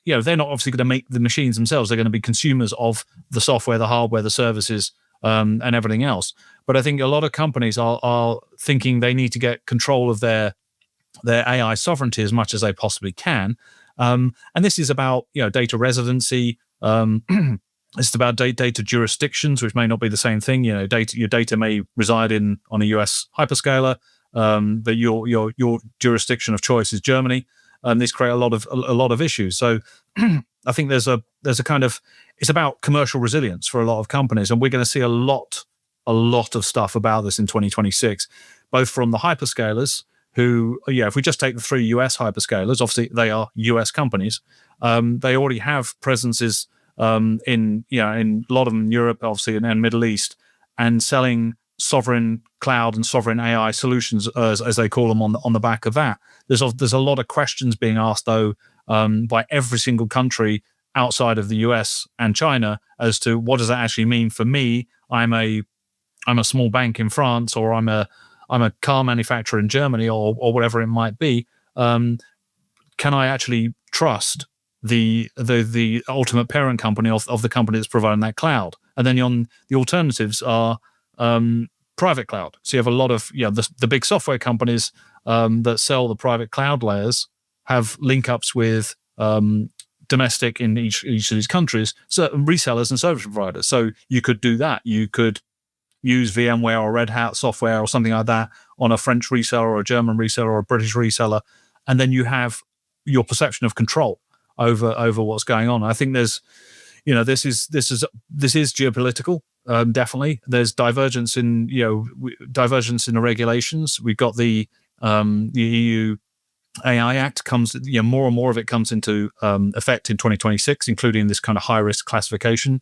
Speaker 11: not obviously going to make the machines themselves. They're going to be consumers of the software, the hardware, the services, and everything else. But I think a lot of companies are thinking they need to get control of their AI sovereignty as much as they possibly can. And this is about data residency. It's about data jurisdictions, which may not be the same thing. Your data may reside on a US hyperscaler, but your jurisdiction of choice is Germany. These create a lot of issues. So I think there's a kind of, it's about commercial resilience for a lot of companies, and we're going to see a lot of stuff about this in 2026, both from the hyperscalers who, if we just take the 3 US hyperscalers, obviously they are US companies. They already have presences in a lot of them in Europe, obviously, and Middle East, and selling sovereign cloud and sovereign AI solutions, as they call them, on the back of that. There's a lot of questions being asked, though, by every single country outside of the US and China as to what does that actually mean for me. I'm a small bank in France, or I'm a car manufacturer in Germany, or whatever it might be. Can I actually trust the ultimate parent company of the company that's providing that cloud? And then the alternatives are private cloud. So you have a lot of the big software companies that sell the private cloud layers have link ups with domestic in each of these countries, certain resellers and service providers. So you could do that. You could use VMware or Red Hat software or something like that on a French reseller or a German reseller or a British reseller, and then you have your perception of control over what's going on. I think there's, this is geopolitical. Definitely, there's divergence in the regulations. We've got the EU AI Act comes, more and more of it comes into effect in 2026, including this kind of high risk classification.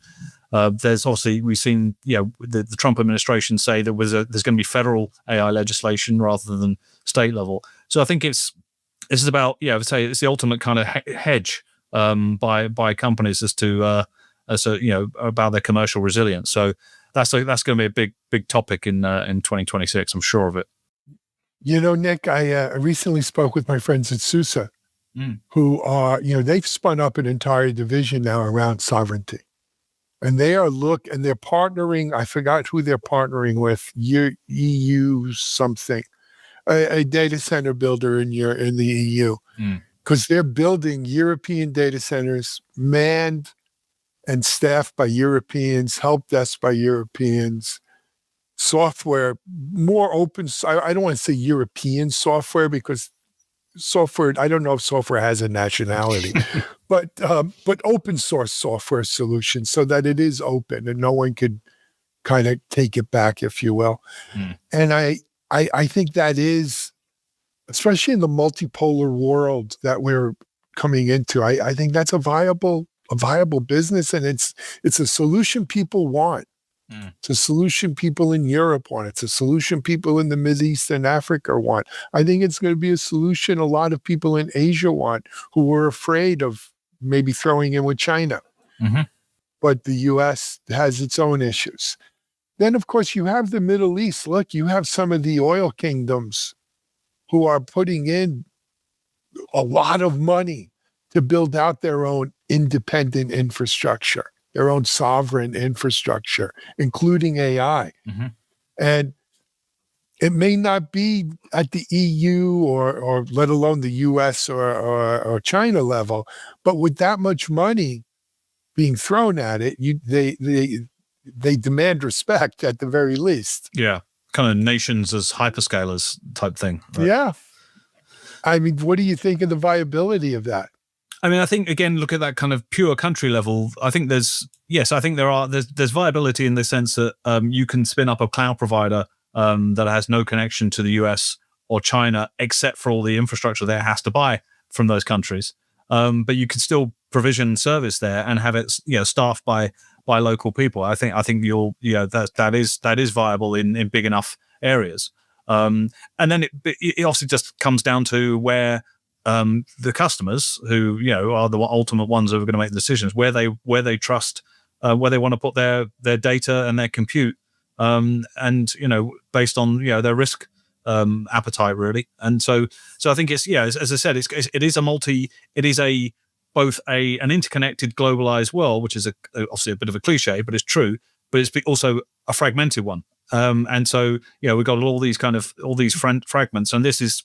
Speaker 11: There's obviously, we've seen, the Trump administration say there's going to be federal AI legislation rather than state level. So I think this is about, I would say it's the ultimate kind of hedge by companies as to about their commercial resilience. So that's going to be a big topic in 2026. I'm sure of it.
Speaker 1: Nick, I recently spoke with my friends at SUSE, who are, they've spun up an entire division now around sovereignty. And they're partnering, I forgot who they're partnering with, EU something, a data center builder in the EU, because they're building European data centers manned and staffed by Europeans, help desk by Europeans, software, more open. I don't want to say European software because software, I don't know if software has a nationality, but open source software solutions so that it is open and no one could kind of take it back, if you will. And I think that is, especially in the multipolar world that we're coming into, I think that's a viable business, and it's a solution people want. It's a solution people in Europe want. It's a solution people in the Middle East and Africa want. I think it's going to be a solution a lot of people in Asia want, who were afraid of maybe throwing in with China. But the U.S. has its own issues. Then, of course, you have the Middle East. Look, you have some of the oil kingdoms who are putting in a lot of money to build out their own independent infrastructure, their own sovereign infrastructure, including AI. And it may not be at the EU or let alone the US or China level, but with that much money being thrown at it, they demand respect at the very least.
Speaker 11: Yeah, kind of nations as hyperscalers type thing.
Speaker 1: Right? Yeah. I mean, what do you think of the viability of that?
Speaker 11: I mean, I think, again, look at that kind of pure country level. I think there's viability in the sense that you can spin up a cloud provider that has no connection to the US or China, except for all the infrastructure there has to buy from those countries. But you can still provision service there and have it, staffed by local people. I think that is viable in big enough areas. And then it also just comes down to where the customers, who are the ultimate ones who are going to make the decisions, where they trust, where they want to put their data and their compute, and based on their risk appetite, really. And so I think it's as I said, it is both an interconnected, globalized world, which is obviously a bit of a cliche, but it's true. But it's also a fragmented one. And so we've got all these fragments, and this is.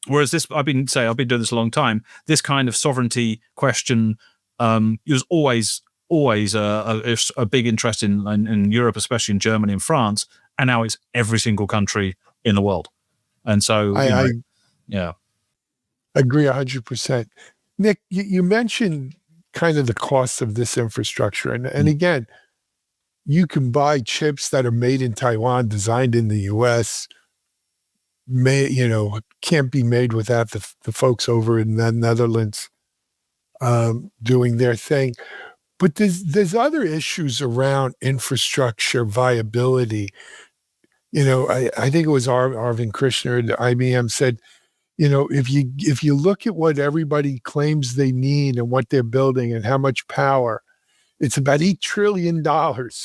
Speaker 11: Whereas I've been doing this a long time. This kind of sovereignty question was always a big interest in Europe, especially in Germany and France, and now it's every single country in the world. And so, I
Speaker 1: agree 100%. Nick, you mentioned kind of the cost of this infrastructure, and again, you can buy chips that are made in Taiwan, designed in the U.S. Can't be made without the folks over in the Netherlands doing their thing. But there's other issues around infrastructure viability. I think it was Arvind Krishna at IBM said, if you look at what everybody claims they need and what they're building and how much power, it's about $8 trillion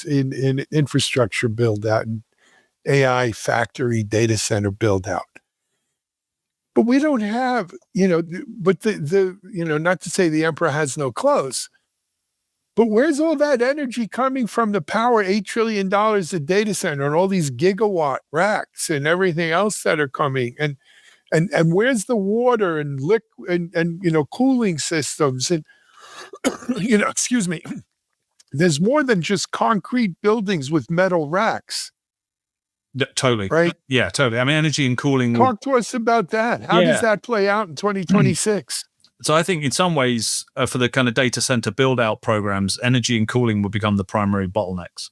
Speaker 1: in infrastructure build out and AI factory data center build out. But we don't have, but not to say the emperor has no clothes, but where's all that energy coming from to power $8 trillion of data center and all these gigawatt racks and everything else that are coming? And where's the water and and cooling systems? And, excuse me, there's more than just concrete buildings with metal racks.
Speaker 11: Totally.
Speaker 1: Right?
Speaker 11: Yeah, totally. I mean, energy and cooling.
Speaker 1: Talk to us about that. How does that play out in 2026?
Speaker 11: So I think in some ways, for the kind of data center build out programs, energy and cooling will become the primary bottlenecks,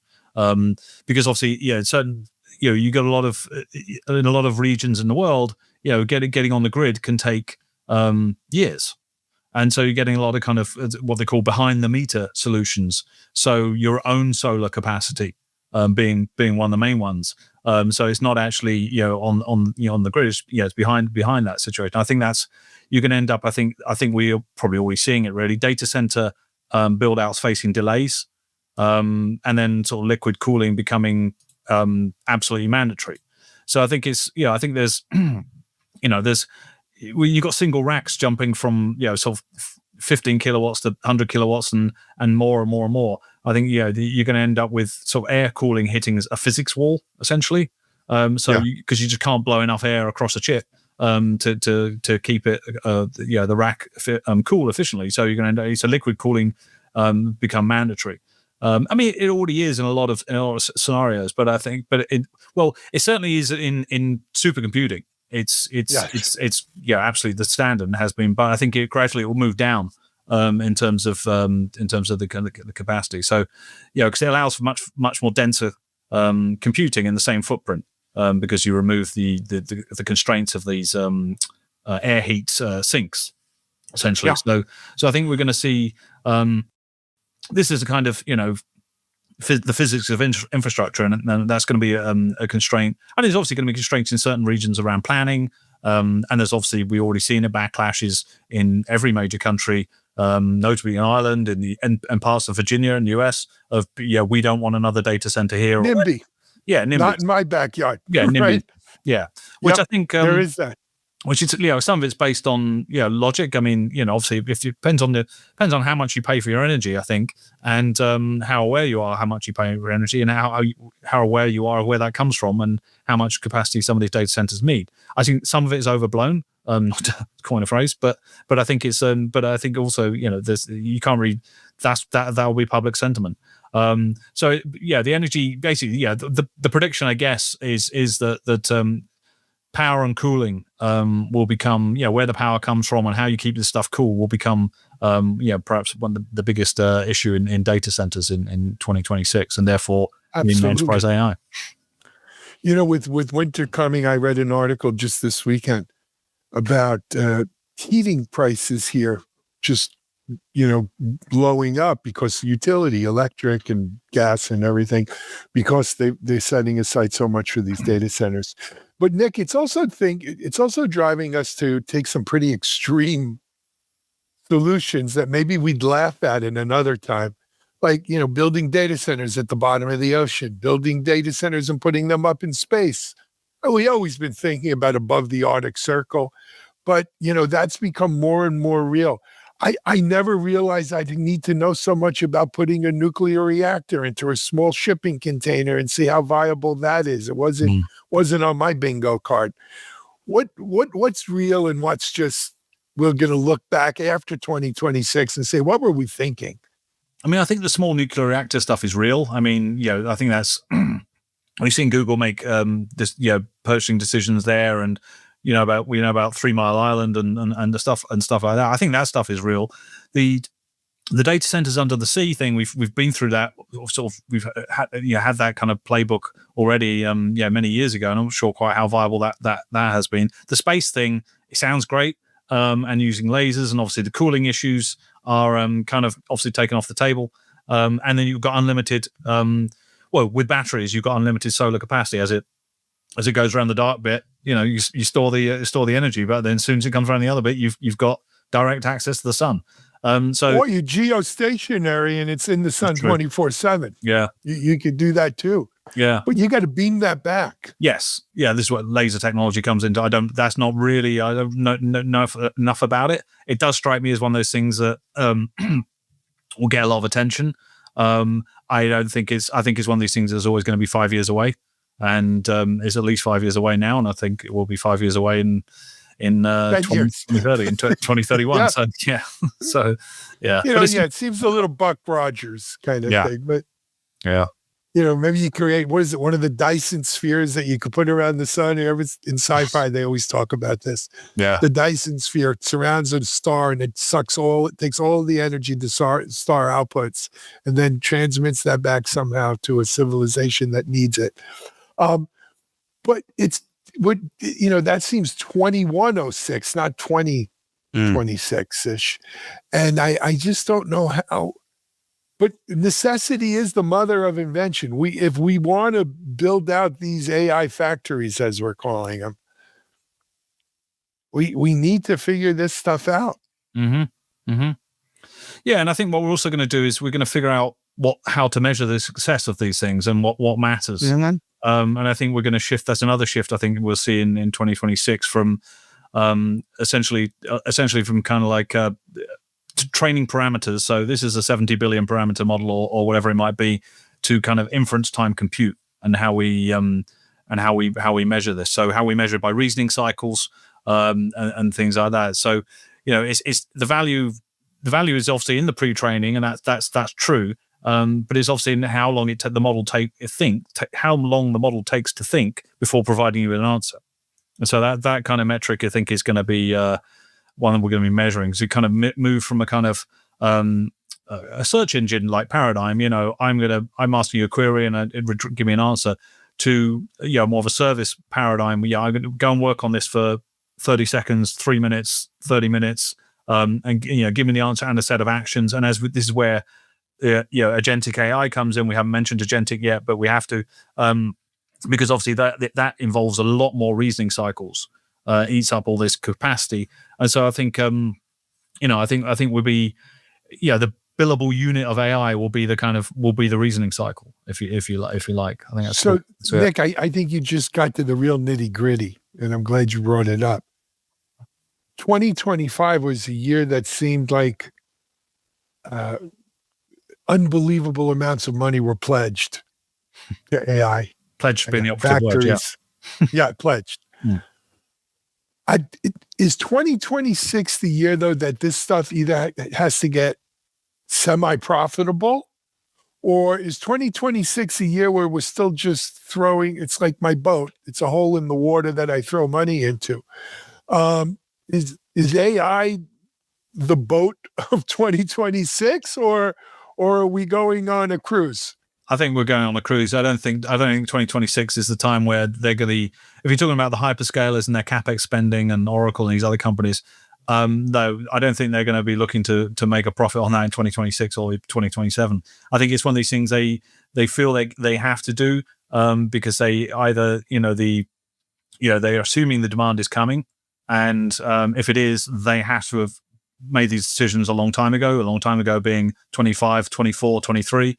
Speaker 11: because obviously, certain, you got a lot of in a lot of regions in the world, getting on the grid can take years. And so you're getting a lot of kind of what they call behind the meter solutions. So your own solar capacity being one of the main ones. So it's not actually on the grid. It's behind that situation. I think you're going to end up. I think we are probably always seeing it really. Data center build outs facing delays, and then sort of liquid cooling becoming absolutely mandatory. So I think I think there's you've got single racks jumping from sort of 15 kilowatts to 100 kilowatts and more and more and more. I think you're going to end up with sort of air cooling hitting a physics wall essentially. Because you just can't blow enough air across a chip to keep it the rack cool efficiently. So you're going to end up liquid cooling become mandatory. I mean, it already is in a lot of scenarios, but I think, it certainly is in supercomputing. It's absolutely the standard and has been, but I think it gradually will move down in terms of the capacity. So because it allows for much more denser computing in the same footprint, because you remove the constraints of these air heat sinks essentially. So I think we're going to see this is a kind of the physics of infrastructure, and that's going to be a constraint. And there's obviously going to be constraints in certain regions around planning. And there's obviously, we already seen backlashes in every major country, notably in Ireland and parts of Virginia and the US of, we don't want another data center here.
Speaker 1: NIMBY.
Speaker 11: Yeah, NIMBY.
Speaker 1: Not in my backyard.
Speaker 11: Yeah, NIMBY.
Speaker 1: Right?
Speaker 11: Yeah. Which I think
Speaker 1: there is that.
Speaker 11: Which is, some of it's based on logic. I mean, obviously, if it depends on how much you pay for your energy, I think, and how aware you are how much you pay for your energy, and how aware you are of where that comes from, and how much capacity some of these data centers need. I think some of it is overblown, not to coin a phrase, but I think it's but I think also there's, you can't read that will be public sentiment. So the energy basically the prediction, I guess, is that power and cooling will become, where the power comes from and how you keep this stuff cool will become, perhaps one of the biggest issue in data centers in 2026, and therefore in enterprise AI.
Speaker 1: With winter coming, I read an article just this weekend about heating prices here just, blowing up because utility, electric and gas and everything, because they're setting aside so much for these data centers. But Nick, it's also driving us to take some pretty extreme solutions that maybe we'd laugh at in another time, like building data centers at the bottom of the ocean, building data centers and putting them up in space. We always been thinking about above the Arctic Circle, but that's become more and more real. I never realized I'd need to know so much about putting a nuclear reactor into a small shipping container and see how viable that is. It wasn't on my bingo card. What's real and what's just, we're going to look back after 2026 and say, what were we thinking?
Speaker 11: I mean, I think the small nuclear reactor stuff is real. I mean, I think that's we've seen Google make this purchasing decisions there, and we know about 3 Mile Island and the stuff like that. I think that stuff is real. The data centers under the sea thing, we've been through that sort of. We've had that kind of playbook already many years ago, and I'm not sure quite how viable that has been. The space thing, it sounds great, and using lasers, and obviously the cooling issues are kind of obviously taken off the table. And then you've got unlimited with batteries, you've got unlimited solar capacity as it goes around the dark bit. You store the energy, but then as soon as it comes around the other bit, you've got direct access to the sun. Or you
Speaker 1: geostationary and it's in the sun 24/7.
Speaker 11: Yeah,
Speaker 1: you could do that too.
Speaker 11: Yeah,
Speaker 1: but you got to beam that back.
Speaker 11: Yes, yeah. This is what laser technology comes into. I don't know enough about it. It does strike me as one of those things that will get a lot of attention. I think it's one of these things that's always going to be 5 years away. And it's at least 5 years away now, and I think it will be 5 years away in 2030, in 2031. Yeah. So yeah,
Speaker 1: it seems a little Buck Rogers kind of thing, but
Speaker 11: yeah.
Speaker 1: maybe you create, what is it, one of the Dyson spheres that you could put around the sun. In sci-fi, they always talk about this.
Speaker 11: Yeah.
Speaker 1: The Dyson sphere surrounds a star and it takes all the energy the star outputs and then transmits that back somehow to a civilization that needs it. But that seems 2106, not 2026-ish. And I just don't know how. But necessity is the mother of invention. If we want to build out these AI factories, as we're calling them, we need to figure this stuff out.
Speaker 11: Mm-hmm. Mm-hmm. Yeah, and I think what we're also going to do is we're going to figure out how to measure the success of these things and what matters.
Speaker 10: Mm-hmm.
Speaker 11: And I think we're going to shift. That's another shift I think we'll see in 2026 from essentially from kind of like training parameters. So this is a 70 billion parameter model or whatever it might be, to kind of inference time compute and how we measure this. So how we measure it by reasoning cycles and things like that. So it's the value is obviously in the pre-training, and that's true. But it's obviously in how long how long the model takes to think before providing you an answer. And so that kind of metric I think is going to be one that we're going to be measuring. So you kind of move from a kind of a search engine like paradigm. I'm asking you a query and it would give me an answer, to more of a service paradigm. I'm going to go and work on this for 30 seconds, 3 minutes, 30 minutes, and give me the answer and a set of actions. And this is where agentic AI comes in. We haven't mentioned agentic yet, but we have to, because obviously that involves a lot more reasoning cycles, eats up all this capacity. And so I think, I think we'll be, the billable unit of AI will be the reasoning cycle, if you like. I think that's
Speaker 1: so.
Speaker 11: Cool. So
Speaker 1: Nick, I think you just got to the real nitty gritty, and I'm glad you brought it up. 2025 was a year that seemed like unbelievable amounts of money were pledged to AI.
Speaker 11: Pledged being the operative word, yeah.
Speaker 1: Yeah, pledged. Is 2026 the year, though, that this stuff either has to get semi-profitable, or is 2026 a year where we're still just throwing, it's like my boat, it's a hole in the water that I throw money into? Is AI the boat of 2026, or are we going on a cruise?
Speaker 11: I think we're going on a cruise. I don't think 2026 is the time where they're going to. If you're talking about the hyperscalers and their capex spending and Oracle and these other companies, though, I don't think they're going to be looking to make a profit on that in 2026 or 2027. I think it's one of these things they feel they have to do because they either they're assuming the demand is coming, and if it is, they have to have made these decisions a long time ago being 25, 24, 23.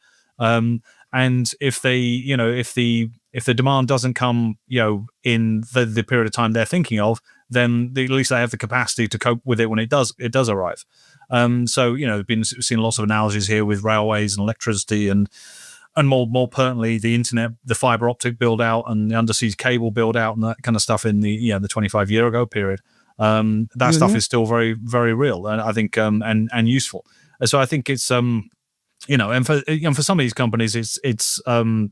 Speaker 11: And if the demand doesn't come, in the period of time they're thinking of, then at least they have the capacity to cope with it when it does arrive. So seen lots of analogies here with railways and electricity and more pertinently the internet, the fiber optic build out and the undersea cable build out and that kind of stuff in the 25 year ago period. That stuff is still very, very real, and I think and useful. So I think it's and for some of these companies, it's a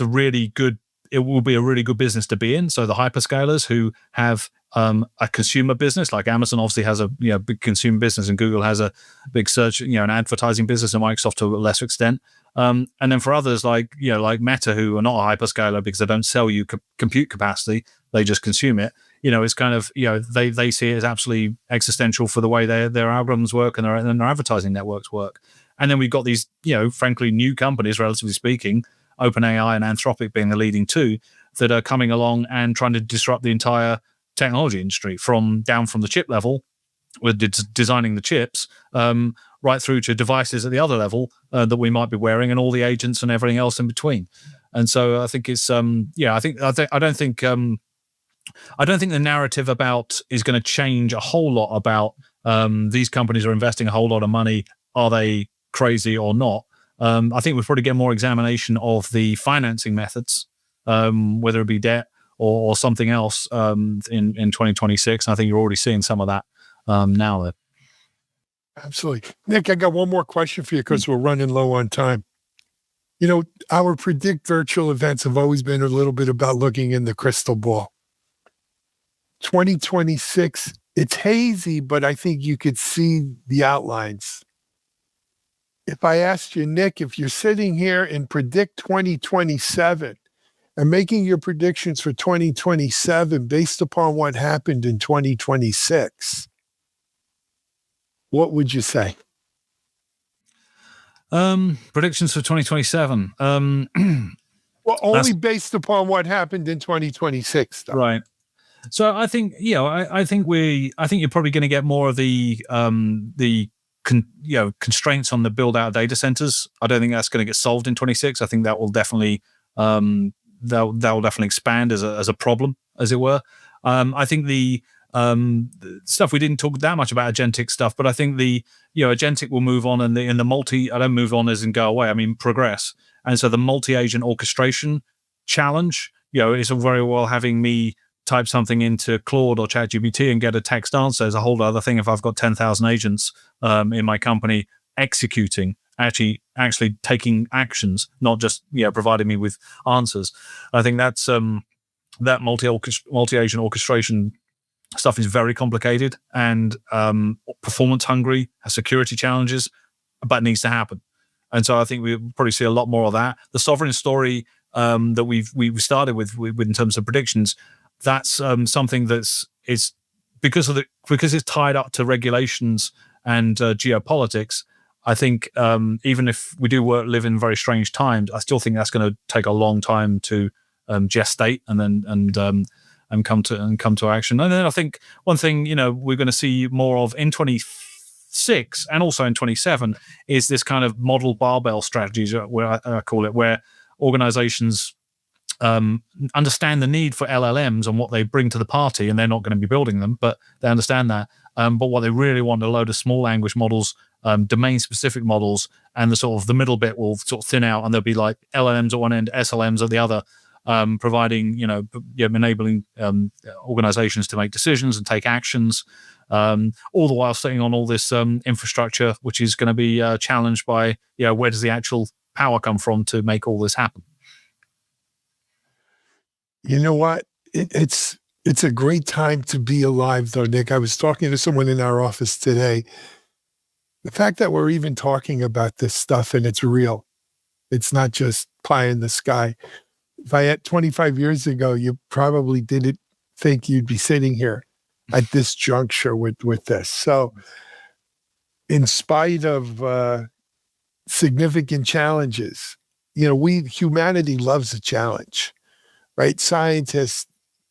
Speaker 11: really good. It will be a really good business to be in. So the hyperscalers who have a consumer business, like Amazon obviously has a big consumer business, and Google has a big search, an advertising business, and Microsoft to a lesser extent. And then for others like Meta, who are not a hyperscaler because they don't sell you compute capacity, they just consume it. It's kind of they see it as absolutely existential for the way their algorithms work and their advertising networks work. And then we've got these frankly new companies, relatively speaking, OpenAI and Anthropic being the leading two, that are coming along and trying to disrupt the entire technology industry down from the chip level with designing the chips, right through to devices at the other level that we might be wearing, and all the agents and everything else in between. And so I think it's I don't think the narrative is going to change a whole lot about these companies are investing a whole lot of money. Are they crazy or not? I think we'll probably get more examination of the financing methods, whether it be debt or something else in 2026. And I think you're already seeing some of that now. There.
Speaker 1: Absolutely. Nick, I got one more question for you because we're running low on time. You know, our Predict virtual events have always been a little bit about looking in the crystal ball. 2026, it's hazy, but I think you could see the outlines. If I asked you, Nick, if you're sitting here in Predict 2027 and making your predictions for 2027 based upon what happened in 2026, what would you say?
Speaker 11: Predictions for 2027.
Speaker 1: Well, only based upon what happened in 2026, though.
Speaker 11: Right. So I think, I think you're probably going to get more of the constraints on the build out of data centers. I don't think that's going to get solved in 26. I think that will definitely that will definitely expand as a problem, as it were. I think the stuff we didn't talk that much about agentic stuff, but I think the agentic will move on, and the multi. I don't move on as in go away. I mean progress, and so the multi-agent orchestration challenge, is very well having me type something into Claude or ChatGPT and get a text answer is a whole other thing. If I've got 10,000 agents in my company executing, actually taking actions, not just providing me with answers. I think that's that multi-agent orchestration stuff is very complicated and performance hungry, has security challenges, but needs to happen. And so I think we'll probably see a lot more of that. The sovereign story that we've started with in terms of predictions, that's something is because it's tied up to regulations and geopolitics. I think even if we do live in very strange times, I still think that's going to take a long time to gestate and come to action. And then I think one thing we're going to see more of in 26 and also in 27 is this kind of model barbell strategies, where I call it, where organizations understand the need for LLMs and what they bring to the party, and they're not going to be building them, but they understand that. But what they really want are a load of small language models, domain-specific models, and the middle bit will sort of thin out, and there'll be like LLMs at one end, SLMs at the other, providing, enabling organizations to make decisions and take actions, all the while sitting on all this infrastructure, which is going to be challenged by, where does the actual power come from to make all this happen?
Speaker 1: You know what? It's a great time to be alive, though, Nick. I was talking to someone in our office today. The fact that we're even talking about this stuff and it's real, it's not just pie in the sky. If I had 25 years ago, you probably didn't think you'd be sitting here at this juncture with this. So in spite of significant challenges, humanity loves a challenge. Right? Scientists,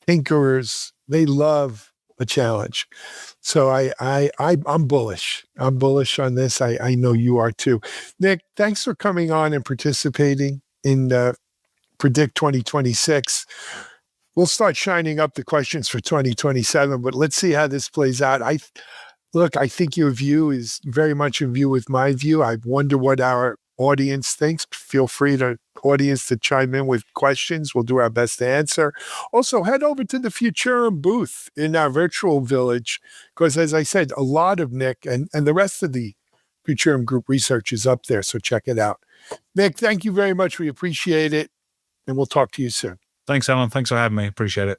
Speaker 1: tinkerers, they love a challenge. So I'm bullish. I'm bullish on this. I know you are too. Nick, thanks for coming on and participating in Predict 2026. We'll start shining up the questions for 2027, but let's see how this plays out. I think your view is very much in view with my view. I wonder what our audience thinks. Feel free to chime in with questions. We'll do our best to answer. Also, head over to the Futurum booth in our virtual village, because as I said, a lot of Nick and the rest of the Futurum group research is up there, so check it out. Nick, thank you very much. We appreciate it, and we'll talk to you soon.
Speaker 11: Thanks, Alan. Thanks for having me. Appreciate it.